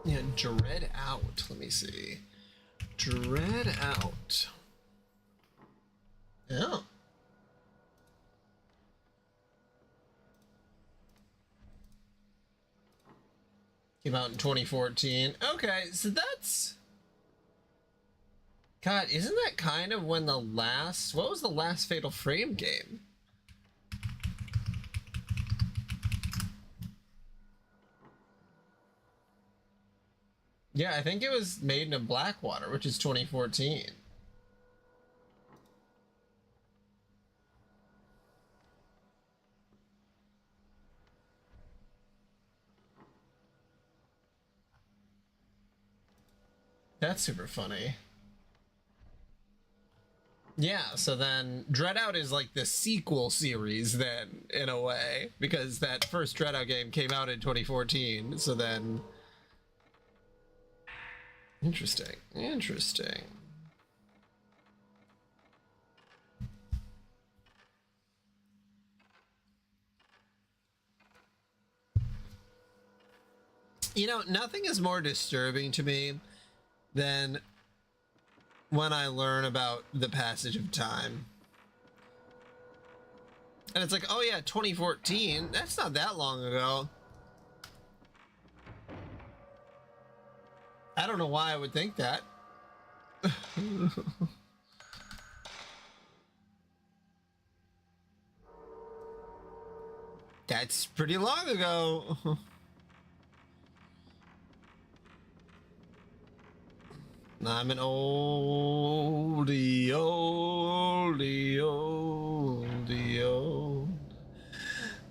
Yeah, Dread Out. Let me see. Dread Out. Yeah. Came out in 2014. Okay, so that's... God, isn't that kind of when the last... What was the last Fatal Frame game? Yeah, I think it was Maiden of Blackwater, which is 2014. That's super funny. Yeah, so then Dread Out is like the sequel series then, in a way, because that first Dread Out game came out in 2014, so then... Interesting. Interesting. You know, nothing is more disturbing to me than when I learn about the passage of time. And it's like, oh yeah, 2014, that's not that long ago. I don't know why I would think that. That's pretty long ago. I'm an oldie, oldie, oldie, old.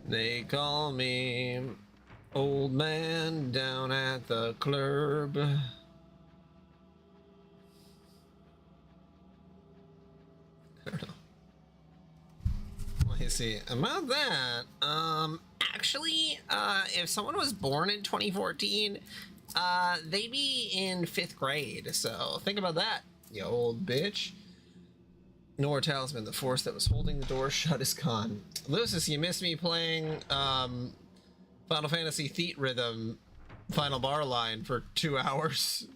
They call me old man down at the club. I don't know. Let me see. About that, actually, if someone was born in 2014, they'd be in 5th grade, so think about that, you old bitch. Nor Talisman, the force that was holding the door shut is gone. Lucis, you missed me playing, Final Fantasy Theat Rhythm final bar line for 2 hours.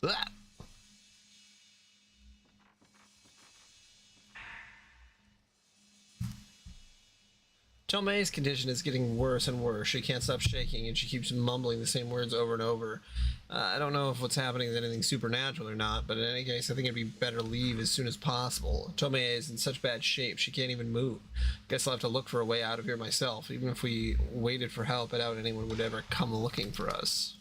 Blah. Tomei's condition is getting worse and worse. She can't stop shaking and she keeps mumbling the same words over and over. I don't know if what's happening is anything supernatural or not, but in any case, I think it'd be better to leave as soon as possible. Tomei is in such bad shape, she can't even move. Guess I'll have to look for a way out of here myself. Even if we waited for help, I doubt anyone would ever come looking for us.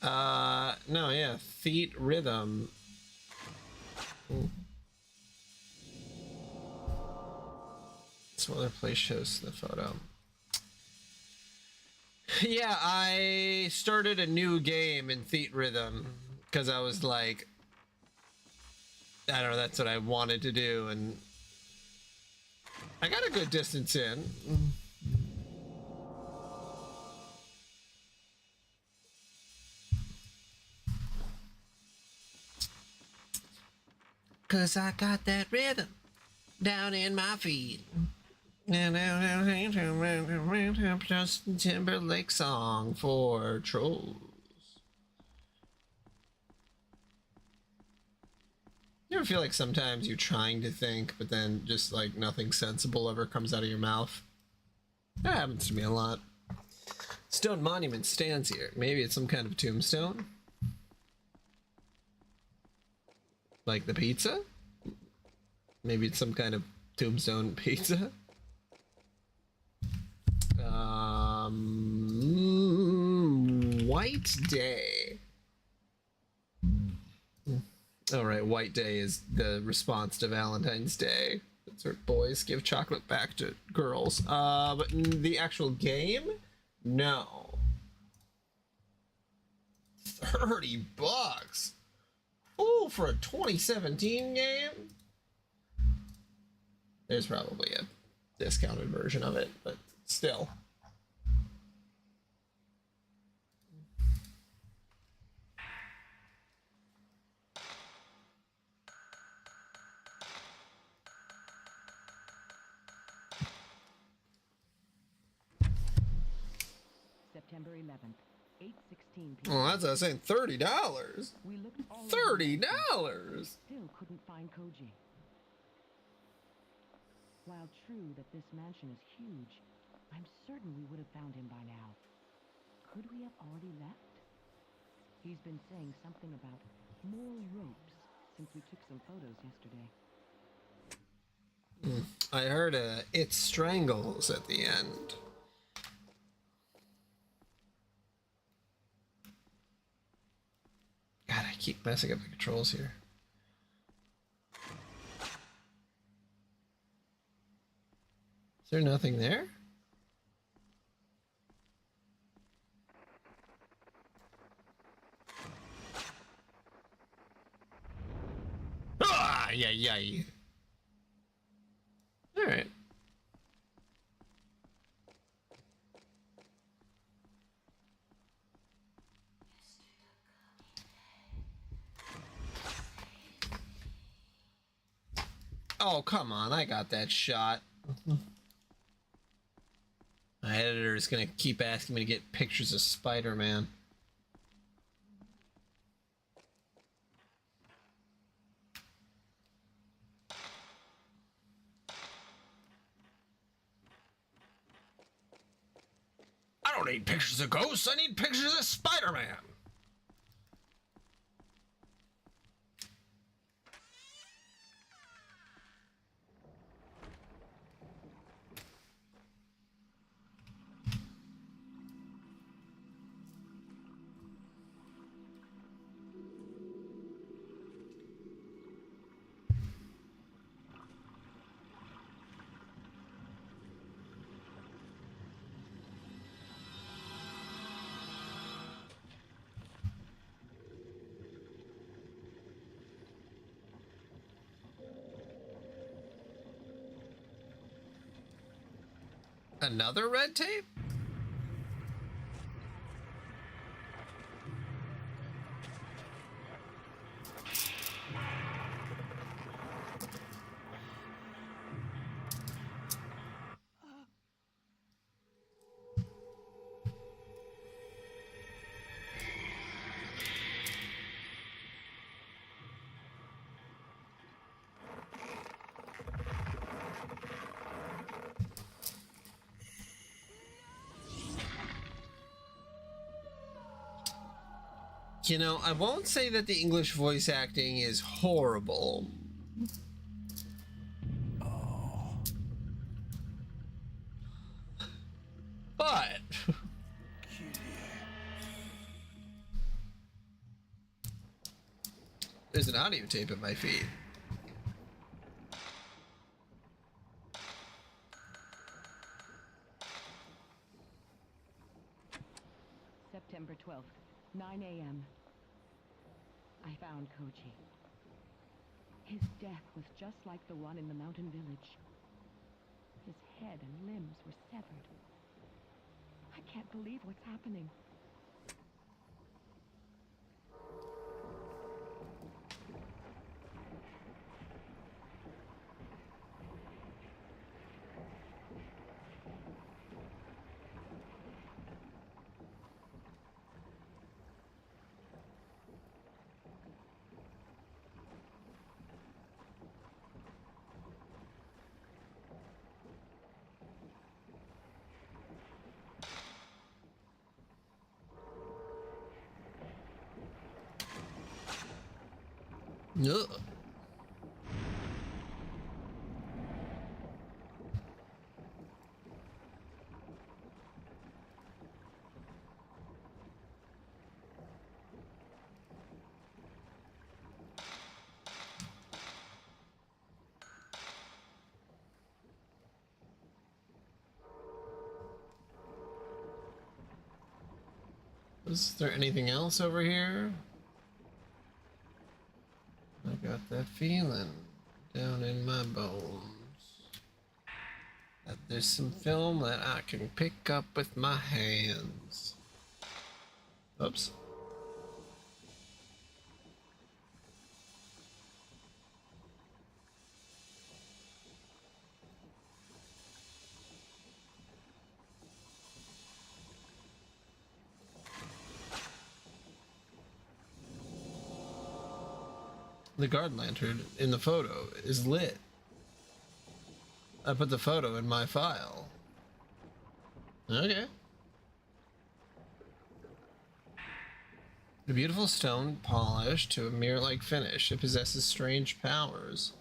No, yeah, Theat Rhythm. Ooh. Some other place shows the photo. Yeah, I started a new game in Theat Rhythm because I was like, I don't know, that's what I wanted to do, and I got a good distance in. 'Cause I got that rhythm down in my feet. Justin Timberlake song for trolls. You ever feel like sometimes you're trying to think, but then just like nothing sensible ever comes out of your mouth? That happens to me a lot. Stone Monument stands here. Maybe it's some kind of tombstone? Like the pizza? Maybe it's some kind of tombstone pizza? White Day. All right, White Day is the response to Valentine's Day. That's where boys give chocolate back to girls. But in the actual game, no. $30. Ooh, for a 2017 game. There's probably a discounted version of it, but still. September 11th, 8:16 p.m. Oh, that's what I was saying. $30. We looked all over $30. still couldn't find Koji. While true that this mansion is huge, I'm certain we would have found him by now. Could we have already left? He's been saying something about more ropes since we took some photos yesterday. I heard it strangles at the end. God, I keep messing up the controls here. Is there nothing there? Ah, yeah. All right. Oh, come on. I got that shot. My editor is going to keep asking me to get pictures of Spider-Man. I don't need pictures of ghosts. I need pictures of Spider-Man. Another red tape? You know, I won't say that the English voice acting is horrible. But there's an audio tape at my feet. September 12th, 9 a.m. I found Koji. His death was just like the one in the mountain village. His head and limbs were severed. I can't believe what's happening. Ugh. Is there anything else over here? I got that feeling down in my bones that there's some film that I can pick up with my hands. Oops. The guard lantern in the photo is lit. I put the photo in my file. Okay. The beautiful stone polished to a mirror-like finish. It possesses strange powers.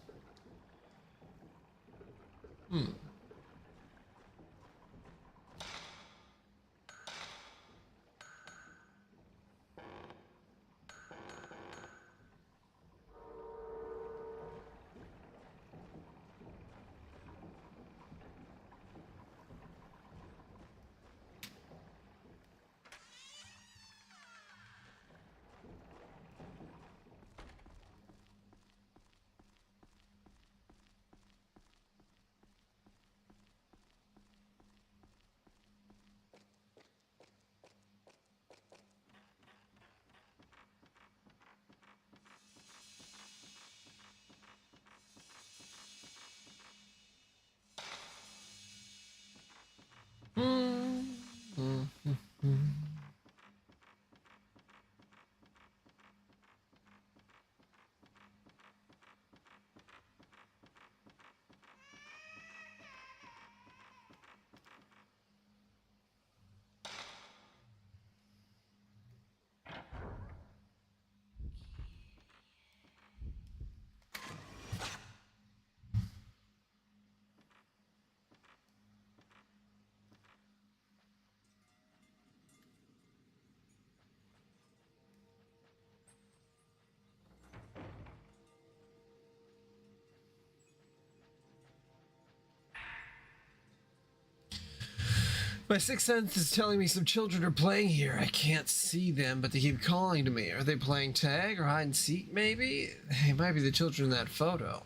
My sixth sense is telling me some children are playing here. I can't see them, but they keep calling to me. Are they playing tag or hide and seek, maybe? They might be the children in that photo.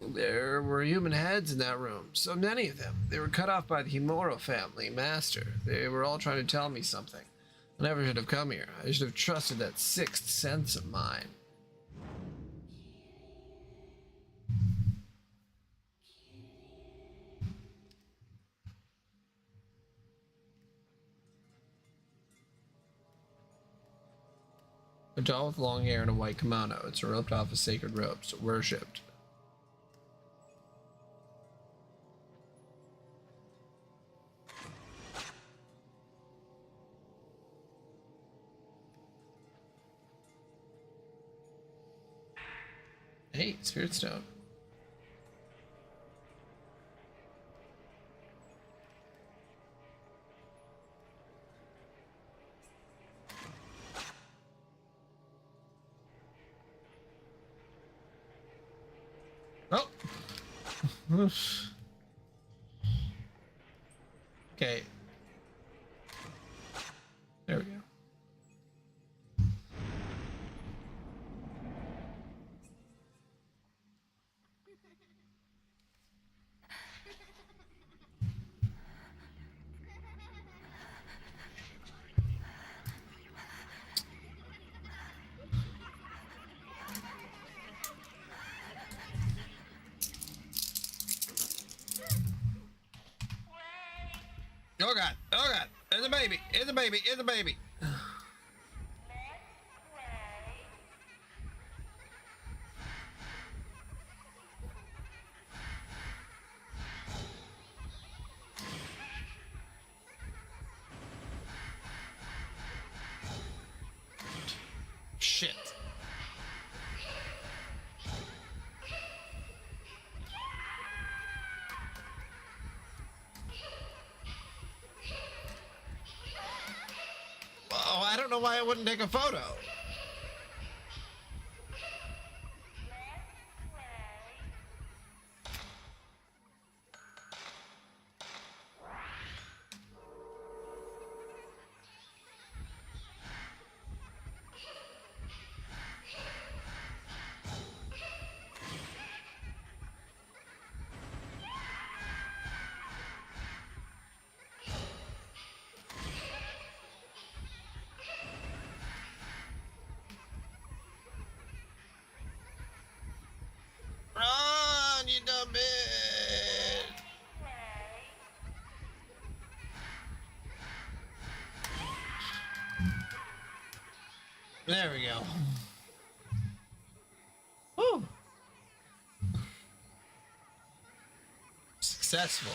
There were human heads in that room, so many of them. They were cut off by the Himuro family, master. They were all trying to tell me something. I never should have come here. I should have trusted that sixth sense of mine. A doll with long hair and a white kimono. It's roped off of sacred ropes, worshipped. Hey, Spirit Stone. Oh. Okay. There we go. Oh god, oh god, it's a baby, it's a baby, it's a baby. Shit. know why it wouldn't take a photo. Run, you dumb bitch! There we go. Woo! Successful.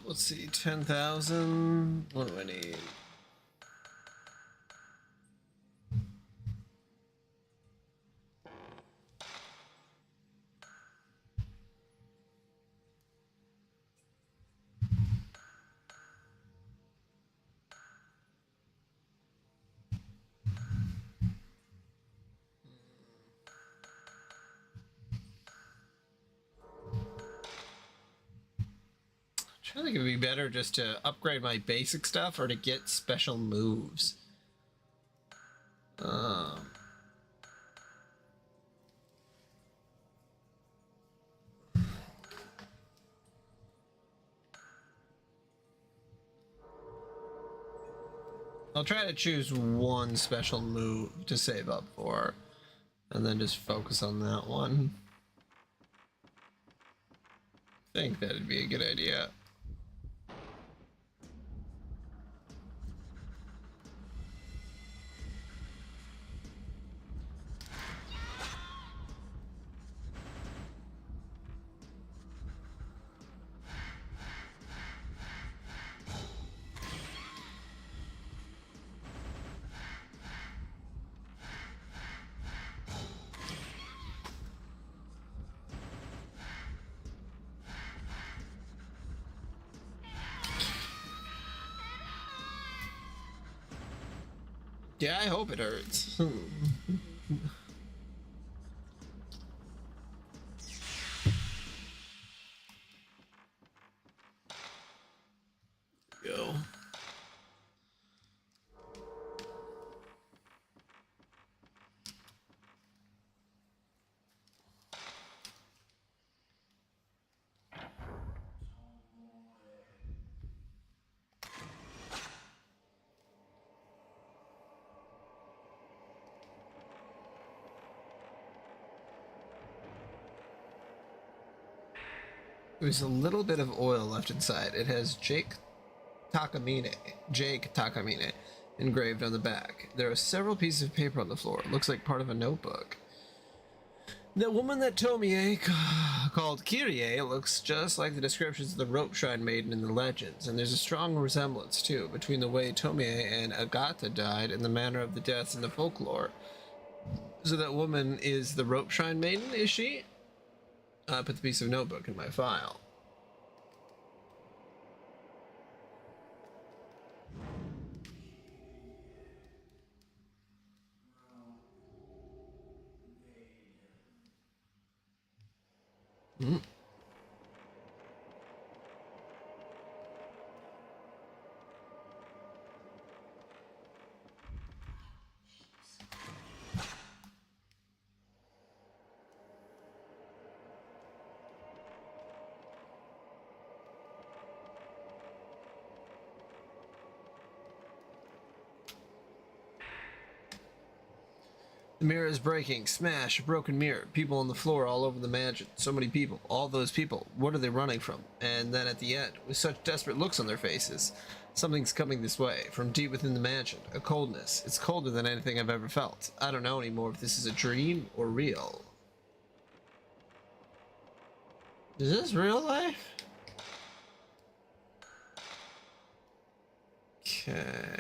Let's see, 10,000. What do I need? I think it'd be better just to upgrade my basic stuff or to get special moves. I'll try to choose one special move to save up for, and then just focus on that one. I think that'd be a good idea. Yeah, I hope it hurts. Go. There's a little bit of oil left inside. It has Jake Takamine engraved on the back. There are several pieces of paper on the floor. It looks like part of a notebook. The woman that Tomie called Kyrie looks just like the descriptions of the rope shrine maiden in the legends, and there's a strong resemblance, too, between the way Tomie and Agatha died and the manner of the deaths in the folklore. So that woman is the rope shrine maiden, is she? I put the piece of notebook in my file. The mirror is breaking. Smash. A broken mirror. People on the floor all over the mansion. So many people. All those people. What are they running from? And then at the end, with such desperate looks on their faces, something's coming this way, from deep within the mansion. A coldness. It's colder than anything I've ever felt. I don't know anymore if this is a dream or real. Is this real life? Okay.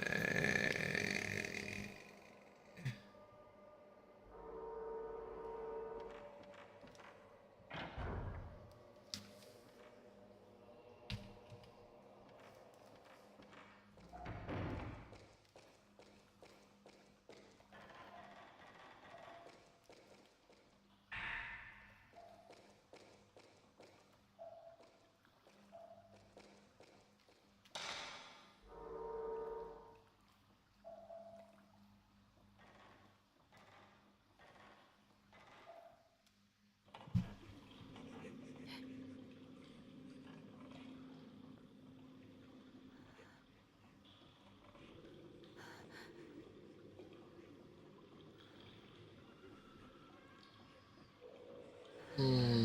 Hmm.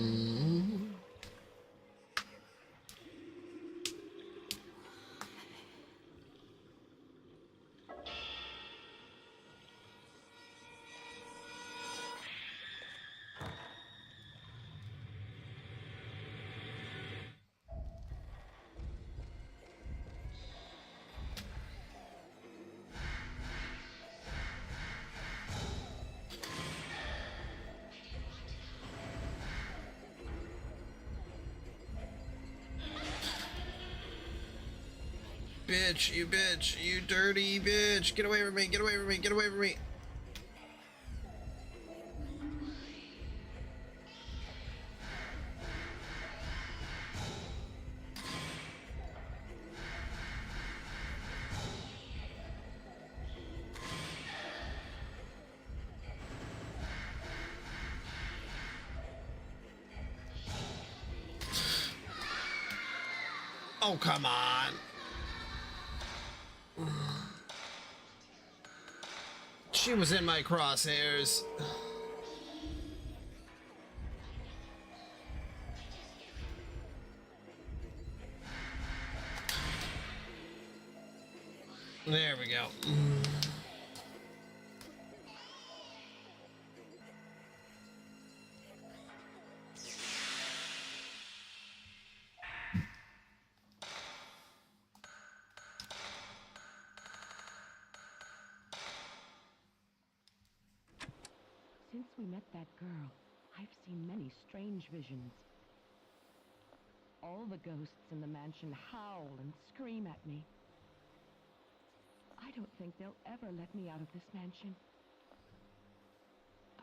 Bitch, you dirty bitch. Get away from me, get away from me, get away from me. Oh, come on. She was in my crosshairs. There we go. Since we met that girl, I've seen many strange visions. All the ghosts in the mansion howl and scream at me. I don't think they'll ever let me out of this mansion.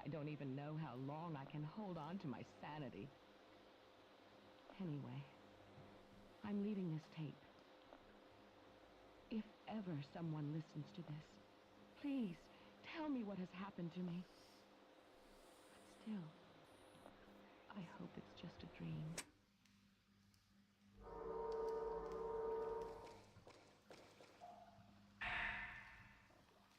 I don't even know how long I can hold on to my sanity. Anyway, I'm leaving this tape. If ever someone listens to this, please tell me what has happened to me. But still, I hope it's just a dream.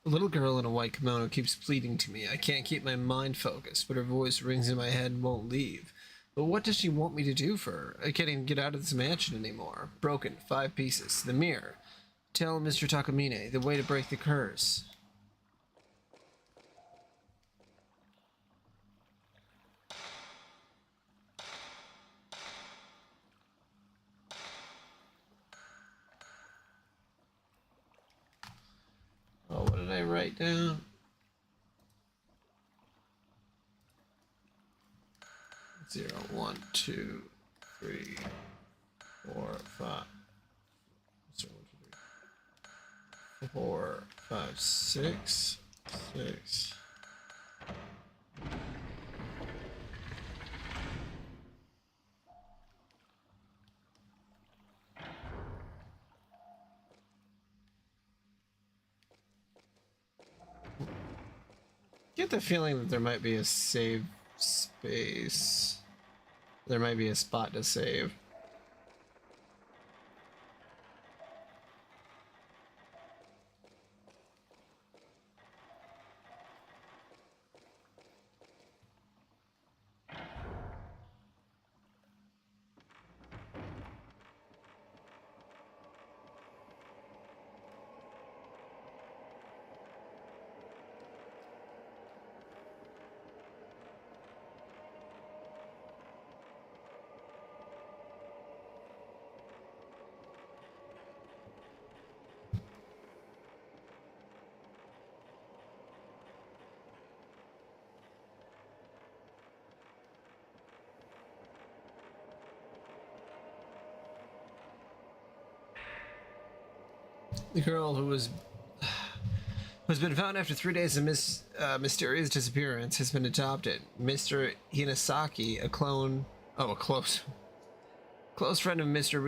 A little girl in a white kimono keeps pleading to me. I can't keep my mind focused, but her voice rings in my head and won't leave. But what does she want me to do for her? I can't even get out of this mansion anymore. Broken, 5 pieces. The mirror. Tell Mr. Takamine the way to break the curse. Oh, what did I write down? 0, 1, 2, 3, 4, 5. 0, 1, 2, 3, 4, 5, 6, 6. Get the feeling that there might be a save space. There might be a spot to save. The girl who's been found after 3 days of mysterious disappearance has been adopted. Mr. Hinasaki, a close friend of Mr.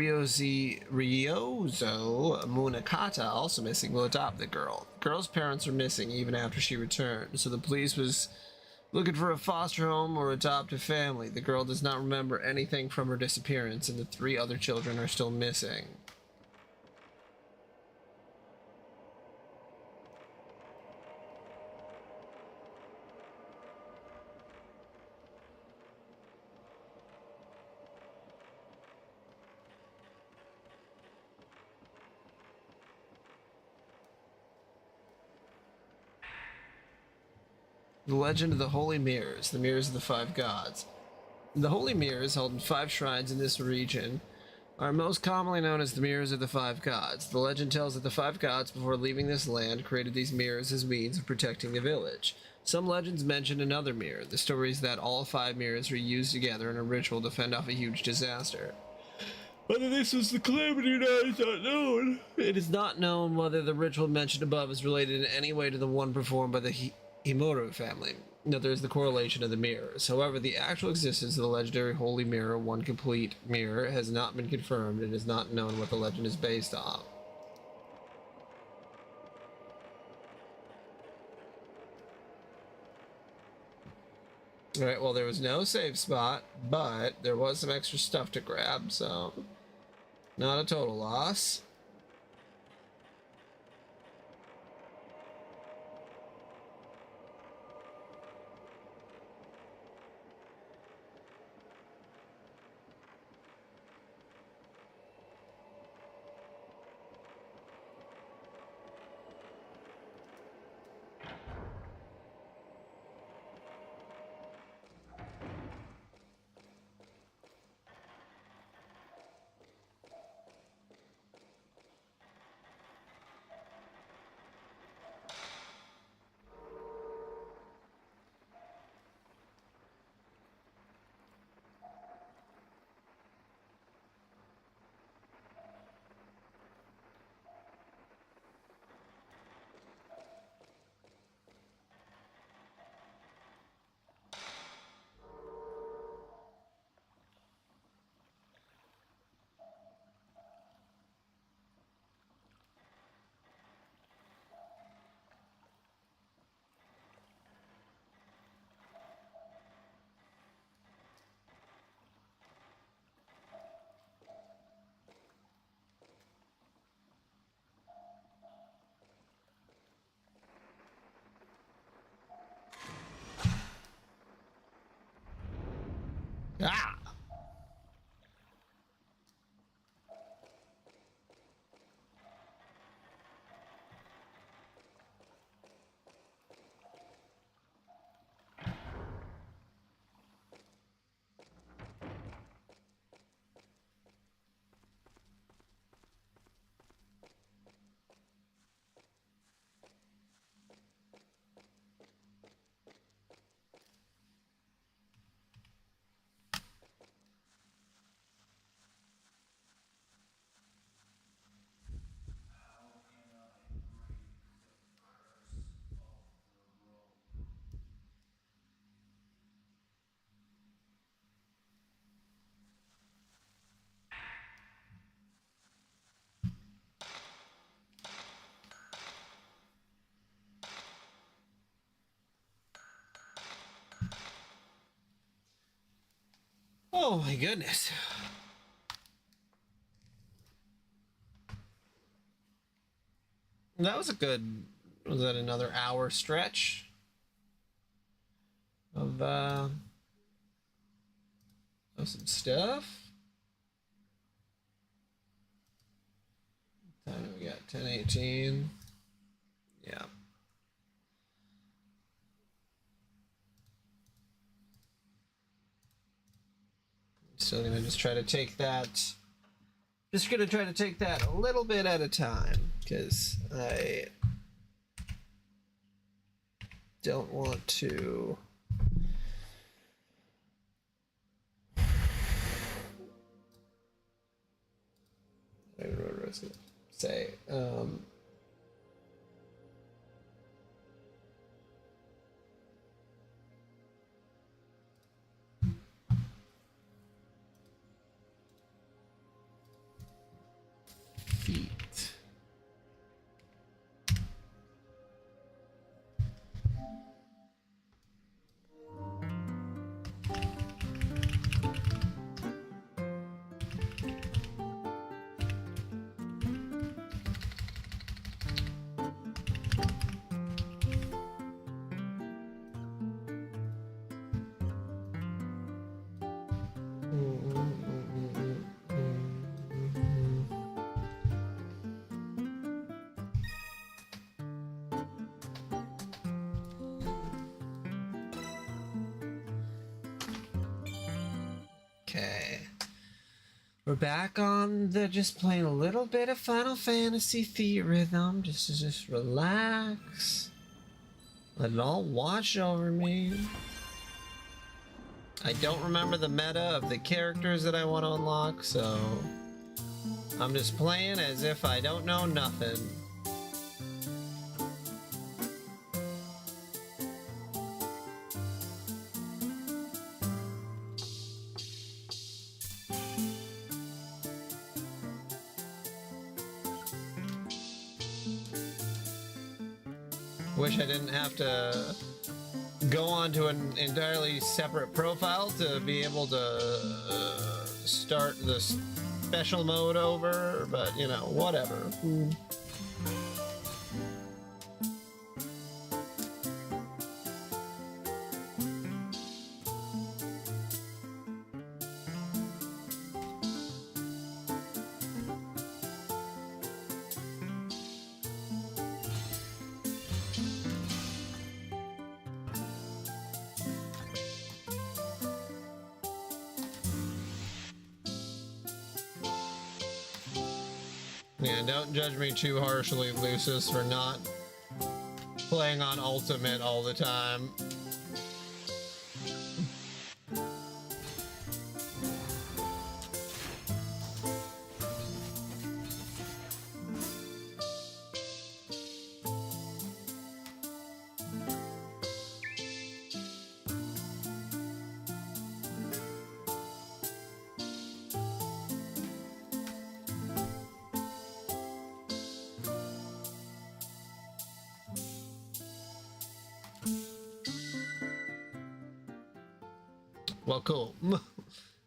Ryozo Munakata, also missing, will adopt the girl. The girl's parents are missing even after she returned, so the police was looking for a foster home or adoptive family. The girl does not remember anything from her disappearance, and the 3 other children are still missing. The legend of the Holy Mirrors, the Mirrors of the 5 Gods. The Holy Mirrors, held in 5 shrines in this region, are most commonly known as the Mirrors of the 5 Gods. The legend tells that the 5 gods, before leaving this land, created these mirrors as means of protecting the village. Some legends mention another mirror. The story is that all 5 mirrors were used together in a ritual to fend off a huge disaster. Whether this was the calamity or not is not known. It is not known whether the ritual mentioned above is related in any way to the one performed by the Himuro family. No, there is the correlation of the mirrors. However, the actual existence of the legendary Holy Mirror, one complete mirror, has not been confirmed and is not known what the legend is based on. Alright, well, there was no save spot, but there was some extra stuff to grab, so not a total loss. Ah! Oh my goodness. That was a good, was that another hour stretch of some stuff? What time do we got? 10:18. Yeah. Still gonna just try to take that. Just gonna try to take that a little bit at a time, because I don't want to. I don't know what I was gonna say. Okay. We're back on the just playing a little bit of Final Fantasy Theatrhythm. Just relax. Let it all wash over me. I don't remember the meta of the characters that I want to unlock, so I'm just playing as if I don't know nothing. Wish I didn't have to go onto an entirely separate profile to be able to start the special mode over, but you know, whatever. Yeah, don't judge me too harshly, Lucis, for not playing on Ultimate all the time. Well, cool.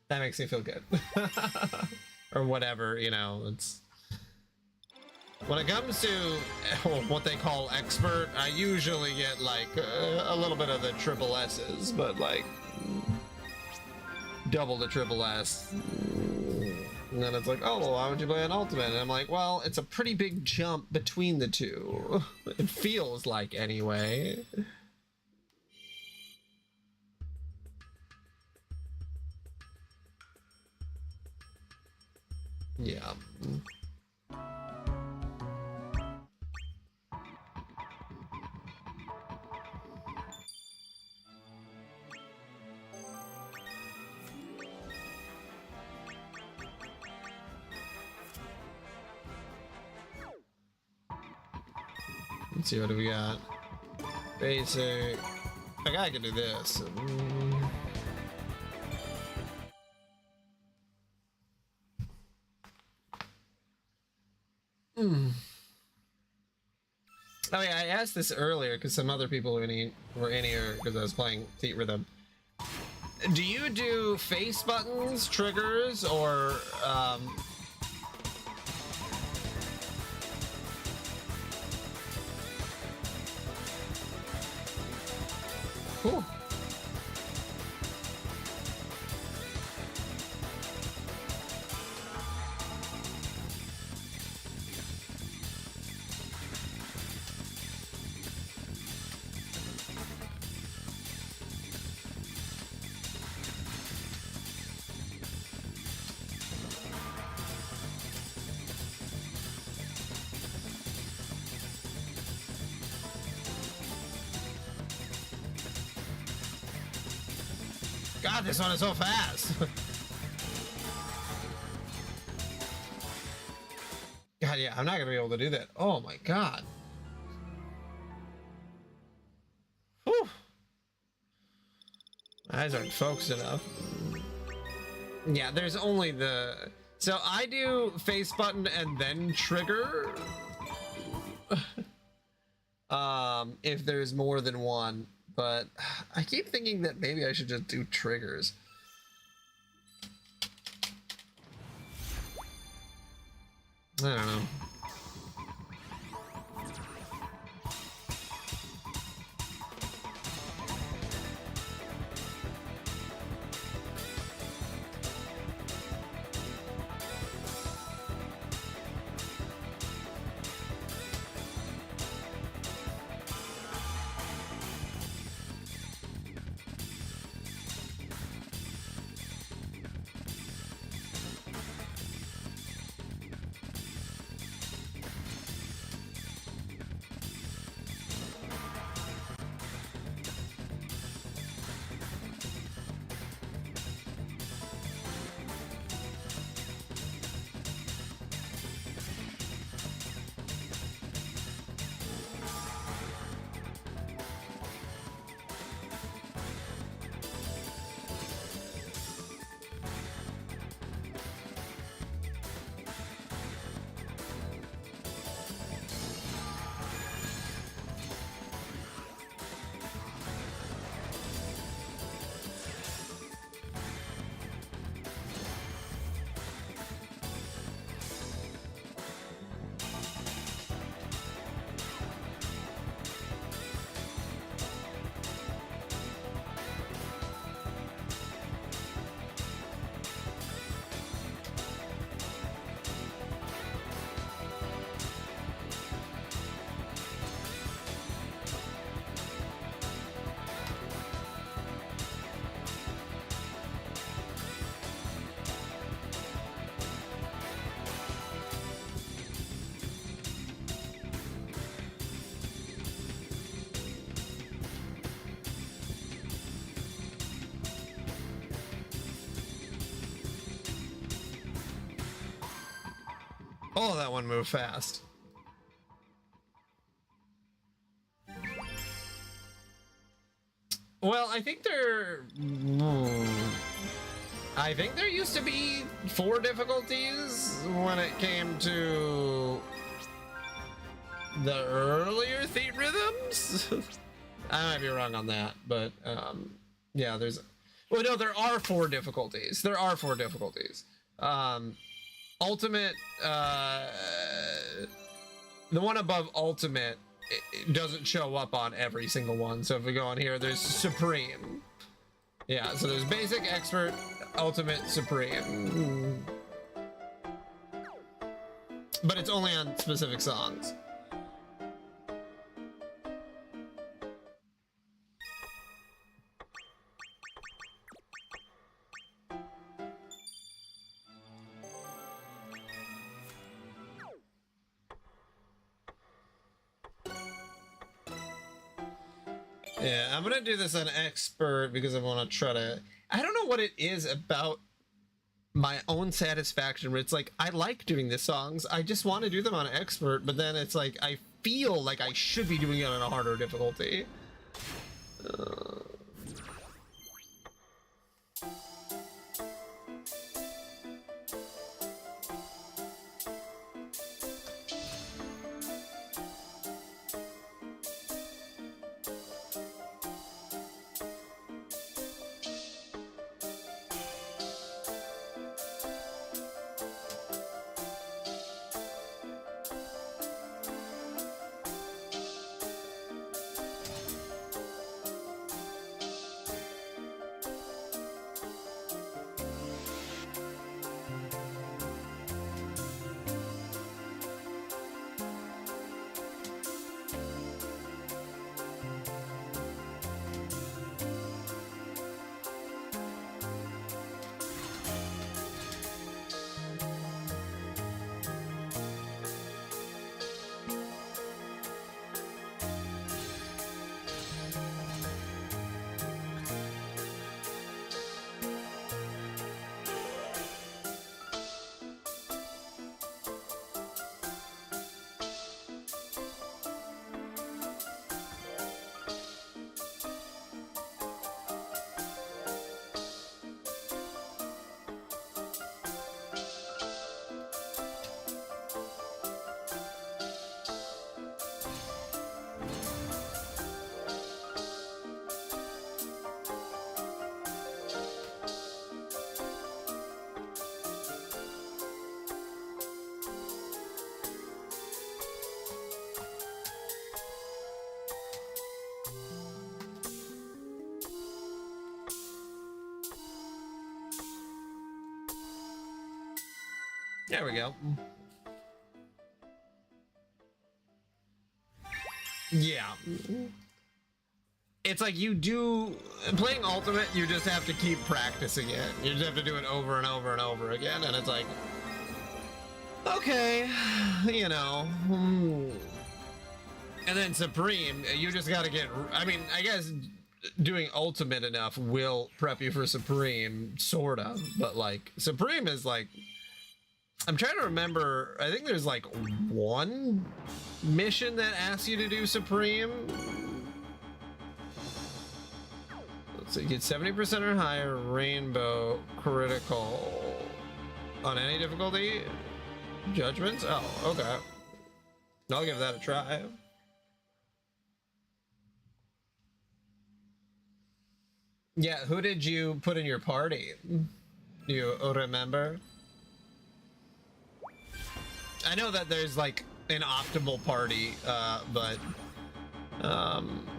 That makes me feel good. Or whatever, you know, it's... When it comes to what they call expert, I usually get, like, a little bit of the triple S's, but, like, double the triple S. And then it's like, oh, well, why would you play an Ultimate? And I'm like, well, it's a pretty big jump between the two. It feels like, anyway. Yeah. Let's see, what do we got? Basic. Like, I can do this. Oh yeah, I asked this earlier because some other people were in here because I was playing Theatrhythm. Do you do face buttons, triggers, or Whew. God, this one is so fast. God, yeah, I'm not gonna be able to do that. Oh my God. Whew. My eyes aren't focused enough. Yeah, there's only the... So I do face button and then trigger. If there's more than one. But I keep thinking that maybe I should just do triggers. I don't know. Oh, that one moved fast. Well, I think there used to be 4 difficulties when it came to the earlier theme rhythms. I might be wrong on that, but yeah, well, no, there are 4 difficulties. There are 4 difficulties. Ultimate, the one above Ultimate, it doesn't show up on every single one. So if we go on here, there's Supreme. Yeah, so there's Basic, Expert, Ultimate, Supreme. But it's only on specific songs. Yeah, I'm gonna do this on Expert because I want to try to... I don't know what it is about my own satisfaction, but it's like, I like doing the songs, I just want to do them on Expert, but then it's like, I feel like I should be doing it on a harder difficulty. There we go. Yeah. It's like you do... Playing Ultimate, you just have to keep practicing it. You just have to do it over and over and over again, and it's like... Okay, you know... And then Supreme, you just gotta get... I mean, I guess doing Ultimate enough will prep you for Supreme, sort of. But, like, Supreme is, like... I'm trying to remember, I think there's like one mission that asks you to do Supreme. Let's see, get 70% or higher Rainbow critical on any difficulty. Judgments? Oh, okay. I'll give that a try. Yeah, who did you put in your party? Do you remember? I know that there's like an optimal party, but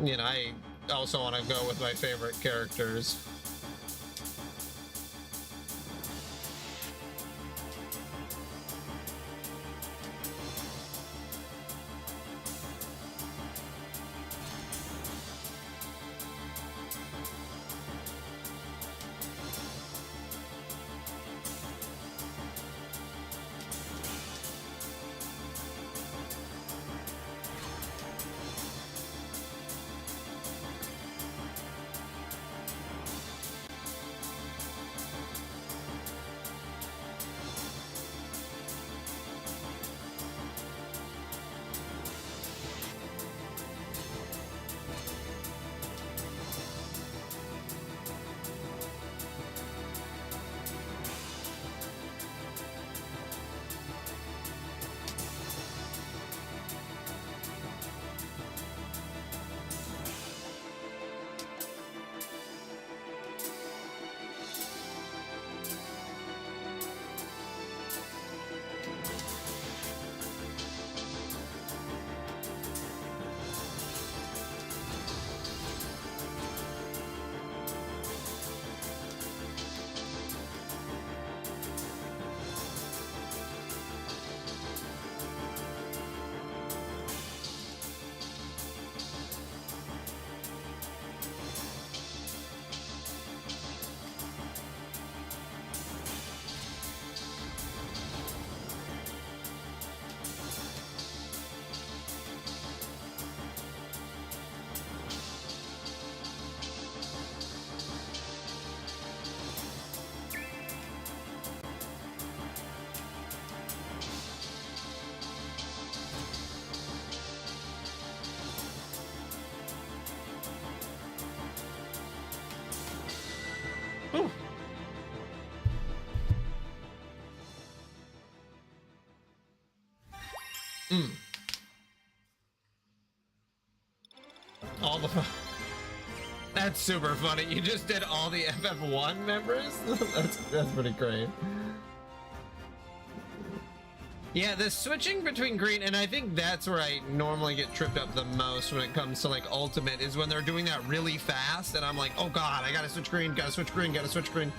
you know, I also want to go with my favorite characters. Ooh. All the That's super funny. You just did all the FF1 members? that's pretty great. Yeah, the switching between green, and I think that's where I normally get tripped up the most when it comes to like ultimate, is when they're doing that really fast and I'm like, oh god, I gotta switch green, gotta switch green, gotta switch green.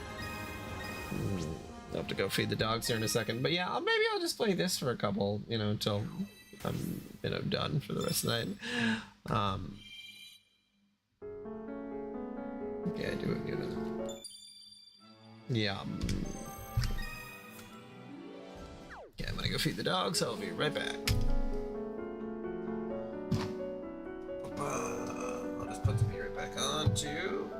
I'll have to go feed the dogs here in a second. But yeah, maybe I'll just play this for a couple, you know, until I'm, you know, done for the rest of the night. Yeah, do it. Yeah. Yeah, I'm gonna go feed the dogs. I'll be right back. I'll just put the meat right back on too.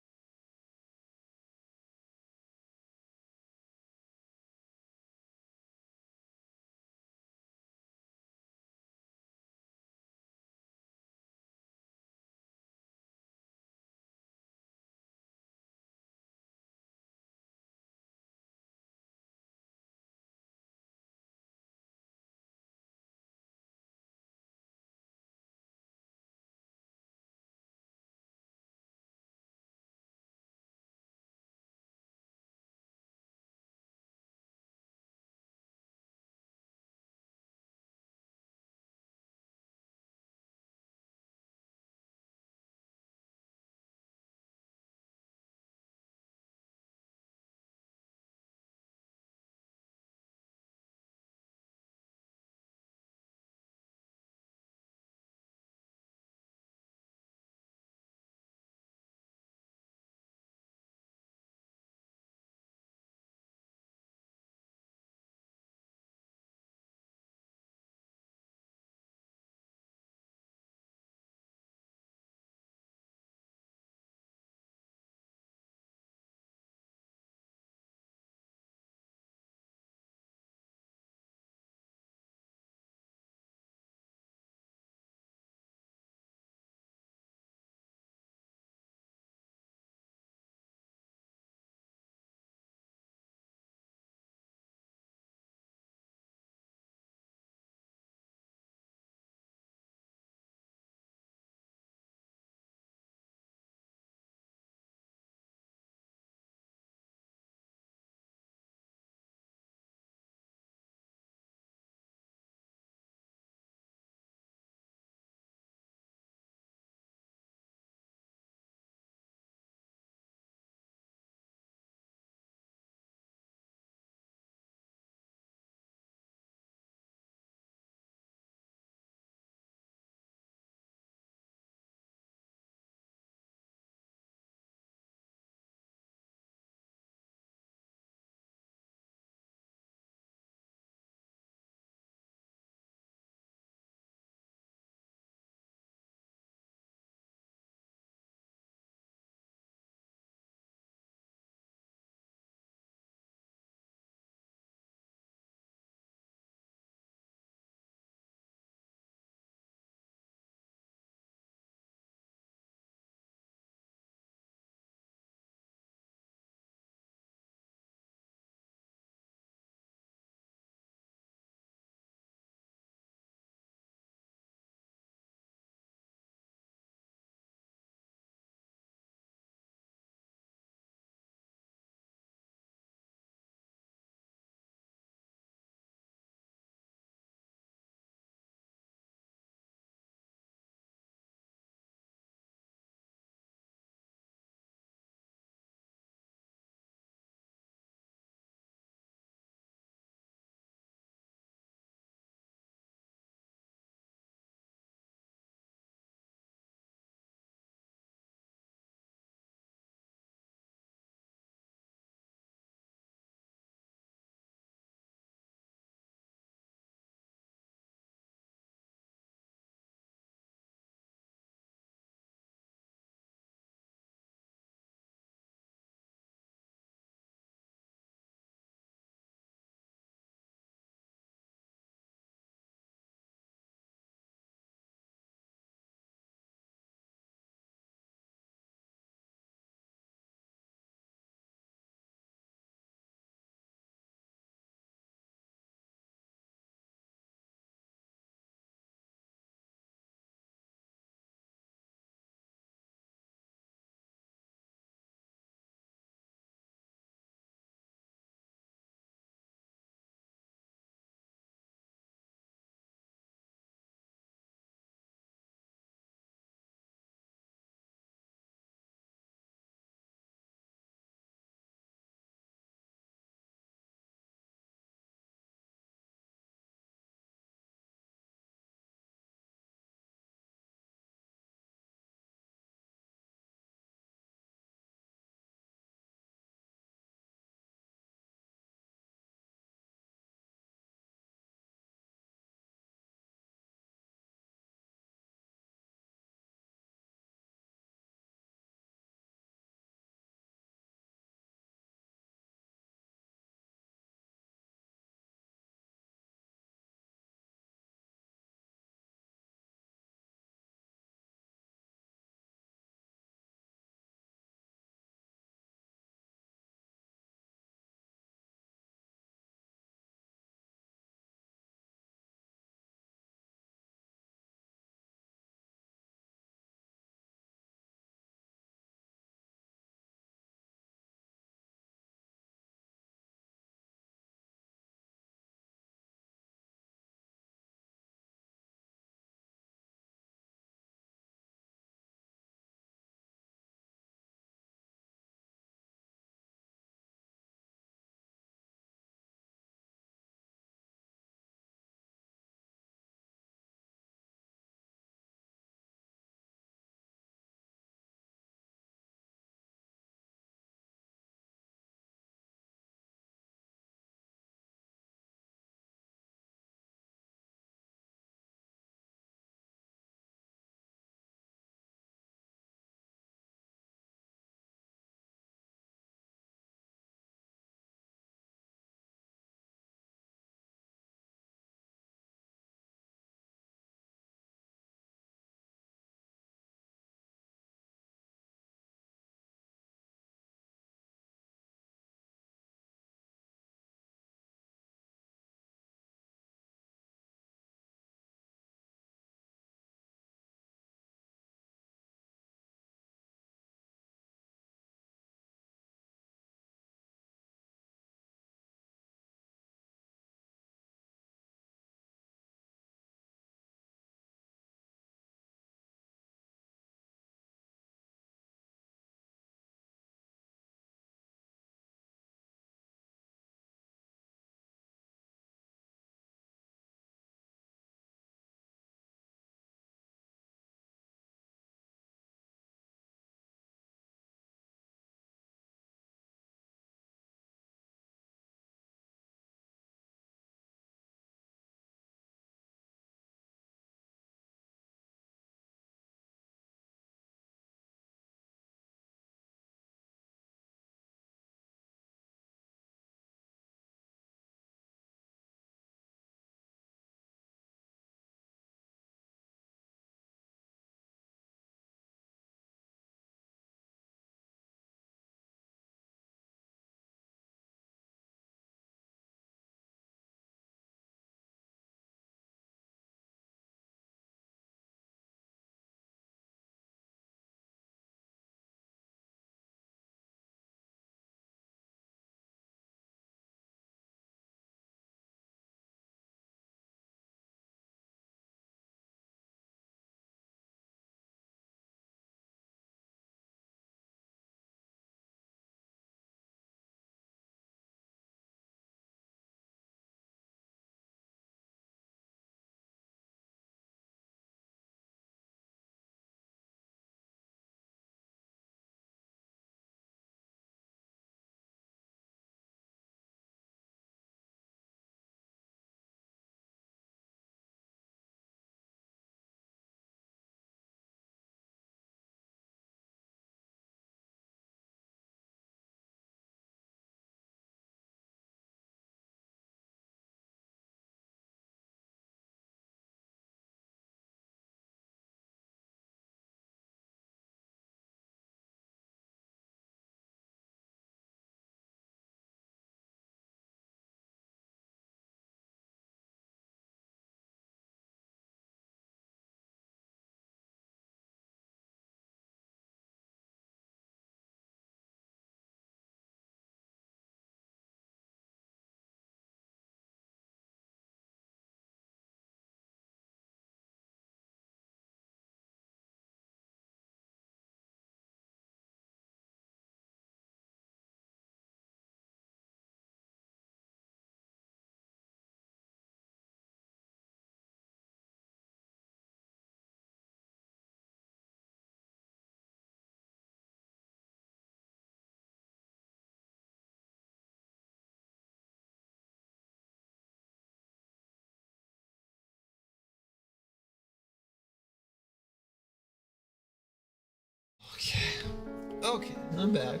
Okay, I'm back.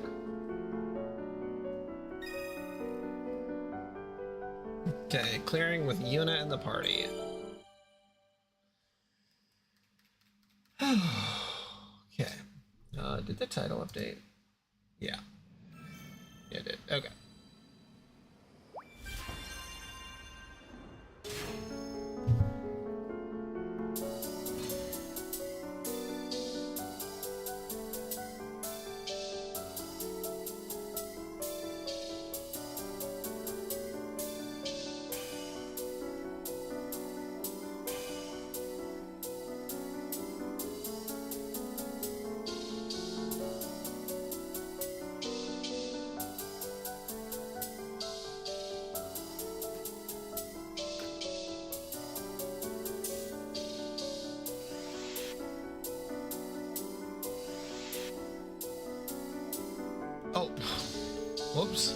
Okay, clearing with Yuna and the party. Okay. Did the title update? Yeah. Yeah, it did. Okay. Oh, whoops.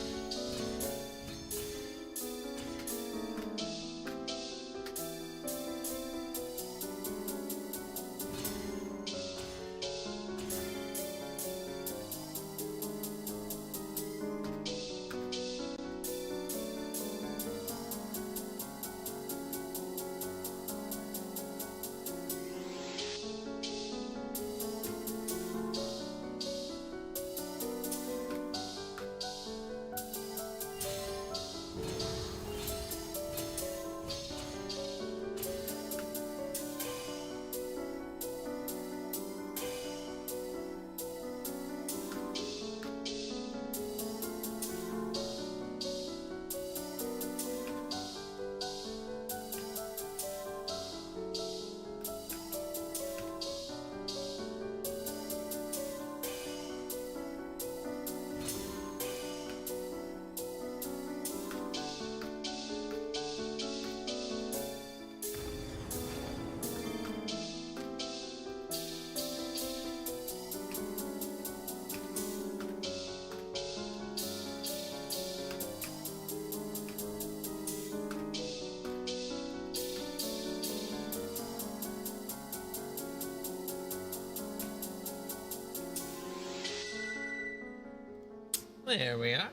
There we are.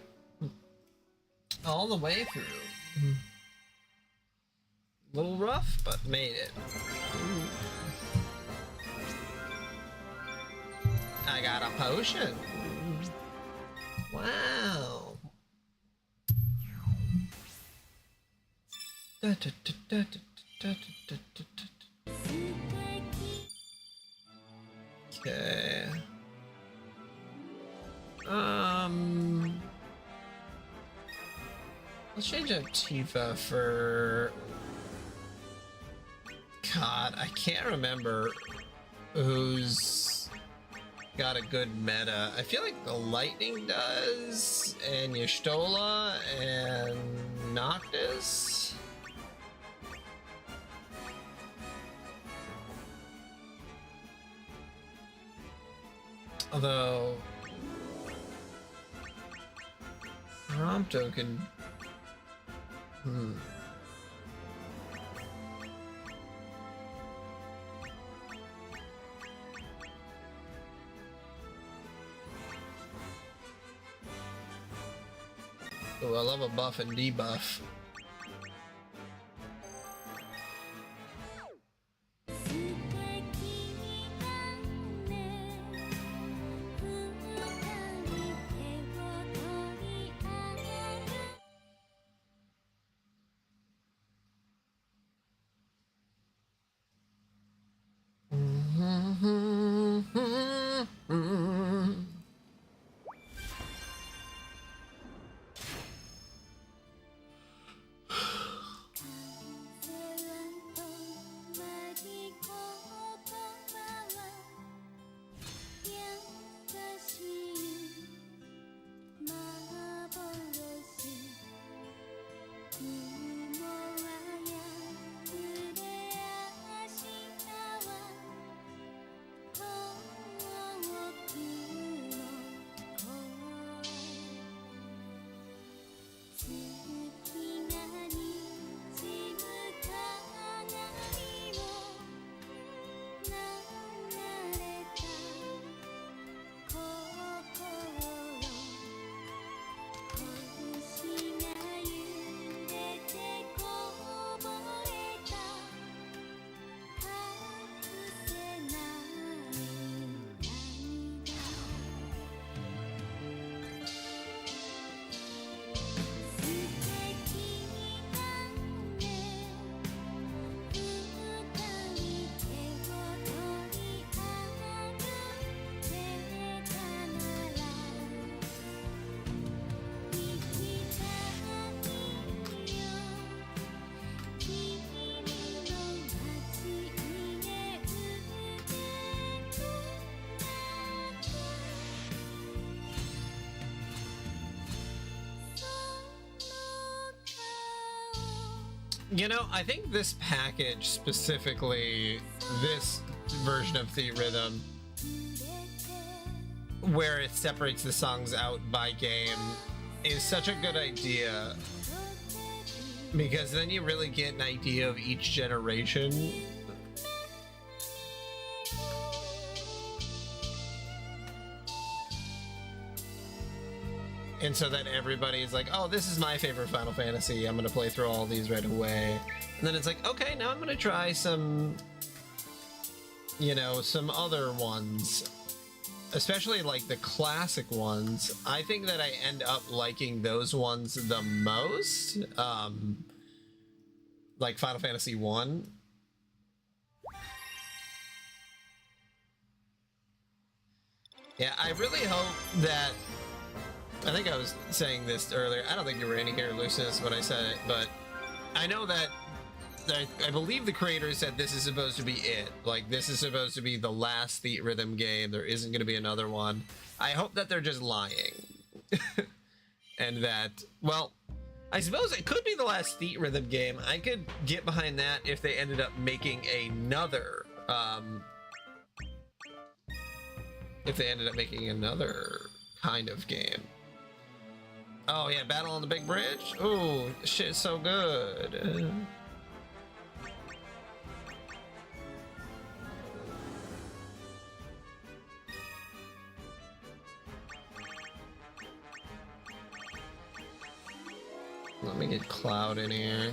All the way through. Little rough, but made it. I got a potion. Wow. Okay. Let's change up Tifa for... God, I can't remember who's got a good meta. I feel like the Lightning does, and Y'shtola, and Noctis. Although... Prompto can... Oh, I love a buff and debuff. You know, I think this package specifically, this version of Theatrhythm, where it separates the songs out by game, is such a good idea. Because then you really get an idea of each generation. And so that everybody's like, oh, this is my favorite Final Fantasy. I'm going to play through all these right away. And then it's like, okay, now I'm going to try some, you know, some other ones. Especially like the classic ones. I think that I end up liking those ones the most. Like Final Fantasy 1. Yeah, I really hope that... I think I was saying this earlier. I don't think you were in here, Lucius, when I said it, but I know that I believe the creator said this is supposed to be it. Like, this is supposed to be the last Theatrhythm game. There isn't going to be another one. I hope that they're just lying. And that, well, I suppose it could be the last Theatrhythm game. I could get behind that if they ended up making another, if they ended up making another kind of game. Oh yeah, Battle on the Big Bridge? Ooh, shit's so good. Let me get Cloud in here.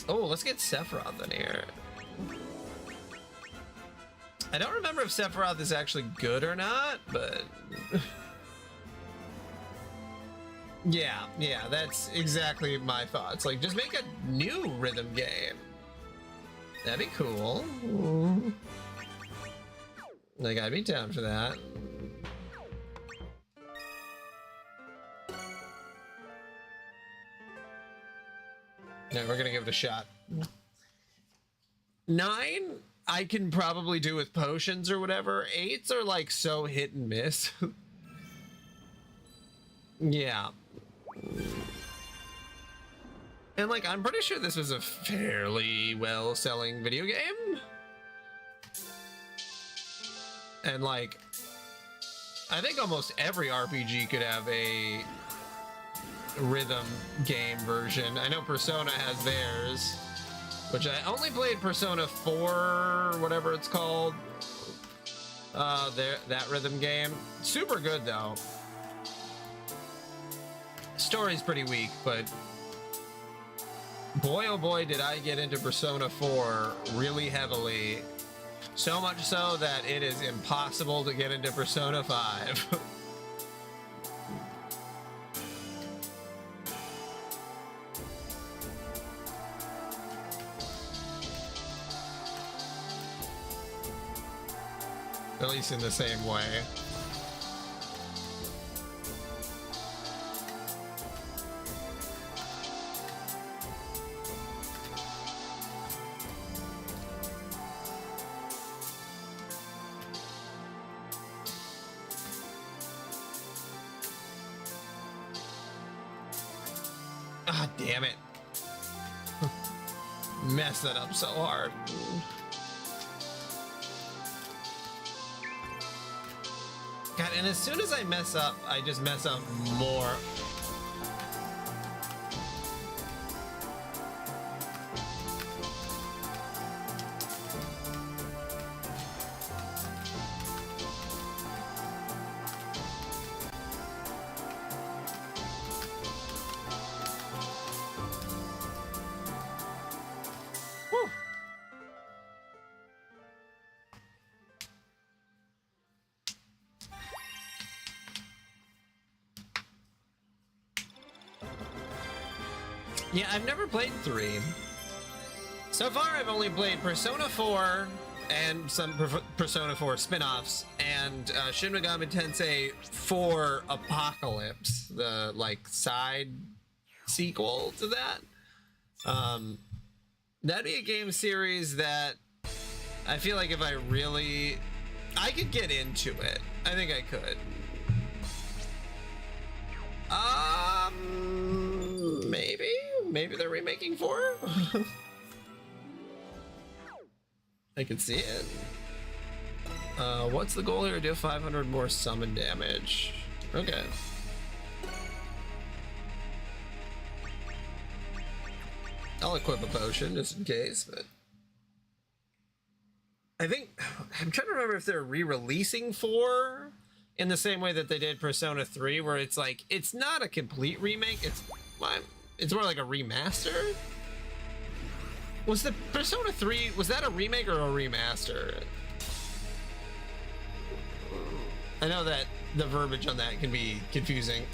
Oh, let's get Sephiroth in here. I don't remember if Sephiroth is actually good or not, but... yeah, that's exactly my thoughts. Like, just make a new rhythm game. That'd be cool. Like, I'd be down for that. No, we're gonna give it a shot. 9, I can probably do with potions or whatever. 8s are like so hit and miss. Yeah. And like, I'm pretty sure this was a fairly well-selling video game. And like, I think almost every RPG could have a rhythm game version. I know Persona has theirs, which I only played Persona 4, whatever it's called. That rhythm game. Super good though. Story's pretty weak, but boy oh boy did I get into Persona 4 really heavily. So much so that it is impossible to get into Persona 5. At least in the same way. Ah, damn it. Messed that up so hard. God, and as soon as I mess up, I just mess up more. Whew. Yeah, I've never played 3. So far, I've only played Persona 4 and some Persona 4 spin-offs and Shin Megami Tensei 4 Apocalypse, the like side sequel to that. That'd be a game series that I feel like if I really I could get into it. I think I could. Maybe they're remaking 4. I can see it. What's the goal here? Do 500 more summon damage. Okay. I'll equip a potion just in case, but I think I'm trying to remember if they're re-releasing 4 in the same way that they did Persona 3, where it's like it's not a complete remake. It's more like a remaster. Was the Persona 3, was that a remake or a remaster? I know that the verbiage on that can be confusing.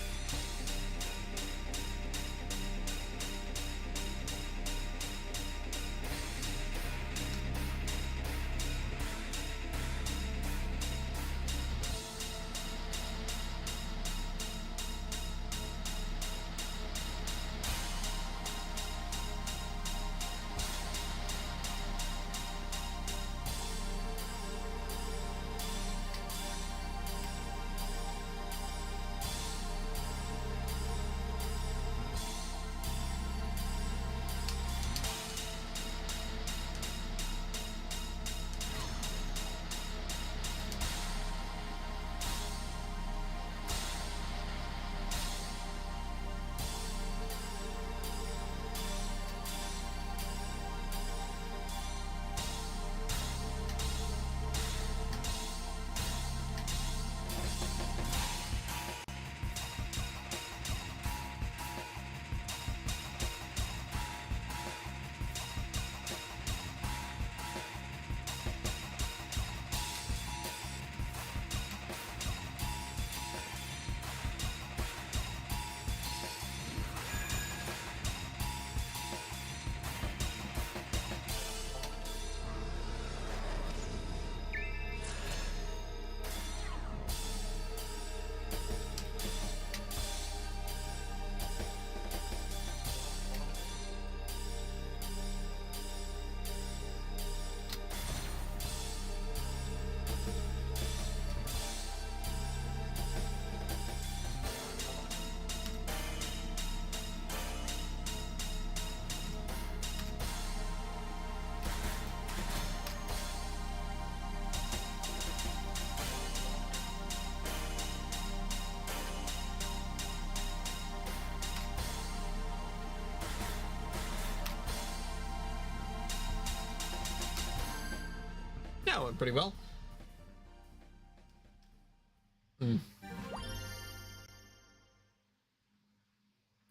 Yeah, went pretty well.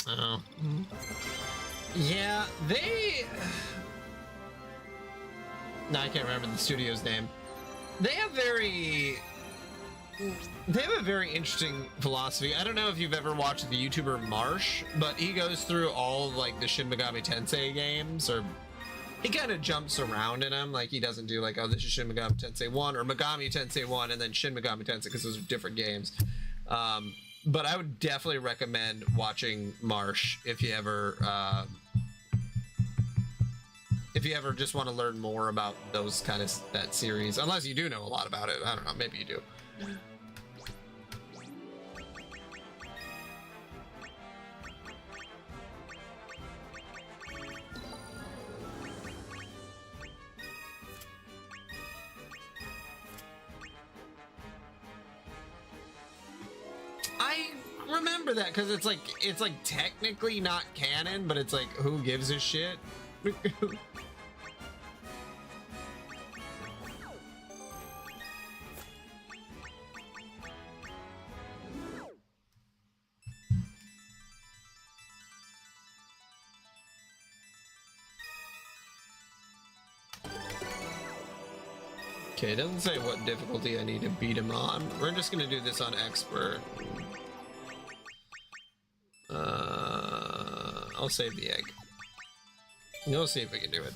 Oh. Yeah, no, I can't remember the studio's name. They have a very interesting philosophy. I don't know if you've ever watched the YouTuber Marsh, but he goes through all of, like, the Shin Megami Tensei games, or he kind of jumps around in them. Like, he doesn't do like, oh, this is Shin Megami Tensei 1 or Megami Tensei 1 and then Shin Megami Tensei, because those are different games. But I would definitely recommend watching Marsh if you ever just want to learn more about those kind of that series. Unless you do know a lot about it. I don't know, maybe you do. I remember that because it's like technically not canon, but it's like, who gives a shit? Okay, it doesn't say what difficulty I need to beat him on. We're just gonna do this on expert. I'll save the egg. We'll see if we can do it.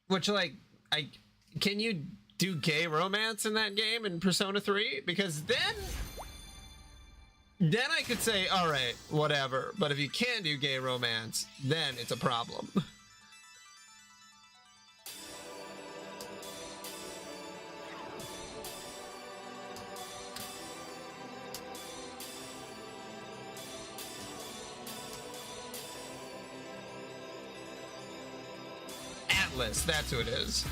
Which, like, can you do gay romance in that game in Persona 3? Because then I could say, all right, whatever. But if you can't do gay romance, then it's a problem. Atlas, that's who it is.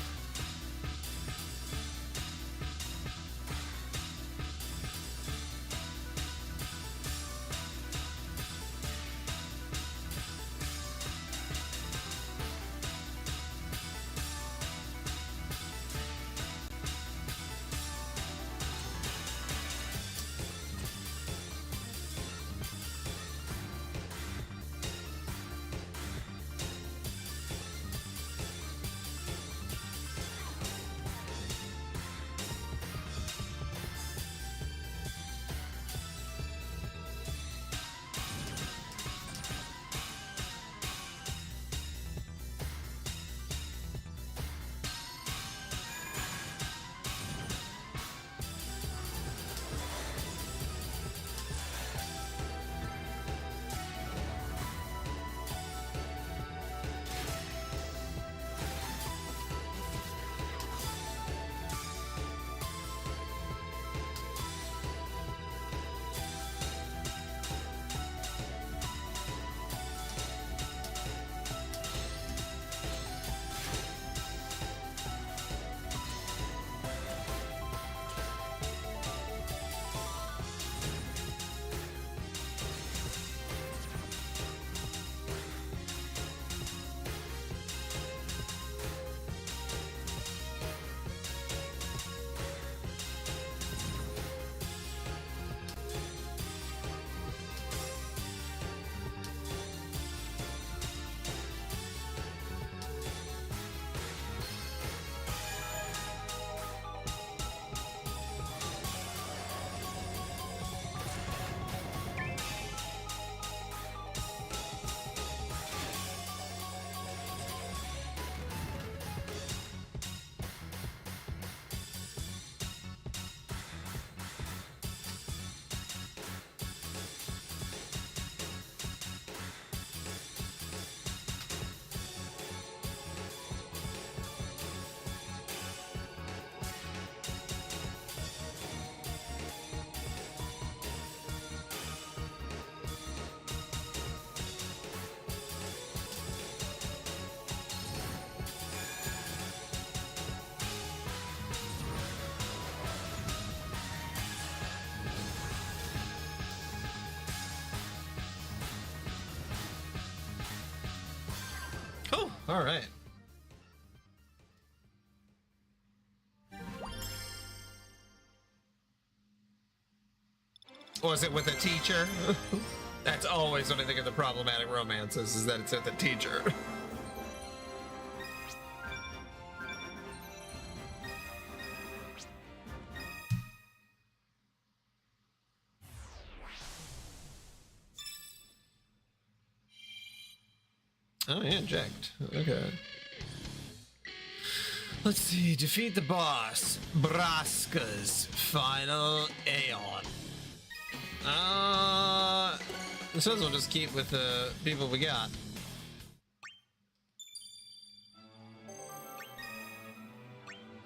Cool. All right. Was it with a teacher? That's always when I think of the problematic romances, is that it's with a teacher. Oh, yeah, inject. Okay. Let's see. Defeat the boss. Braska's final Aeon. This says we'll just keep with the people we got.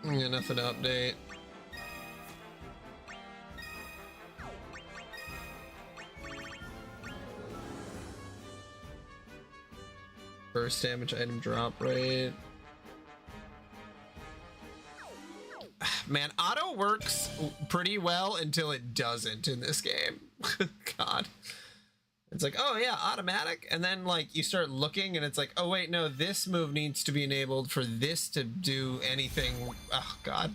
Yeah, nothing to update. Burst damage, item drop rate. Man, auto works pretty well until it doesn't in this game. God. It's like, oh yeah, automatic. And then like you start looking and it's like, oh wait, no, this move needs to be enabled for this to do anything. Oh God.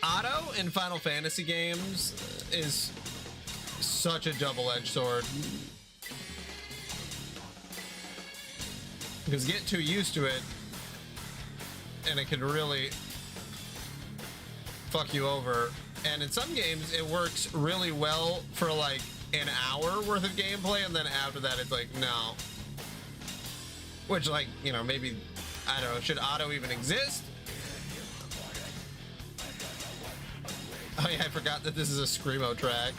Auto in Final Fantasy games is such a double-edged sword. Because get too used to it and it can really fuck you over. And in some games it works really well for like an hour worth of gameplay, and then after that it's like, no. Which, like, you know, maybe, I don't know, should auto even exist? Oh yeah, I forgot that this is a Screamo track.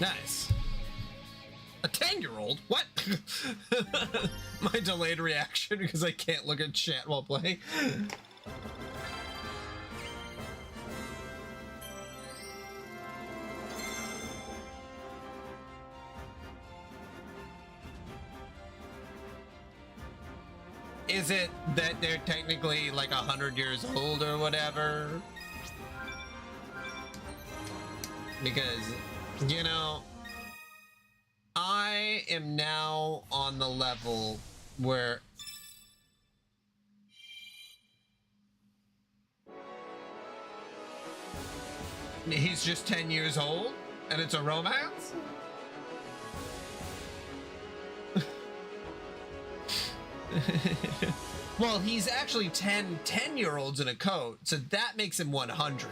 Nice. A 10-year-old? What? My delayed reaction because I can't look at chat while playing. Is it that they're technically like 100 years old or whatever? Because, you know, I am now on the level where he's just 10 years old and it's a romance? Well, he's actually 10-year-olds in a coat, so that makes him 100.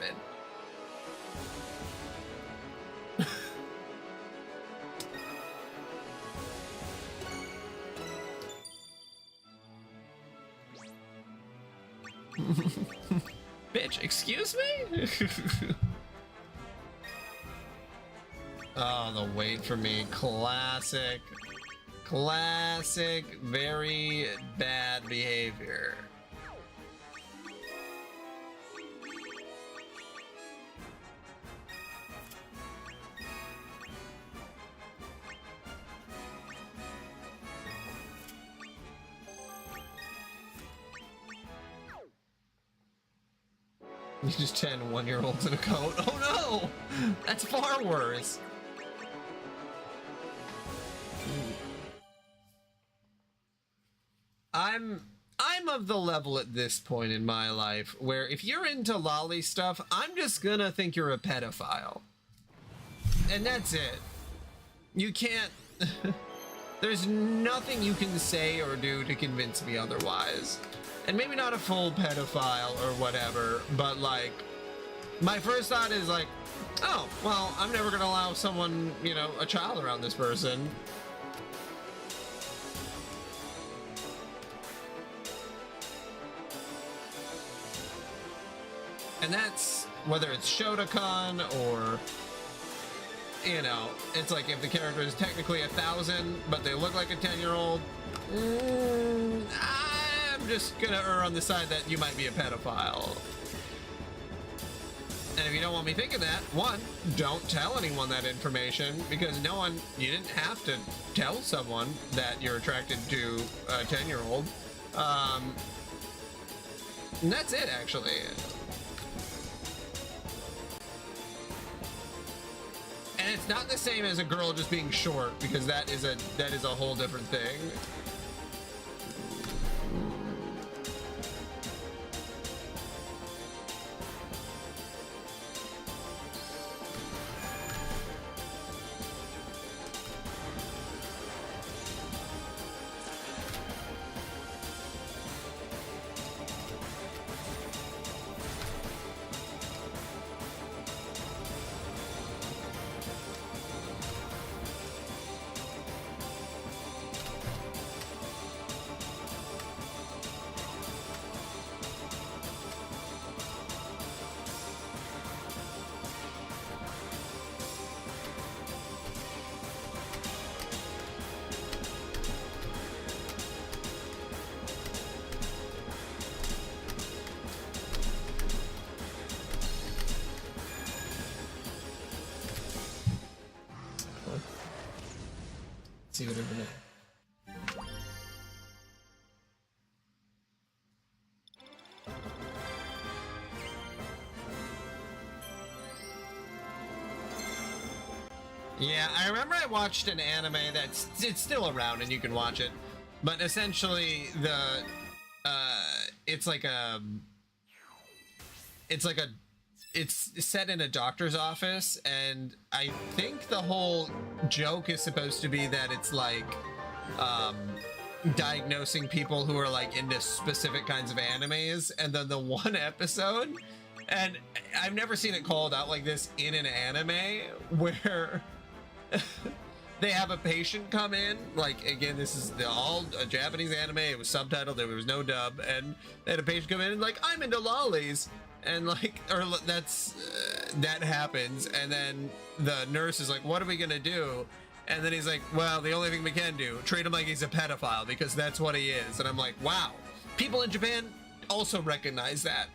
Bitch, excuse me? Oh, the wait for me. Classic. Classic, very bad behavior. You just 10 one-year-olds in a coat. Oh no! That's far worse. I'm of the level at this point in my life where if you're into lolly stuff, I'm just gonna think you're a pedophile. And that's it. You can't... There's nothing you can say or do to convince me otherwise. And maybe not a full pedophile or whatever, but like, my first thought is like, oh, well, I'm never gonna allow someone, you know, a child around this person. And that's whether it's Shotokan or, you know, it's like if the character is technically 1,000, but they look like a 10-year-old, I'm just gonna err on the side that you might be a pedophile. And if you don't want me thinking that, one, don't tell anyone that information, because no one, you didn't have to tell someone that you're attracted to a 10-year-old. And that's it, actually. And it's not the same as a girl just being short, because that is a whole different thing. See what everyone. Yeah, I remember I watched an anime it's still around and you can watch it, but essentially it's set in a doctor's office, and I think the whole joke is supposed to be that it's like diagnosing people who are like into specific kinds of animes. And then the one episode, and I've never seen it called out like this in an anime, where they have a patient come in, like, again, this is all a Japanese anime, it was subtitled, there was no dub, and they had a patient come in and like, I'm into lollies. And like, or that's that happens, and then the nurse is like, "What are we gonna do?" And then he's like, "Well, the only thing we can do, treat him like he's a pedophile because that's what he is." And I'm like, wow. People in Japan also recognize that.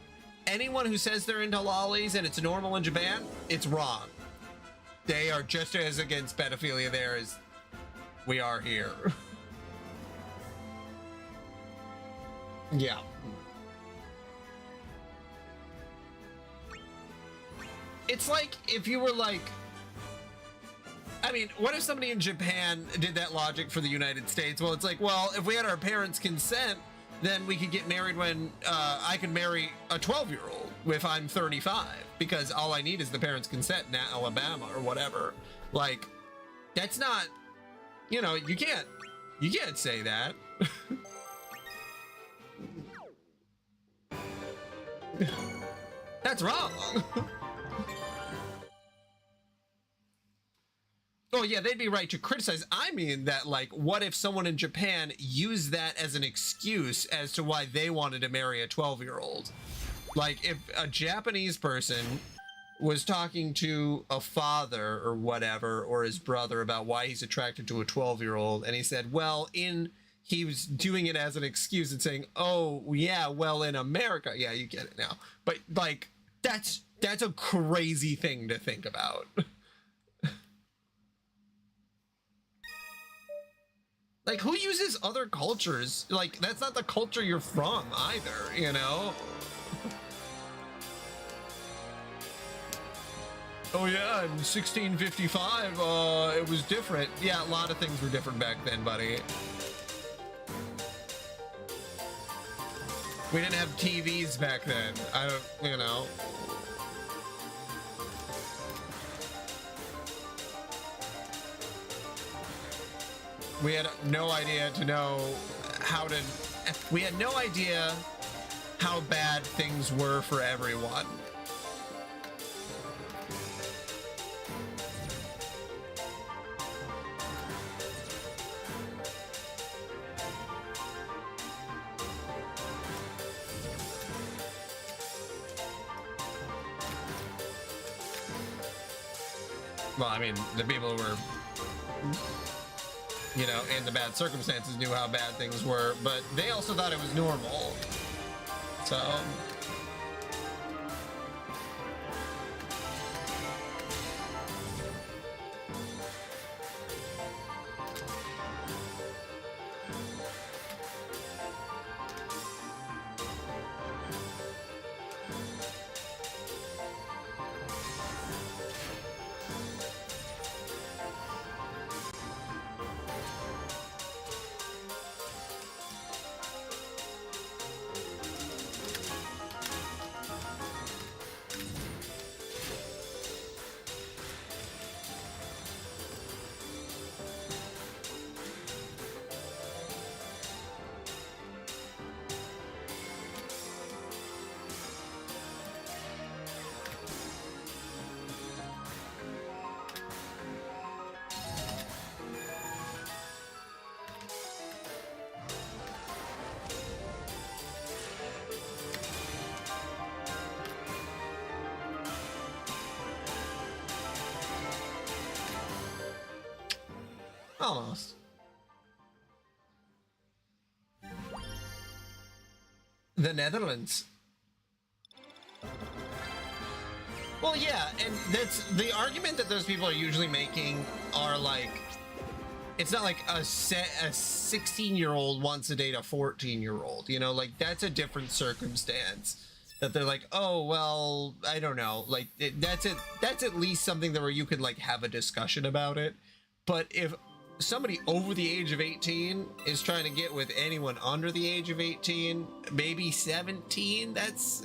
Anyone who says they're into lollies and it's normal in Japan, it's wrong. They are just as against pedophilia there as we are here. Yeah. It's like if you were like, I mean, what if somebody in Japan did that logic for the United States? Well, it's like, well, if we had our parents' consent, then we could get married when I could marry a 12-year-old if I'm 35, because all I need is the parents' consent in Alabama or whatever. Like, that's not, you know, you can't say that. That's wrong. Oh yeah, they'd be right to criticize. I mean that, like, what if someone in Japan used that as an excuse as to why they wanted to marry a 12-year-old? Like, if a Japanese person was talking to a father or whatever, or his brother, about why he's attracted to a 12-year-old, and he said, well, he was doing it as an excuse and saying, oh yeah, well, in America, yeah, you get it now. But like, that's a crazy thing to think about. Like, who uses other cultures? Like, that's not the culture you're from either, you know? Oh yeah, in 1655, it was different. Yeah, a lot of things were different back then, buddy. We didn't have TVs back then. I don't, you know. We had no idea we had no idea how bad things were for everyone. Well, I mean, the people who were, you know, in the bad circumstances knew how bad things were, but they also thought it was normal. So... Almost. The Netherlands. Well, yeah, and that's the argument that those people are usually making are like, it's not like a 16-year-old wants to date a 14-year-old, you know, like that's a different circumstance. That they're like, oh, well, I don't know, like that's at least something that where you could like have a discussion about it. But if somebody over the age of 18 is trying to get with anyone under the age of 18, maybe 17, that's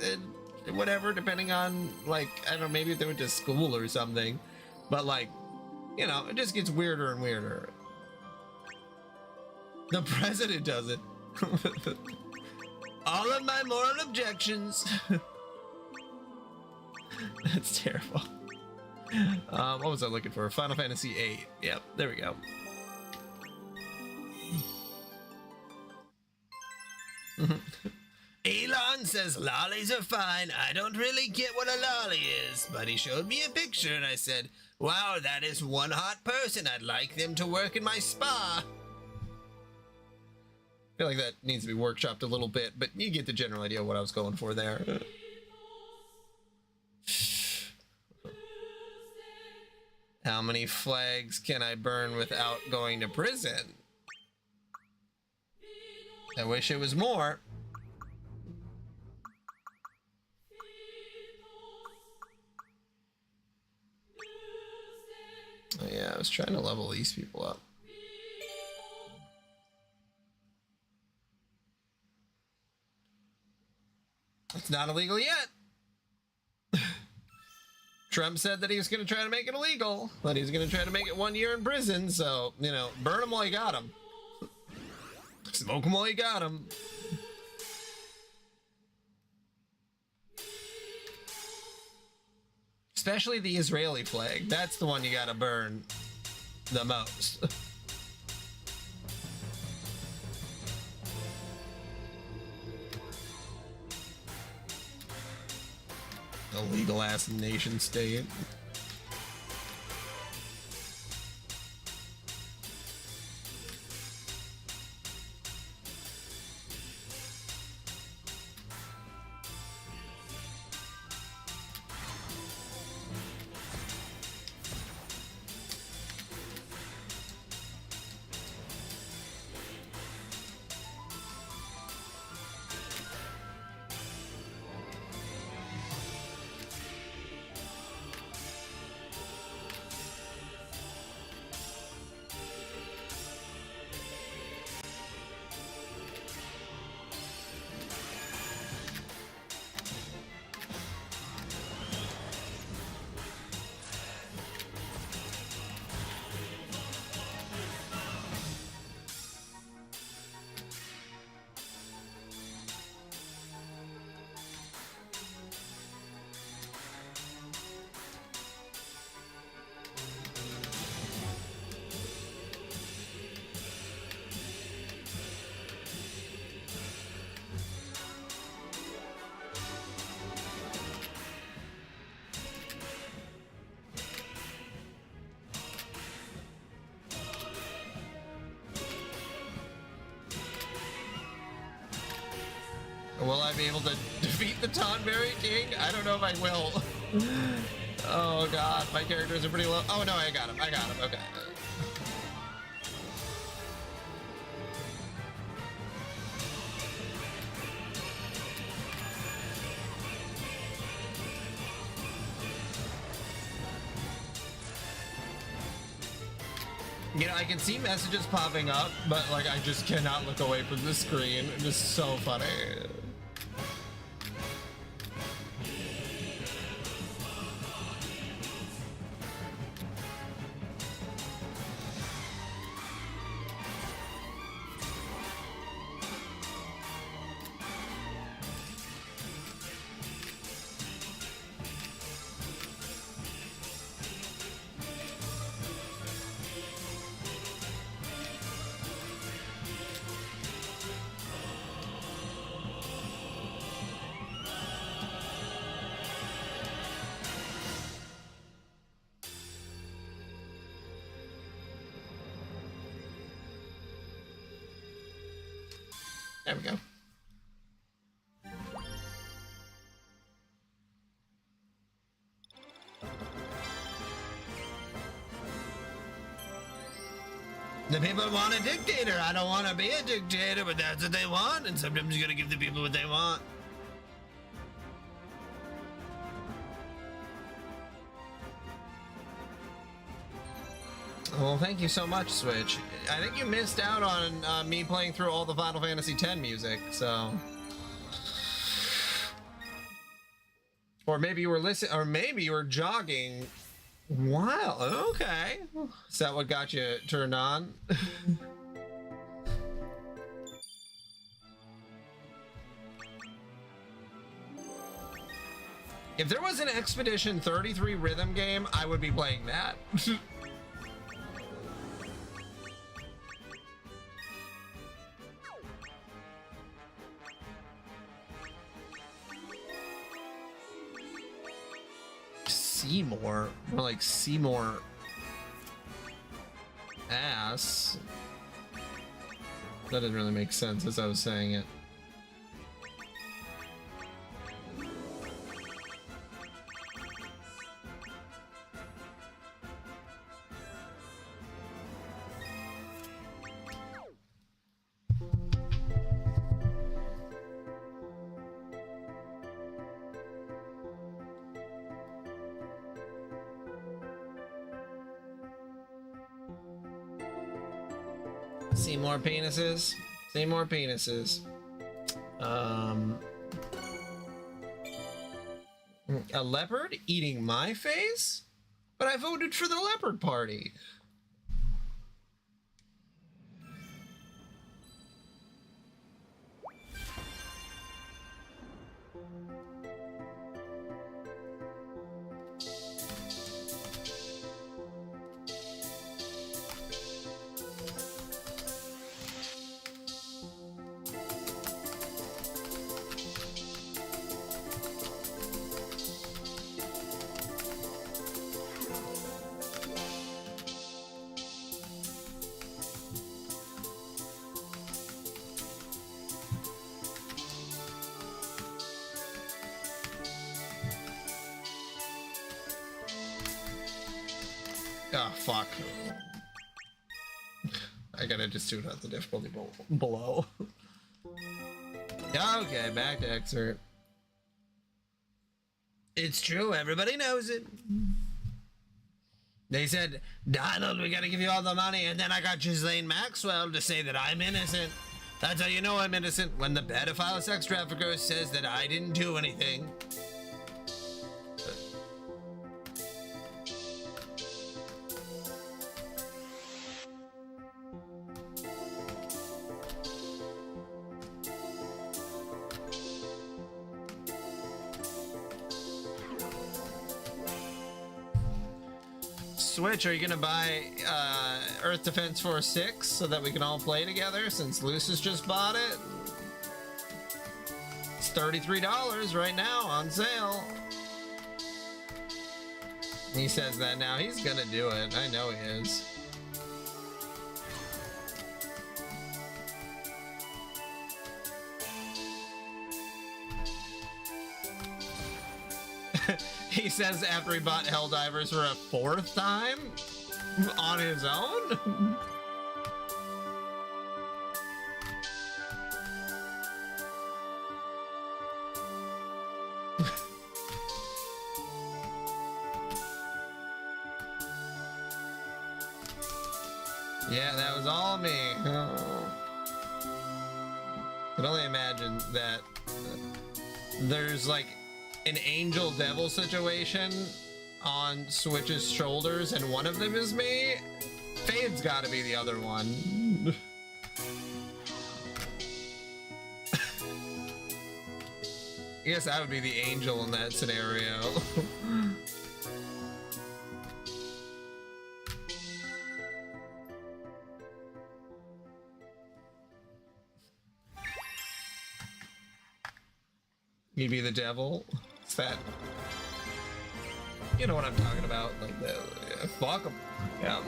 whatever, depending on, like, I don't know, maybe if they went to school or something. But, like, you know, it just gets weirder and weirder. The president does it. All of my moral objections. That's terrible. What was I looking for? Final Fantasy VIII. Yep, there we go. Elon says lollies are fine. I don't really get what a lolly is. But he showed me a picture and I said, wow, that is one hot person. I'd like them to work in my spa. I feel like that needs to be workshopped a little bit, but you get the general idea of what I was going for there. How many flags can I burn without going to prison? I wish it was more. Oh yeah, I was trying to level these people up. It's not illegal yet. Trump said that he was going to try to make it illegal, but he's going to try to make it 1 year in prison. So, you know, burn them while you got them. Smoke them while you got them. Especially the Israeli flag. That's the one you got to burn the most. Illegal ass nation state. Will I be able to defeat the Tonberry King? I don't know if I will. Oh god, my characters are pretty low. Oh no, I got him. I got him. Okay. You know, I can see messages popping up, but like I just cannot look away from the screen. It's just so funny. There we go. The people want a dictator. I don't want to be a dictator, but that's what they want, and sometimes you gotta give the people what they want. Well, thank you so much, Switch. I think you missed out on me playing through all the Final Fantasy X music, so... Or maybe you were listening, or maybe you were jogging. Wow, okay. Is that what got you turned on? If there was an Expedition 33 rhythm game, I would be playing that. Seymour. More like Seymour ass. That didn't really make sense as I was saying it. See more penises. See more penises. A leopard eating my face? But I voted for the leopard party. Oh, fuck. I gotta just do it at the difficulty below. Okay, back to excerpt. It's true, everybody knows it. They said, Donald, we gotta give you all the money, and then I got Ghislaine Maxwell to say that I'm innocent. That's how you know I'm innocent, when the pedophile sex trafficker says that I didn't do anything. Switch, are you gonna buy Earth Defense Force 6 so that we can all play together since Lucis just bought it? It's $33 right now on sale. He says that now. He's gonna do it. I know he is. He says after he bought Helldivers for a 4th time on his own. Yeah, that was all me. Oh. I can only imagine that there's like an angel devil situation on Switch's shoulders, and one of them is me. Fade's got to be the other one. I guess I would be the angel in that scenario. You'd be the devil. It's that. You know what I'm talking about? Like the fuck 'em. Yeah.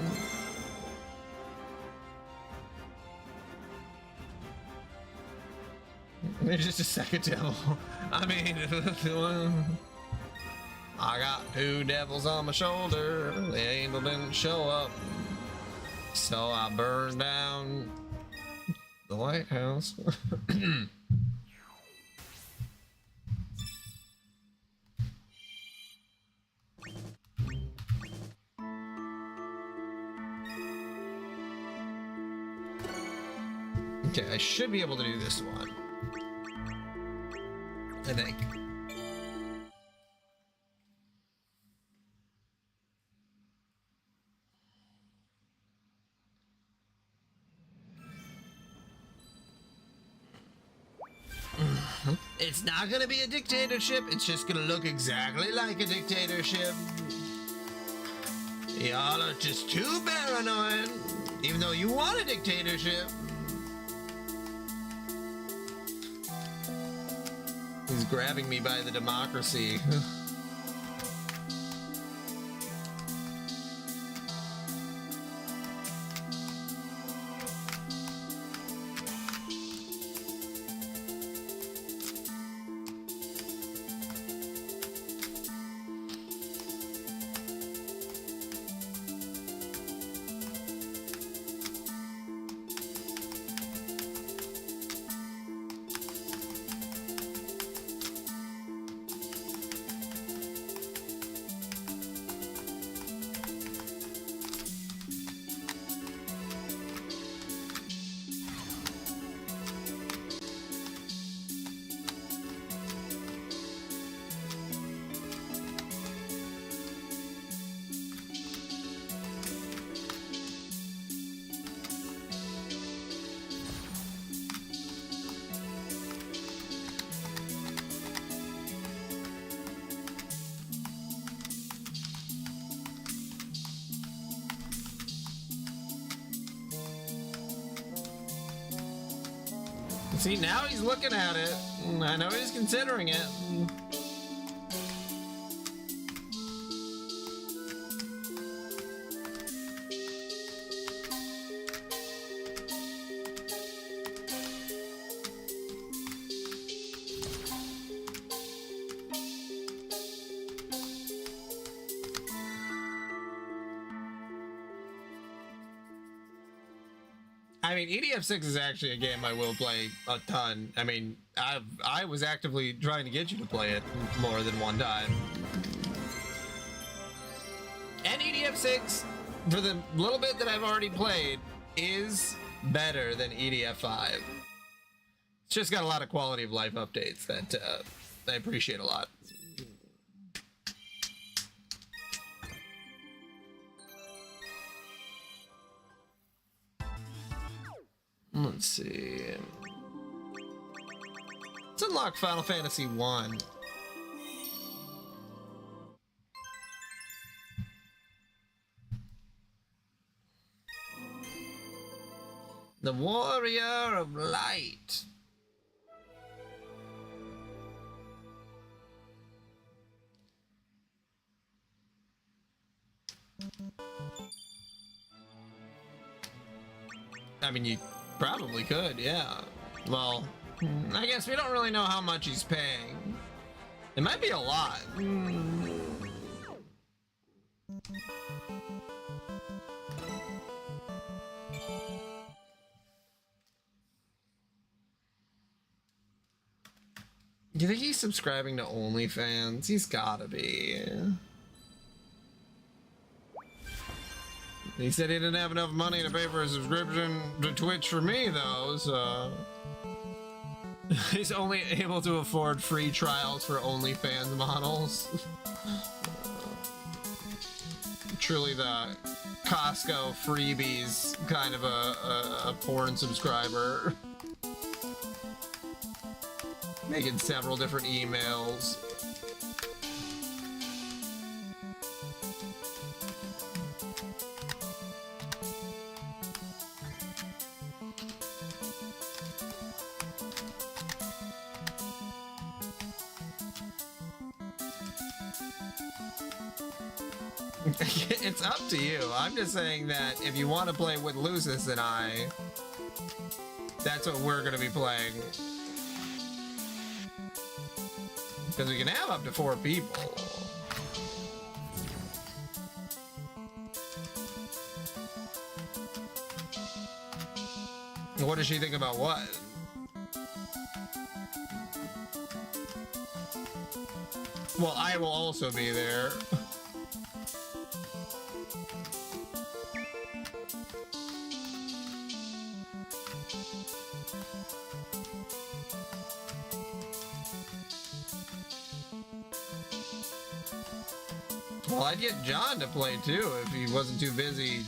It's just a second devil. I mean, I got 2 devils on my shoulder. The angel didn't show up, so I burned down the White House. Okay, I should be able to do this one. I think. It's not gonna be a dictatorship, it's just gonna look exactly like a dictatorship. Y'all are just too paranoid, even though you want a dictatorship. He's grabbing me by the democracy. See, now he's looking at it. I know he's considering it. I mean, EDF6 is actually a game I will play a ton. I mean, I was actively trying to get you to play it more than one time. And EDF6, for the little bit that I've already played, is better than EDF5. It's just got a lot of quality of life updates that I appreciate a lot. Let's see. Let's unlock Final Fantasy 1. The Warrior of Light. I mean, you probably could, yeah. Well, I guess we don't really know how much he's paying. It might be a lot. Do you think he's subscribing to OnlyFans? He's gotta be. He said he didn't have enough money to pay for a subscription to Twitch for me, though, so... He's only able to afford free trials for OnlyFans models. Truly the Costco freebies kind of a porn subscriber. Making several different emails. It's up to you. I'm just saying that if you want to play with Lucis and I, that's what we're going to be playing. Because we can have up to 4 people. What does she think about what? Well, I will also be there. Well, I'd get John to play too if he wasn't too busy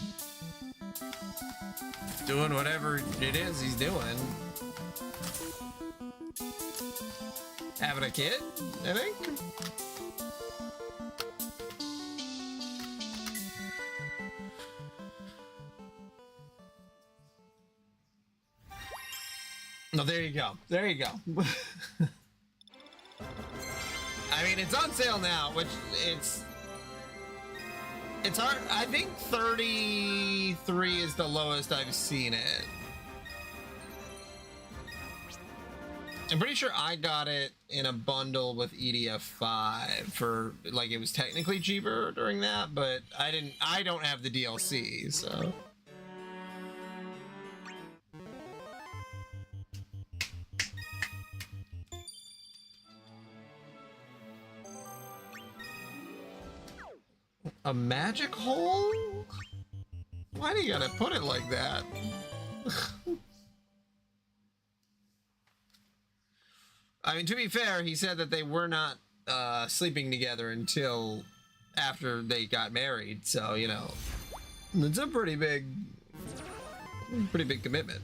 doing whatever it is he's doing. Having a kid, I think. No, there you go. There you go. I mean, it's on sale now, which it's hard. I think 33 is the lowest I've seen it. I'm pretty sure I got it in a bundle with EDF5 for, like, it was technically cheaper during that, but I don't have the DLC, so. A magic hole? Why do you gotta put it like that? I mean, to be fair, he said that they were not sleeping together until after they got married, so, you know, it's a pretty big commitment.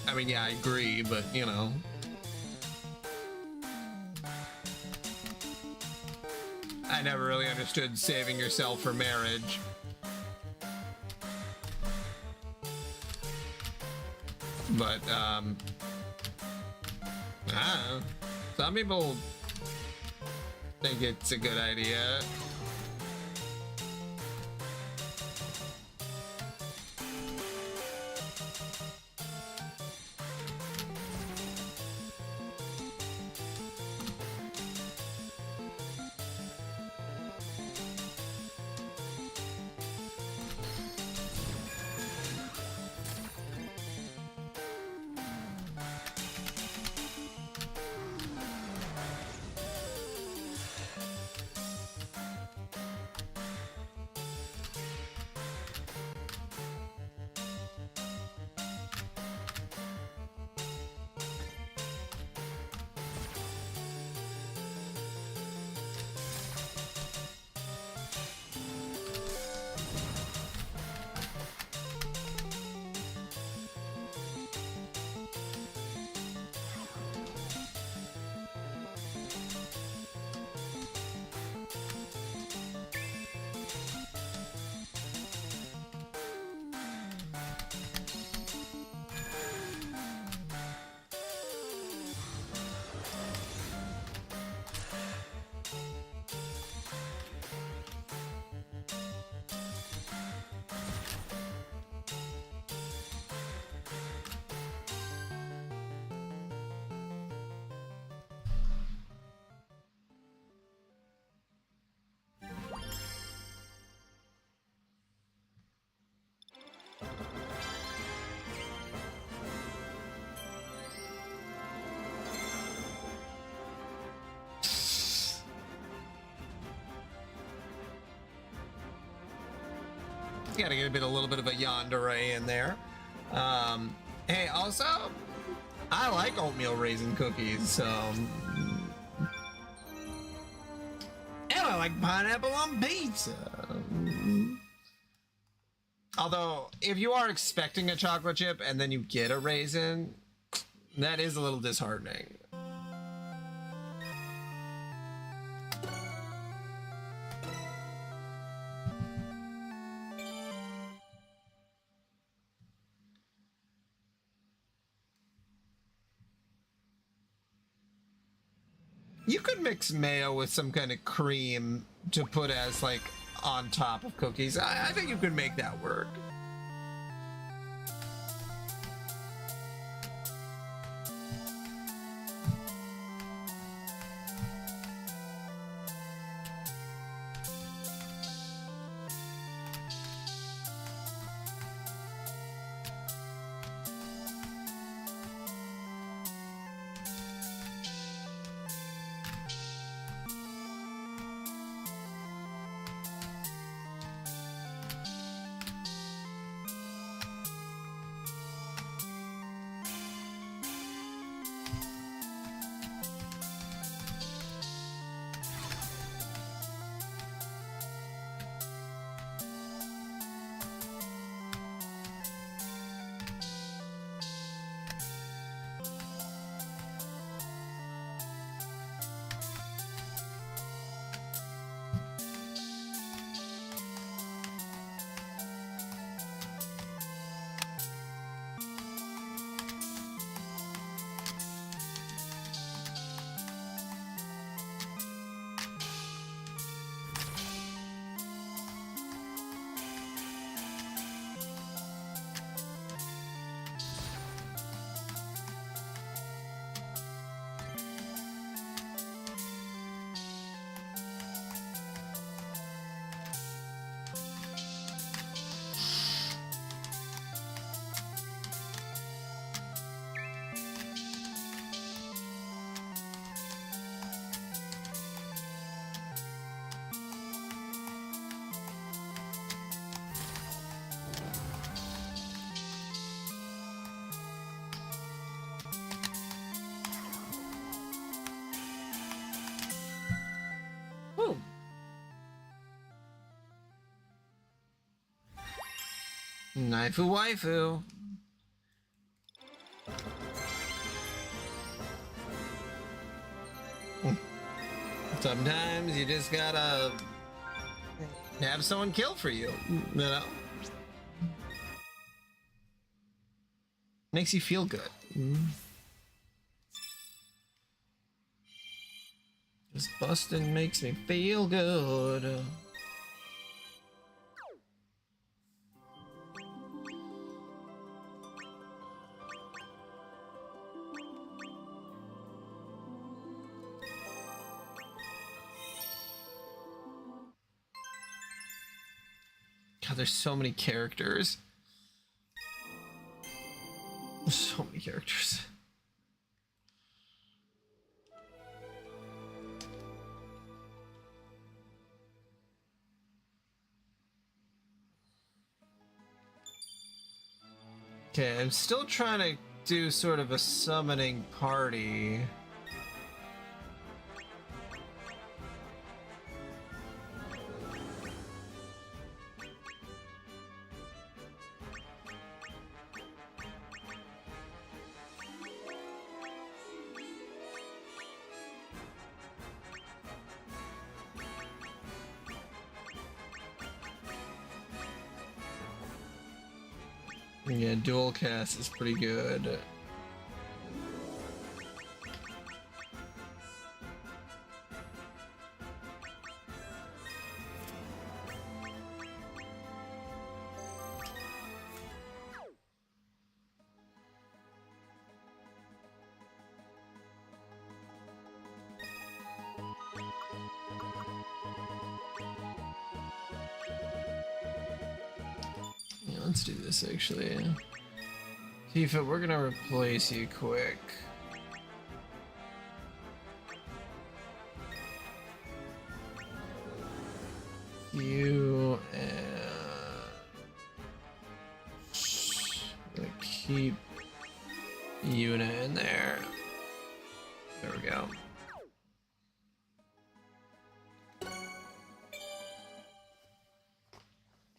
I mean, yeah, I agree, but, you know. I never really understood saving yourself for marriage. But, I don't know. Some people think it's a good idea. Gotta get a little bit of a yandere in there. Hey, also, I like oatmeal raisin cookies, so. And I like pineapple on pizza. Although, if you are expecting a chocolate chip and then you get a raisin, that is a little disheartening. You could mix mayo with some kind of cream to put as like on top of cookies. I think you could make that work. Knifey waifu. Sometimes you just gotta have someone kill for you, you know? Makes you feel good. Just busting makes me feel good. God, there's so many characters. So many characters. Okay, I'm still trying to do sort of a summoning party. Yeah, dual cast is pretty good. Yeah, let's do this actually. Tifa, we're gonna replace you quick. You gonna keep Yuna in there. There we go.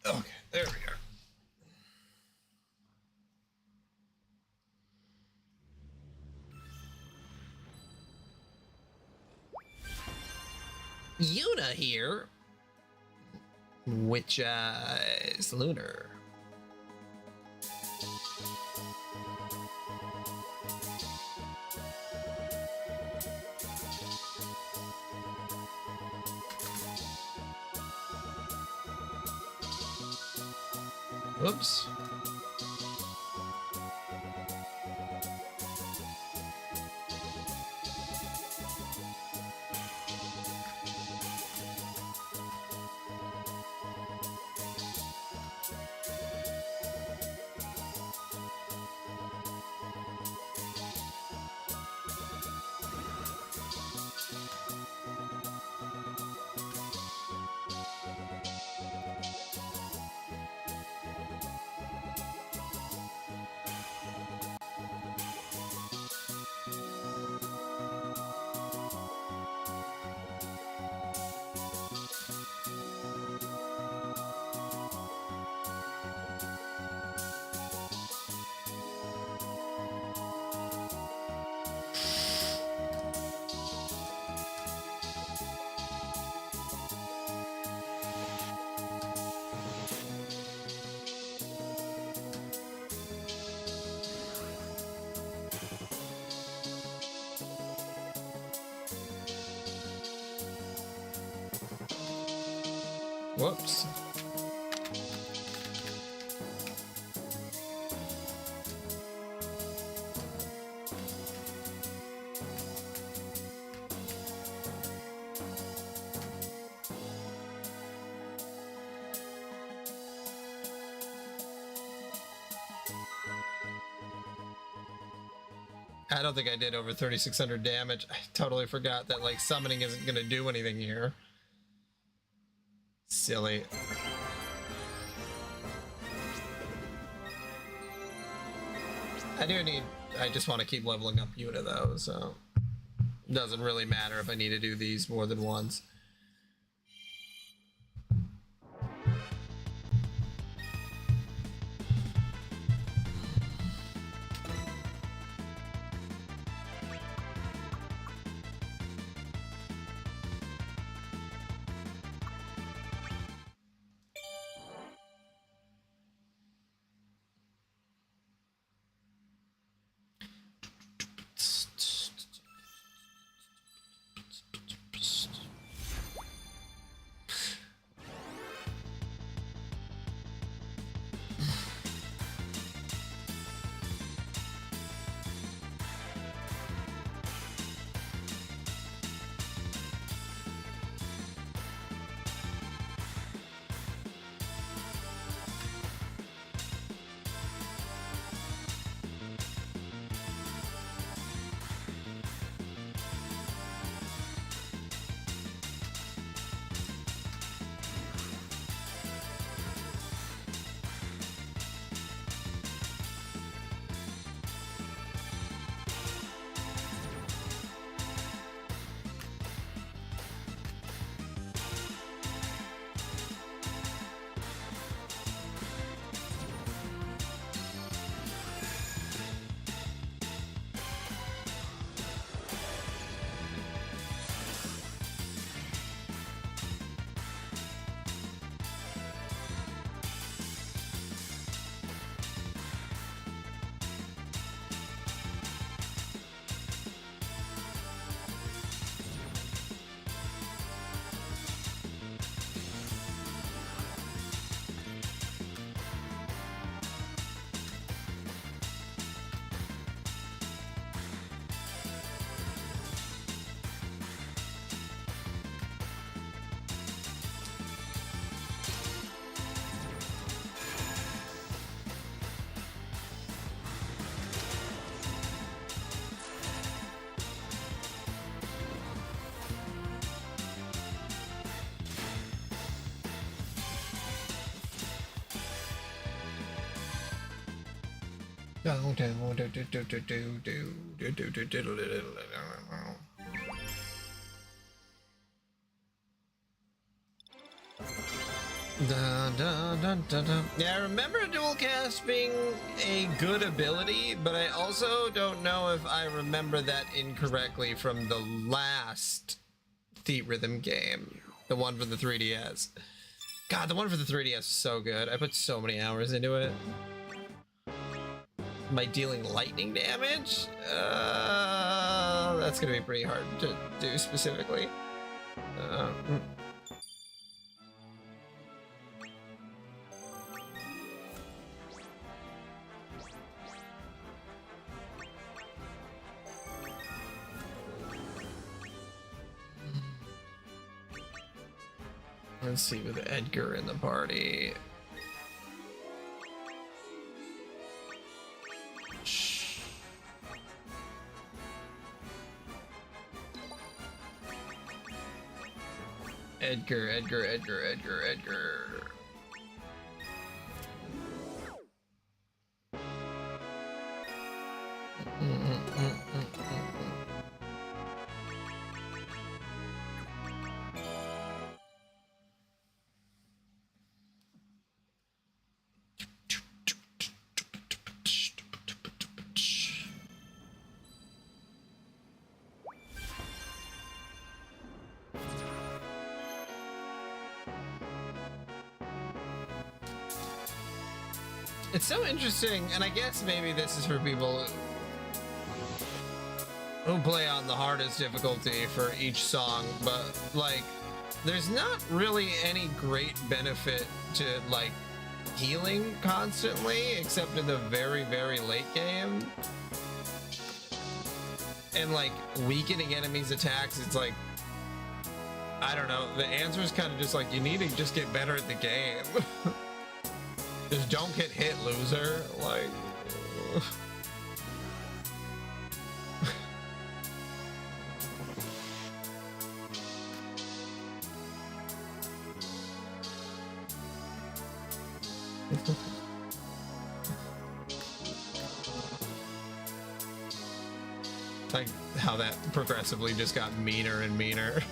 Okay, there we go. Yuna here. Which is Lunar. Whoops. Whoops. I don't think I did over 3,600 damage. I totally forgot that like summoning isn't gonna do anything here. Silly. I just want to keep leveling up Yuna though, so it doesn't really matter if I need to do these more than once. Yeah, I remember dual cast being a good ability, but I also don't know if I remember that incorrectly from the last Theatrhythm game, the one for the 3DS. God, the one for the 3DS is so good. I put so many hours into it. Am I dealing lightning damage? That's gonna be pretty hard to do specifically. Let's see, with Edgar in the party. Shh. Edgar. It's so interesting, and I guess maybe this is for people who play on the hardest difficulty for each song, but like, there's not really any great benefit to like healing constantly, except in the very, very late game. And like weakening enemies' attacks, it's like, I don't know, the answer is kind of just like, you need to just get better at the game. Just don't get hit, loser. Like... like how that progressively just got meaner and meaner.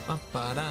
Ba-ba-da.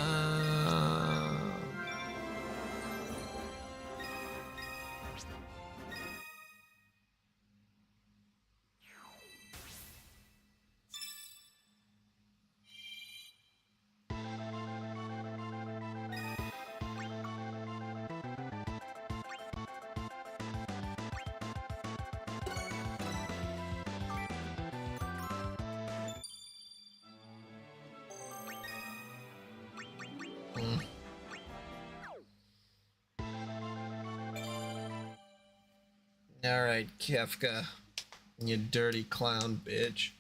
All right, Kefka, you dirty clown bitch.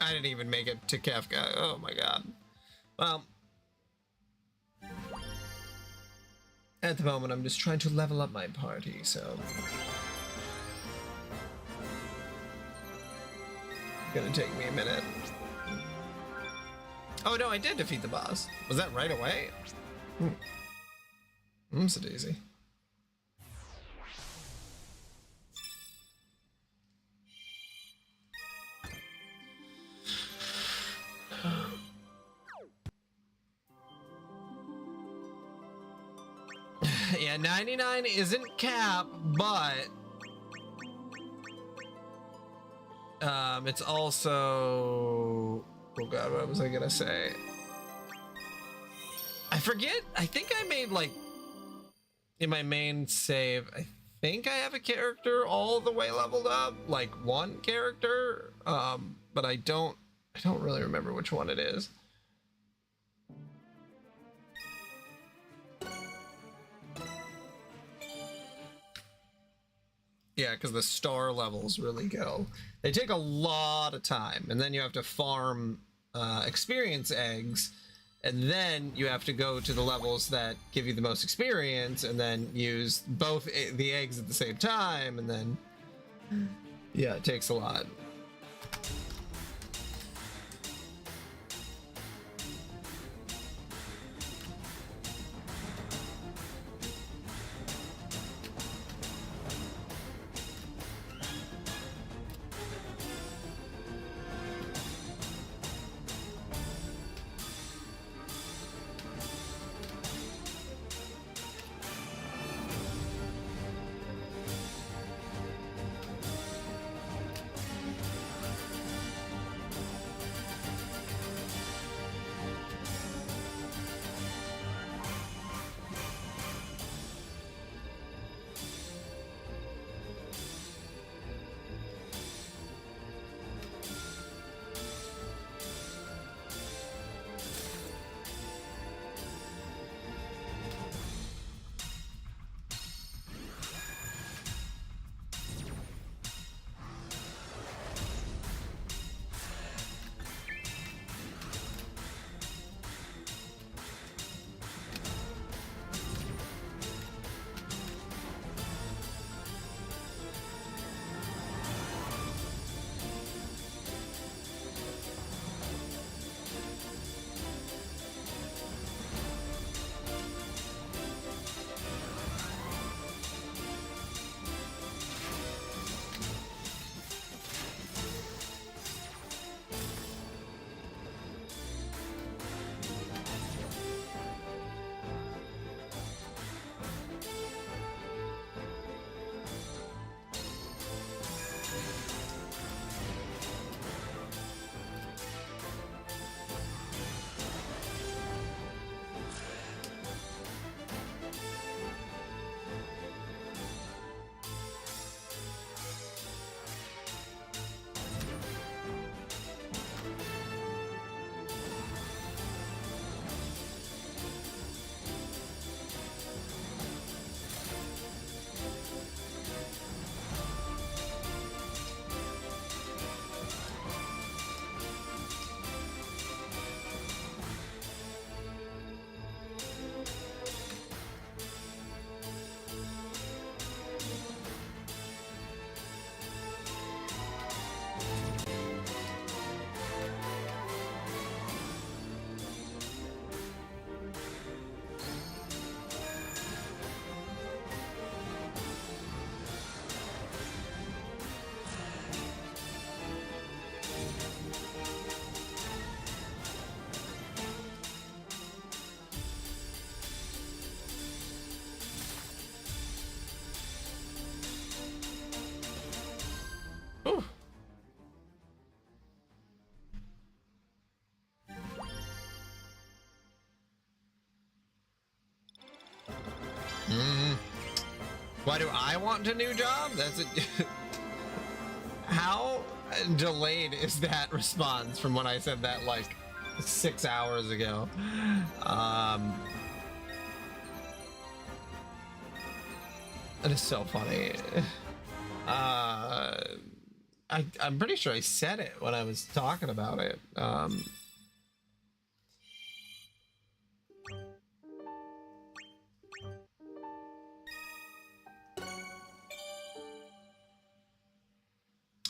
I didn't even make it to Kefka. Oh my god. Well, at the moment, I'm just trying to level up my party, so it's gonna take me a minute. Oh no, I did defeat the boss. Was that right away? So daisy. Yeah, 99 isn't cap, but it's also, oh god, what was I gonna say? I forget. I think I made, like, in my main save, I think I have a character all the way leveled up, like one character, but I don't really remember which one it is. Yeah, because the star levels really go. They take a lot of time, and then you have to farm experience eggs, and then you have to go to the levels that give you the most experience, and then use both the eggs at the same time, and then yeah, it takes a lot. Why do I want a new job? That's it. How delayed is that response from when I said that like 6 hours ago? That is so funny. I'm pretty sure I said it when I was talking about it.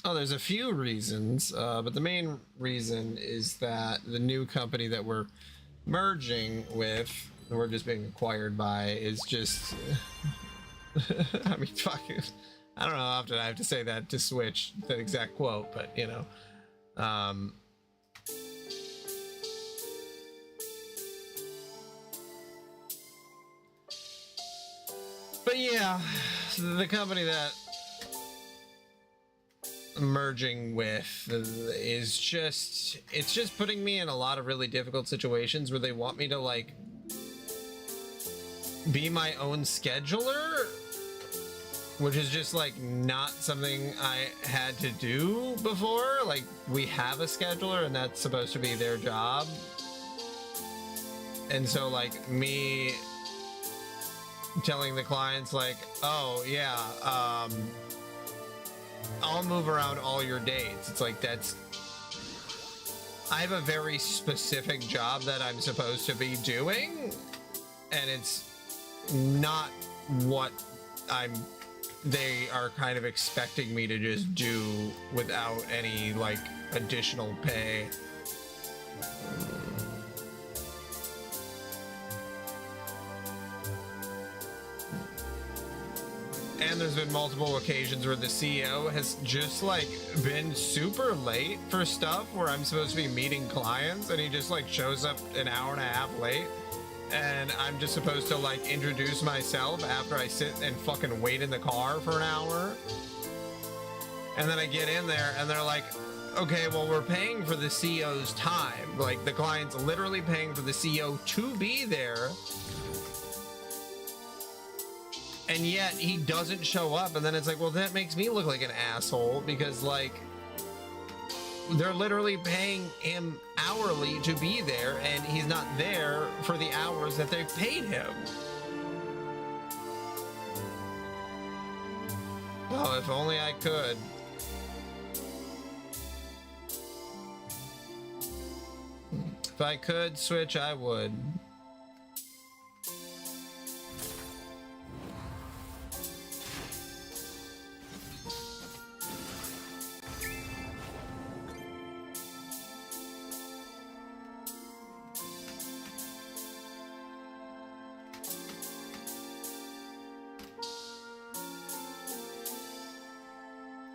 Oh, there's a few reasons, but the main reason is that the new company that we're merging with, we're just being acquired by, is just... I mean, fucking... I don't know how often I have to say that to Switch, that exact quote, but, you know. But yeah, the company that I'm merging with is just, it's just putting me in a lot of really difficult situations where they want me to, like, be my own scheduler, which is just like not something I had to do before. Like, we have a scheduler and that's supposed to be their job. And so like me telling the clients like, oh yeah, I'll move around all your dates. It's like, that's, I have a very specific job that I'm supposed to be doing, and it's not what they are kind of expecting me to just do without any like additional pay. And there's been multiple occasions where the CEO has just like been super late for stuff where I'm supposed to be meeting clients, and he just like shows up an hour and a half late. And I'm just supposed to like introduce myself after I sit and fucking wait in the car for an hour. And then I get in there and they're like, okay, well, we're paying for the CEO's time. Like, the client's literally paying for the CEO to be there. And yet he doesn't show up. And then it's like, well, that makes me look like an asshole, because like, they're literally paying him hourly to be there, and he's not there for the hours that they've paid him. Oh, if only I could. If I could switch, I would.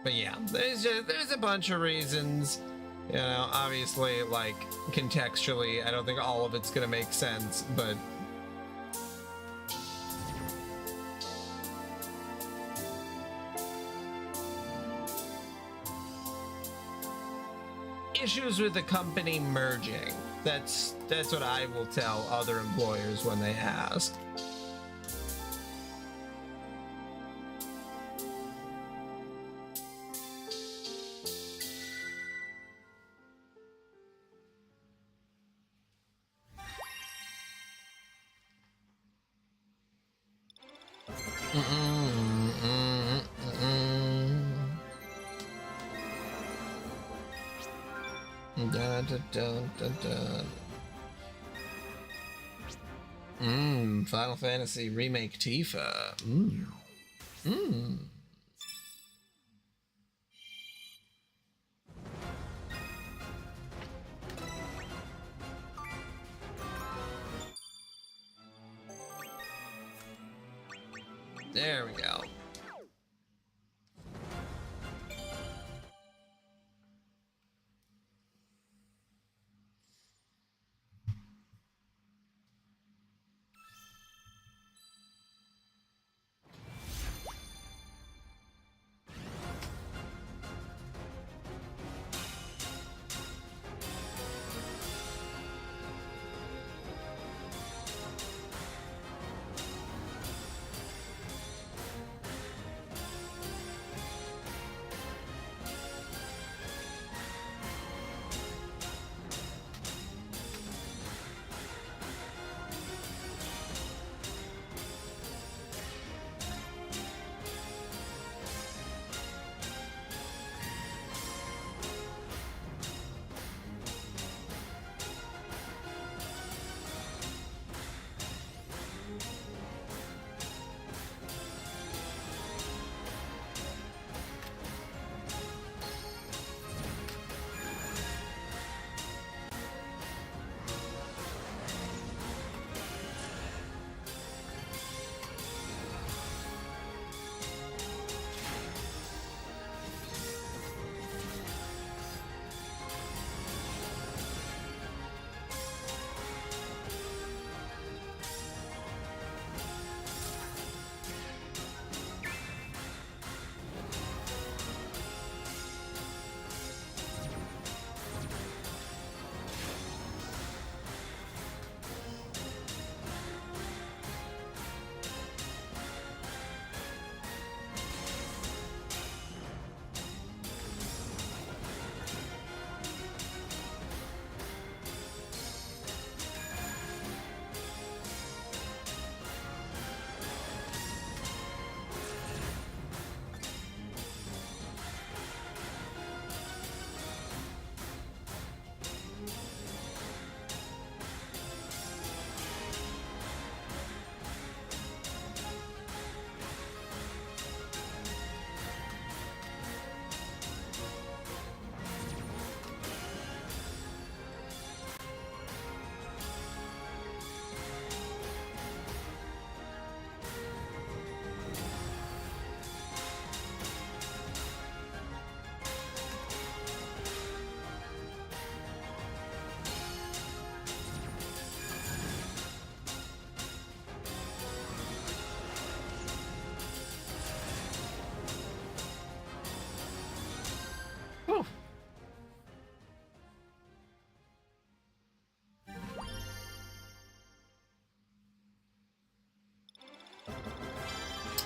But yeah, there's a bunch of reasons, you know, obviously, like, contextually, I don't think all of it's gonna make sense, but issues with the company merging. That's what I will tell other employers when they ask. Dun, dun, dun, dun, dun. Final Fantasy Remake Tifa. There we go.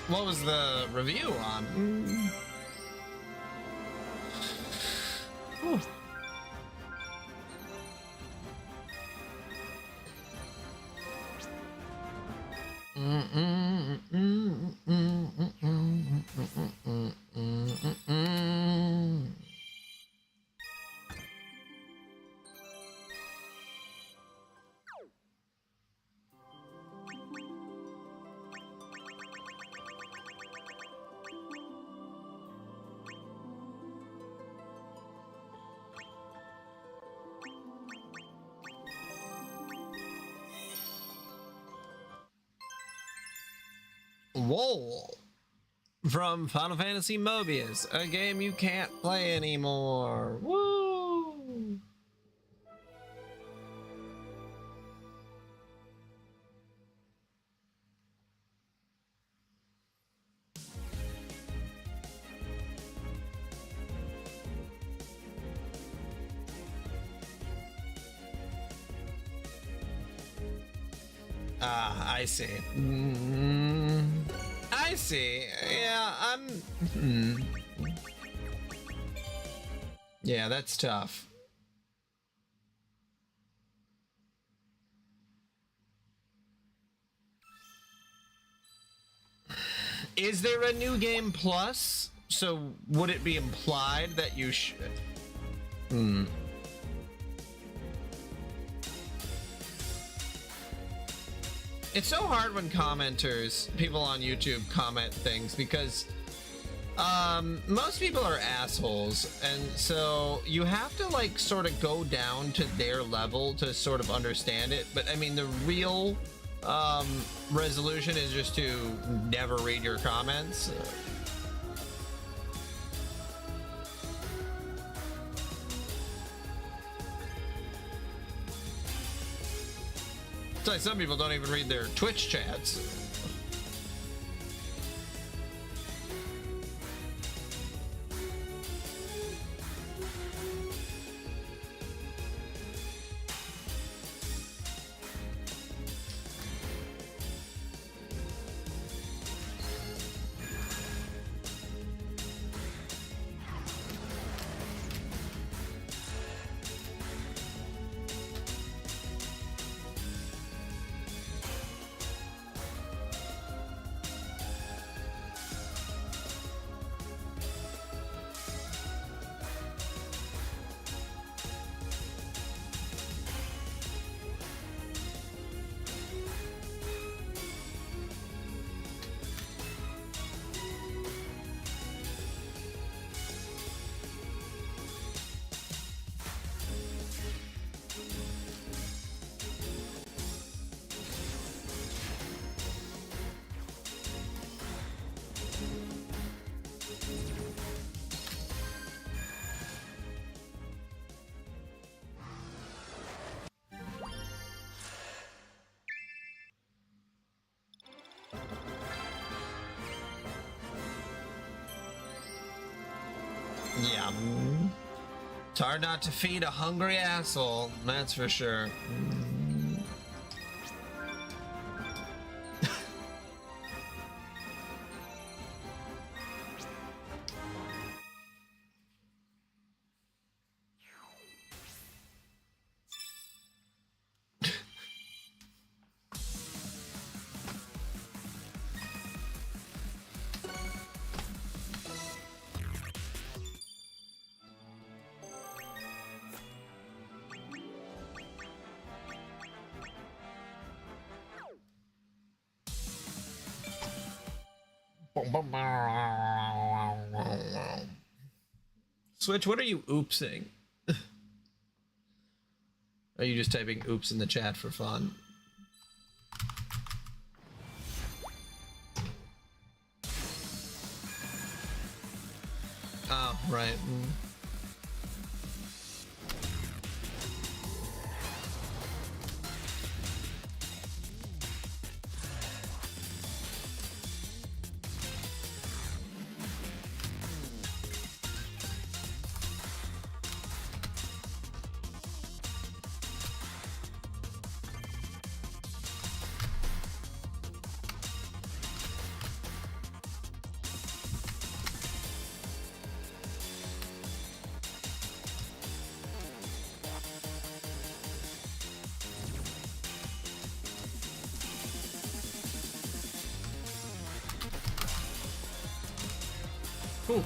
What was the review on? Ooh. Whoa. From Final Fantasy Mobius, a game you can't play anymore. Woo! Ah, I see. I see. Yeah, Yeah, that's tough. Is there a new game plus? So would it be implied that you should? It's so hard when commenters, people on YouTube comment things because most people are assholes, and so you have to like sort of go down to their level to sort of understand it. But I mean, the real resolution is just to never read your comments. It's like some people don't even read their Twitch chats. Yeah. It's hard not to feed a hungry asshole, that's for sure. Switch, what are you oopsing? Are you just typing oops in the chat for fun? Oh, right. Ooh.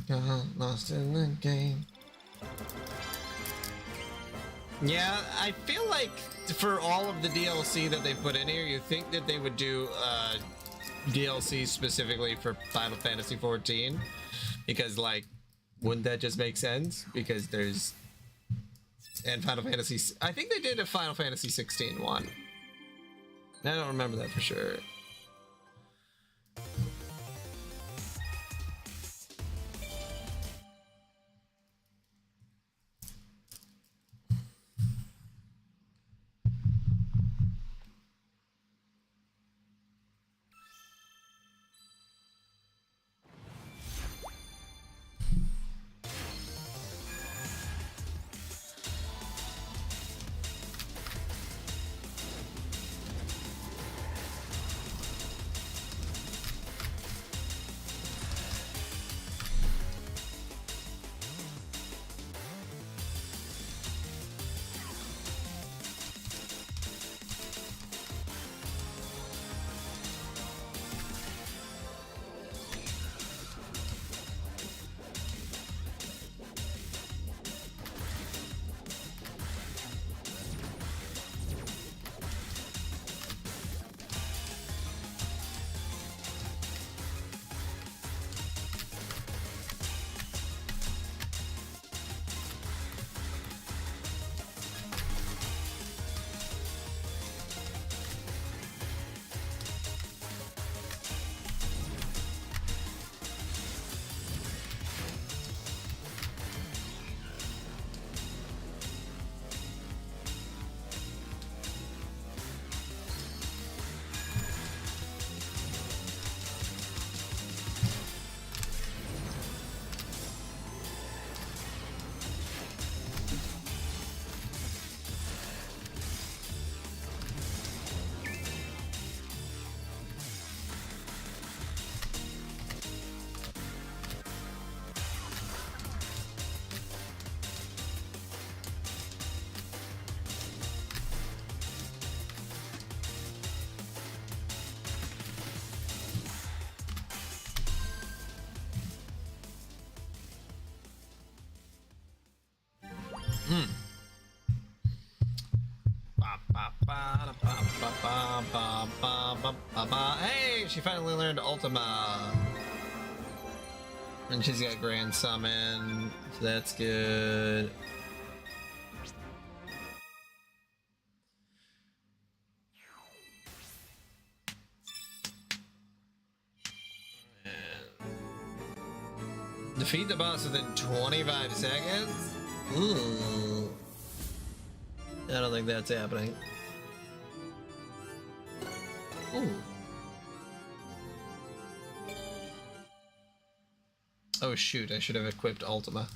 Got lost in the game. Yeah, I feel like for all of the DLC that they put in here, you think that they would do DLC specifically for Final Fantasy 14, because like, wouldn't that just make sense? Because there's and Final Fantasy. I think they did a Final Fantasy 16 one. I don't remember that for sure. Hey, she finally learned Ultima. And she's got Grand Summon, so that's good. Defeat the boss within 25 seconds? Ooh. I don't think that's happening. Ooh. Oh shoot, I should have equipped Ultima.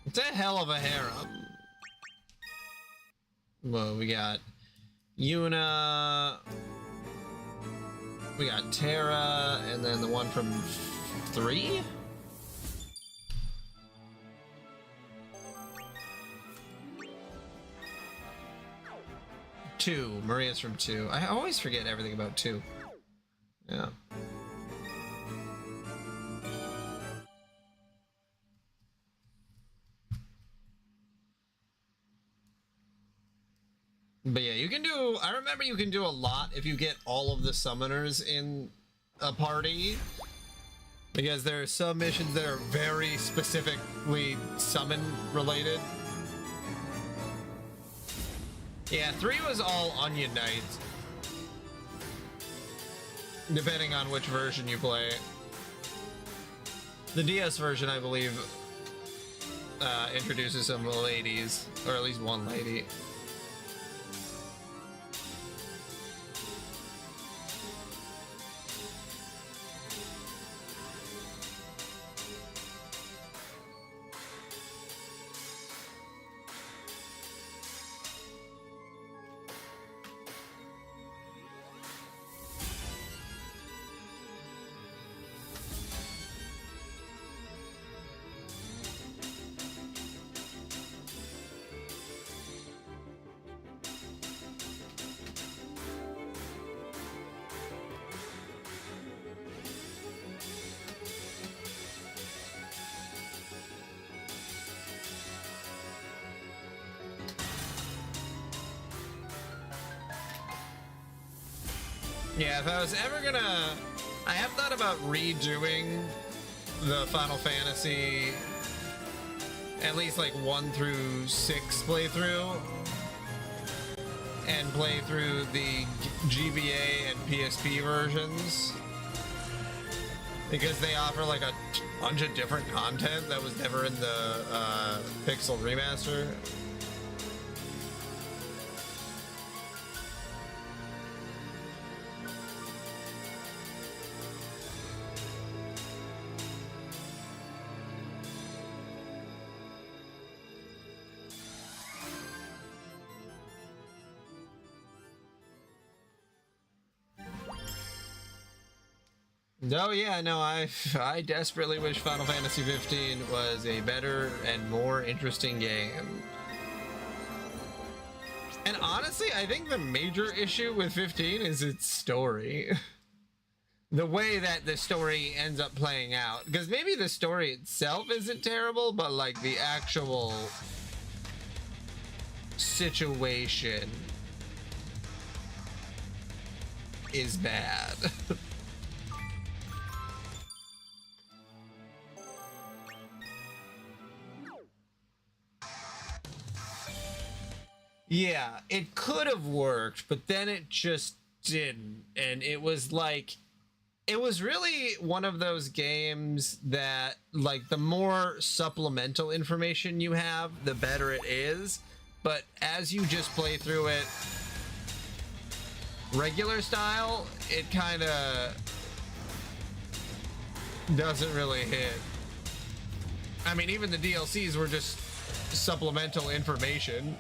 It's a hell of a harem. Well, we got Yuna, we got Terra, and then the one from 3? Two. Maria's from 2. I always forget everything about 2. Yeah. But yeah, you can do, I remember you can do a lot if you get all of the summoners in a party. Because there are some missions that are very specifically summon related. Yeah, 3 was all Onion Knights. Depending on which version you play. The DS version, I believe, introduces some ladies, or at least one lady. Yeah, if I was ever gonna... I have thought about redoing the Final Fantasy, at least like 1 through 6 playthrough, and play through the GBA and PSP versions, because they offer like a bunch of different content that was never in the Pixel remaster. Oh yeah, no, I desperately wish Final Fantasy 15 was a better and more interesting game. And honestly, I think the major issue with 15 is its story. The way that the story ends up playing out. Because maybe the story itself isn't terrible, but like the actual situation is bad. Yeah, it could have worked, but then it just didn't. And it was like, it was really one of those games that, like, the more supplemental information you have, the better it is. But as you just play through it regular style, it kind of doesn't really hit. I mean, even the DLCs were just supplemental information.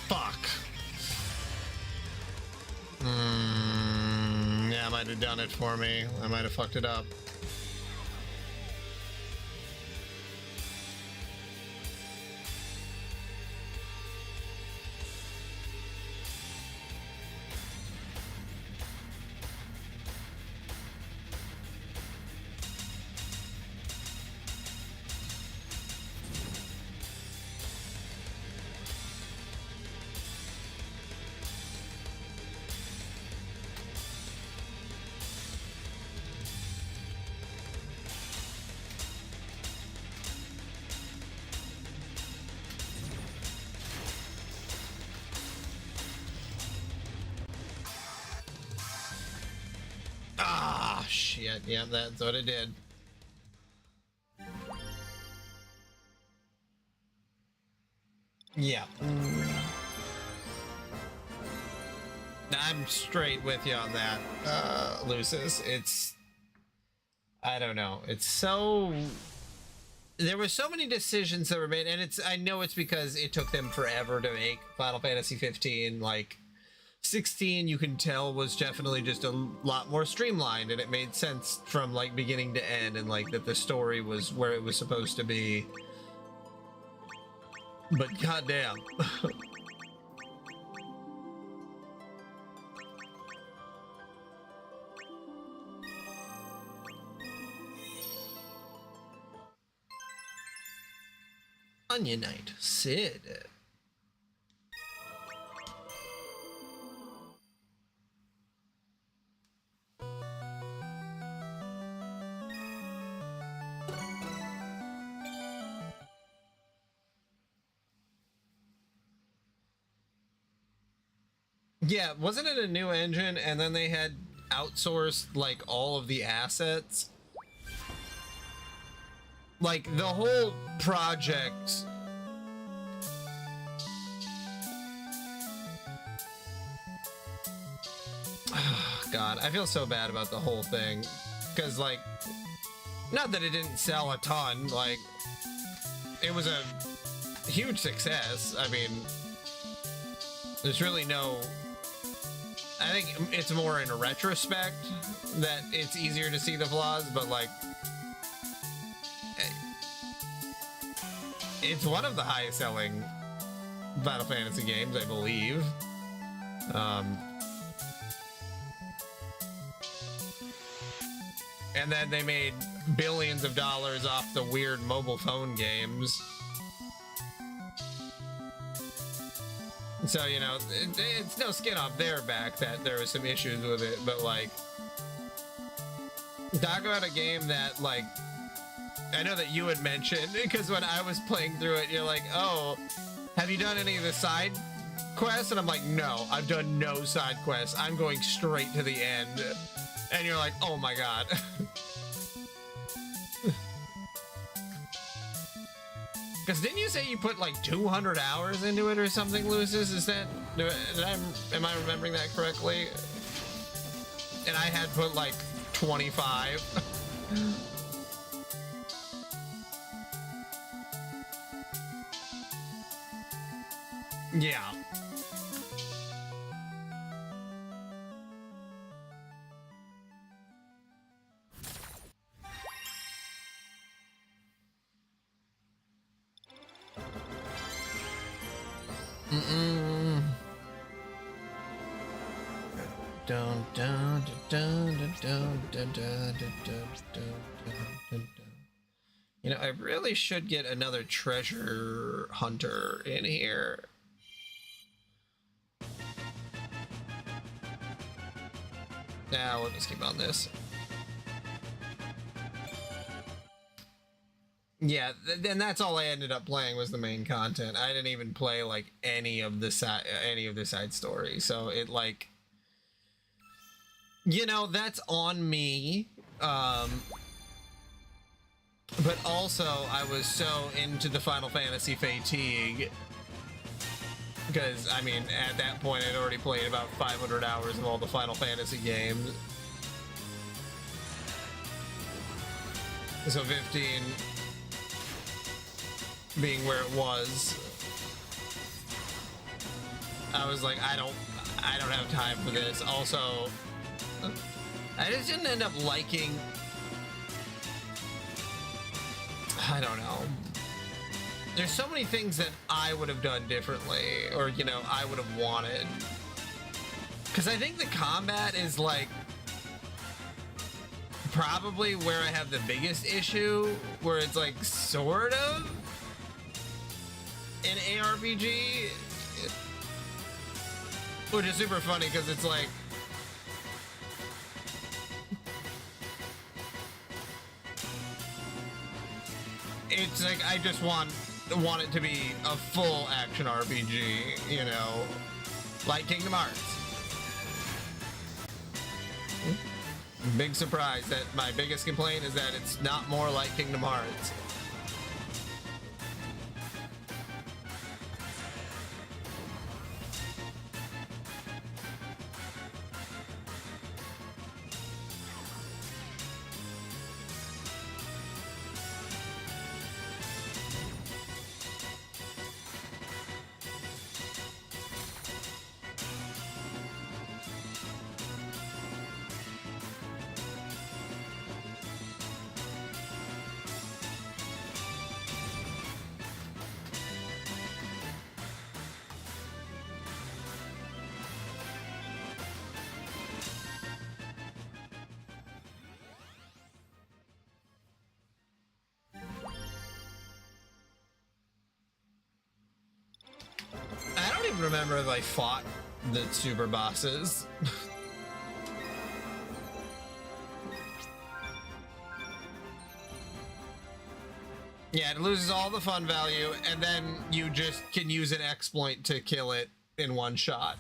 Fuck. Yeah, I might have done it for me. I might have fucked it up. shit. Yeah, that's what it did. Yeah. I'm straight with you on that, Lucis. It's... I don't know. It's so... There were so many decisions that were made, and I know it's because it took them forever to make Final Fantasy 15. Like, 16, you can tell, was definitely just a lot more streamlined, and it made sense from, like, beginning to end, and, like, that the story was where it was supposed to be. But goddamn. Onion Knight, Sid. Yeah, wasn't it a new engine and then they had outsourced like all of the assets? Like the whole project. God, I feel so bad about the whole thing. Because, like, not that it didn't sell a ton, like, it was a huge success. I mean, there's really no... I think it's more in a retrospect that it's easier to see the flaws, but, like, it's one of the highest selling Final Fantasy games, I believe. And then they made billions of dollars off the weird mobile phone games. So, you know, it's no skin off their back that there was some issues with it, but, like, talk about a game that, like, I know that you had mentioned, because when I was playing through it, you're like, oh, have you done any of the side quests? And I'm like, no, I've done no side quests. I'm going straight to the end. And you're like, oh my god. Because didn't you say you put like 200 hours into it or something, Lucis? Is that, am I remembering that correctly? And I had put like 25. Yeah. You know, I really should get another treasure hunter in here. Now, let's keep on this. Yeah, then that's all I ended up playing was the main content. I didn't even play like any of the side story. So it like, you know, that's on me. But also I was so into the Final Fantasy fatigue because I mean at that point I'd already played about 500 hours of all the Final Fantasy games. So 15 being where it was, I was like, I don't have time for this. Also, I just didn't end up liking, I don't know. There's so many things that I would have done differently, or, you know, I would have wanted. Because I think the combat is, like, probably where I have the biggest issue, where it's, like, sort of an ARPG, which is super funny, because it's, like, it's like I just want it to be a full action RPG, you know, like Kingdom Hearts. Big surprise that my biggest complaint is that it's not more like Kingdom Hearts. I don't even remember if I fought the super bosses. Yeah, it loses all the fun value, and then you just can use an exploit to kill it in one shot.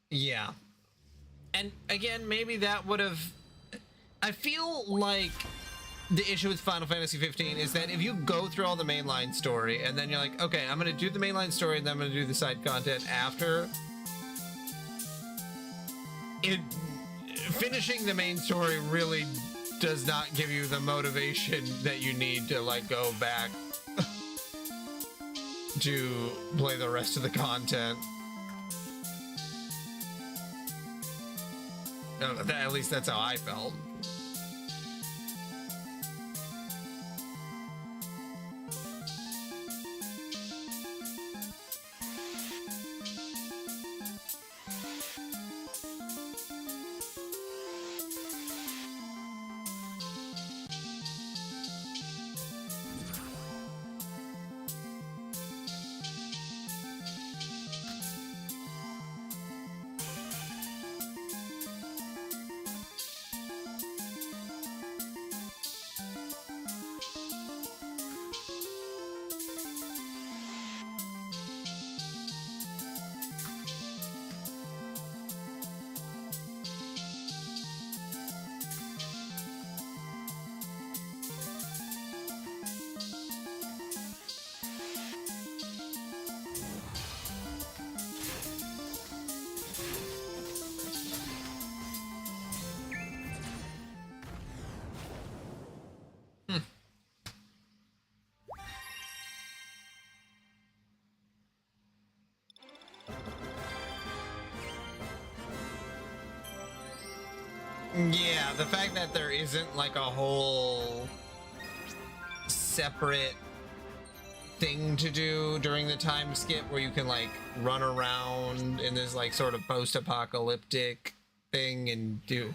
Yeah. And again, maybe that would have... I feel like the issue with Final Fantasy 15 is that if you go through all the mainline story and then you're like, okay, I'm going to do the mainline story and then I'm going to do the side content after, finishing the main story really does not give you the motivation that you need to like go back to play the rest of the content. No, at least that's how I felt. Yeah, the fact that there isn't like a whole separate thing to do during the time skip where you can like run around in this like sort of post-apocalyptic thing and do...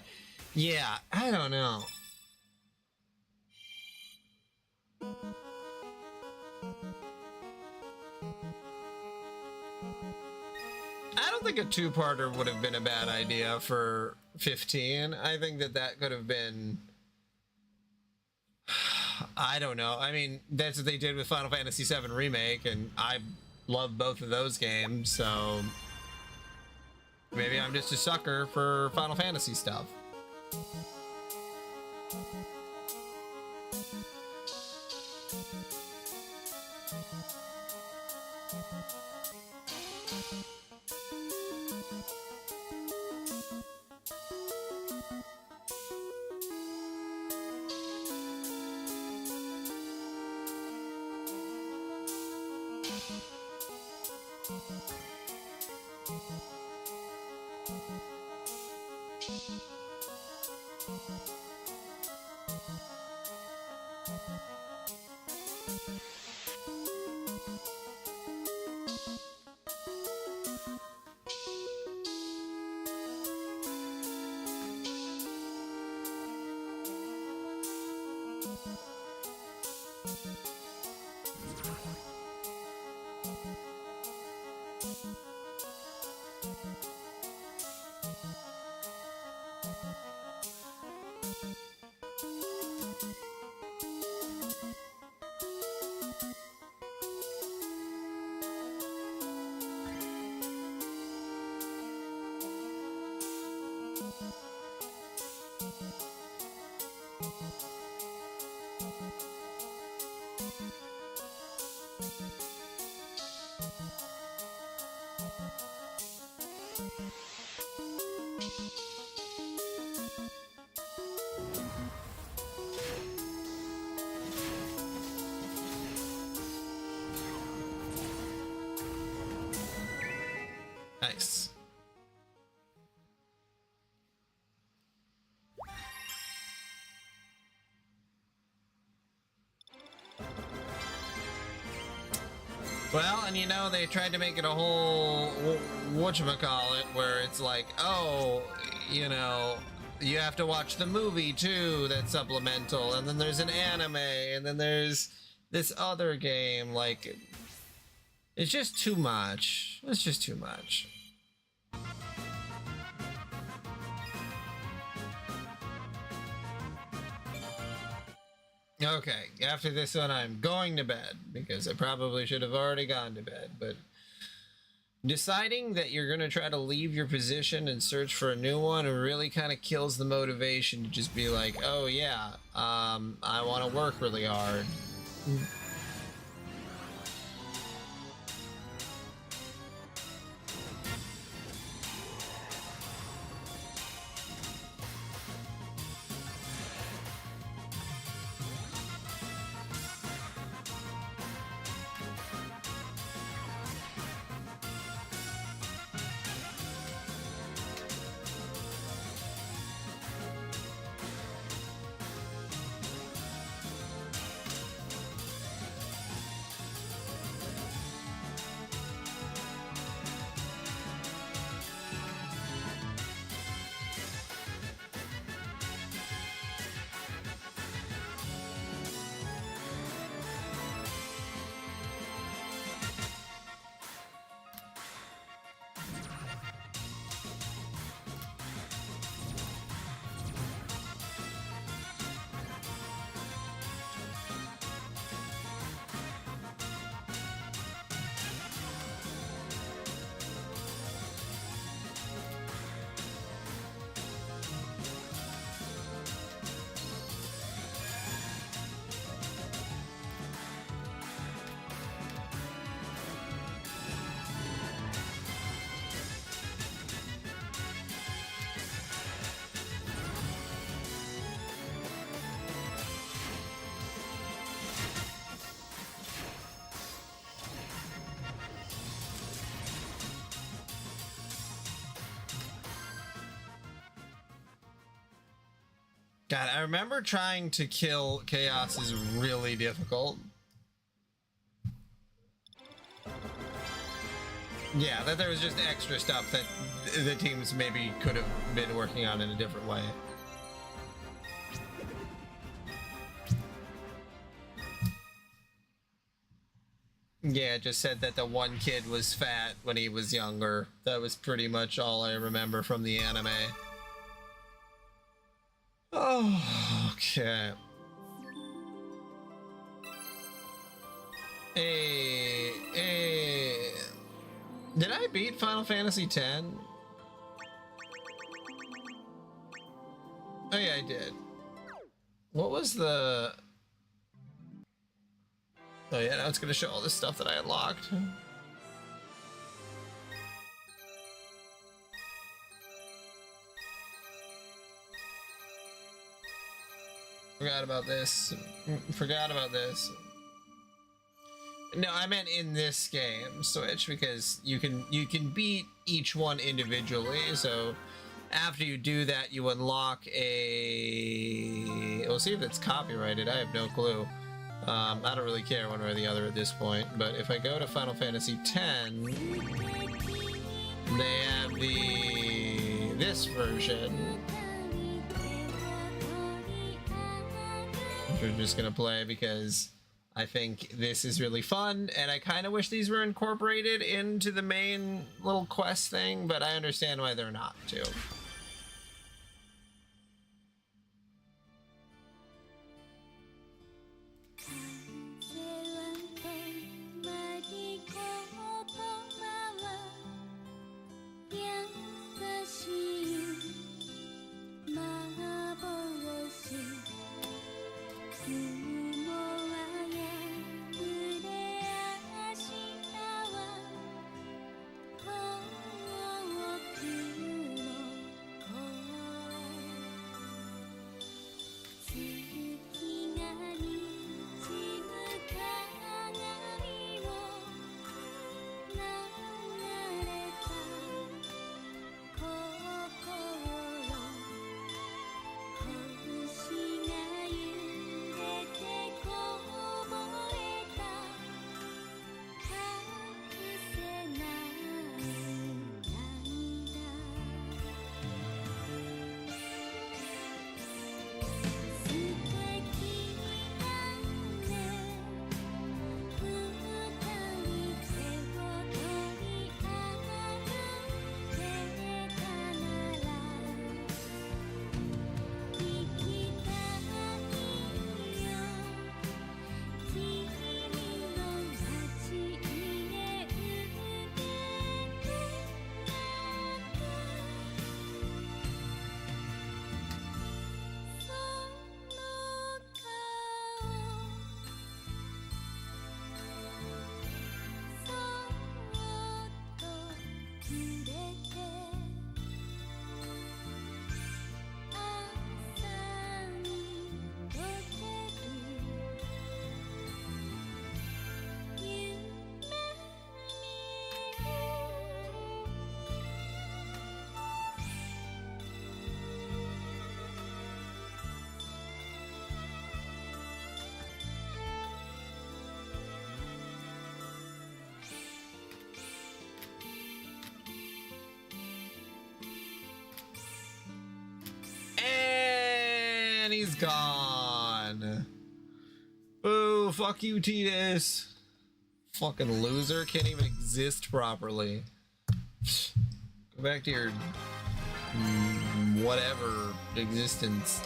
Yeah, I don't know. don't think a two-parter would have been a bad idea for 15. I think that could have been... I don't know. I mean, that's what they did with Final Fantasy VII Remake, and I love both of those games, so... Maybe I'm just a sucker for Final Fantasy stuff. Nice. Well, and you know, they tried to make it a whole whatchamacallit where it's like, oh, you know, you have to watch the movie too that's supplemental, and then there's an anime, and then there's this other game. Like, it's just too much. It's just too much. Okay, after this one, I'm going to bed because I probably should have already gone to bed. But deciding that you're going to try to leave your position and search for a new one really kind of kills the motivation to just be like, oh yeah, I want to work really hard. God, I remember trying to kill Chaos is really difficult. Yeah, that there was just extra stuff that the teams maybe could have been working on in a different way. Yeah, it just said that the one kid was fat when he was younger. That was pretty much all I remember from the anime. Oh, okay. Hey. Did I beat Final Fantasy X? Oh yeah, I did. What was the... Oh yeah, now it's gonna show all this stuff that I unlocked. Forgot about this. Forgot about this. No, I meant in this game, Switch, because you can beat each one individually. So after you do that, you unlock a... We'll see if it's copyrighted. I have no clue. I don't really care one way or the other at this point. But if I go to Final Fantasy X, they have this version, which we're just gonna play because I think this is really fun, and I kind of wish these were incorporated into the main little quest thing, but I understand why they're not, too. And he's gone. Boo, fuck you, Tidus. Fucking loser, can't even exist properly. Go back to your whatever existence.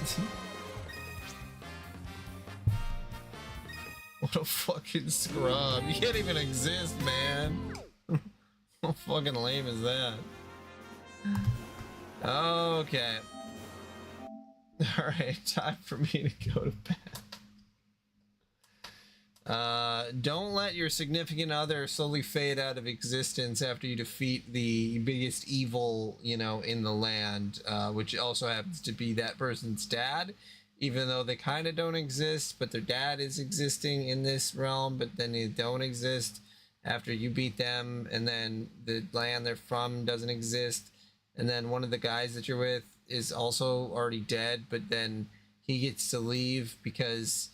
What a fucking scrub. You can't even exist, man. How fucking lame is that? Okay. Alright, time for me to go to bed. Don't let your significant other slowly fade out of existence after you defeat the biggest evil, you know, in the land, which also happens to be that person's dad, even though they kind of don't exist, but their dad is existing in this realm, but then they don't exist after you beat them, and then the land they're from doesn't exist, and then one of the guys that you're with is also already dead, but then he gets to leave because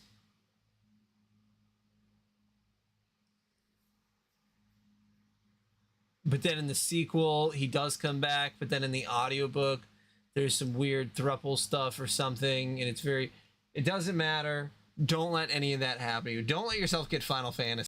but then in the sequel he does come back, but then in the audiobook there's some weird thruple stuff or something, and it's very, it doesn't matter. Don't let any of that happen to you. Don't let yourself get Final Fantasy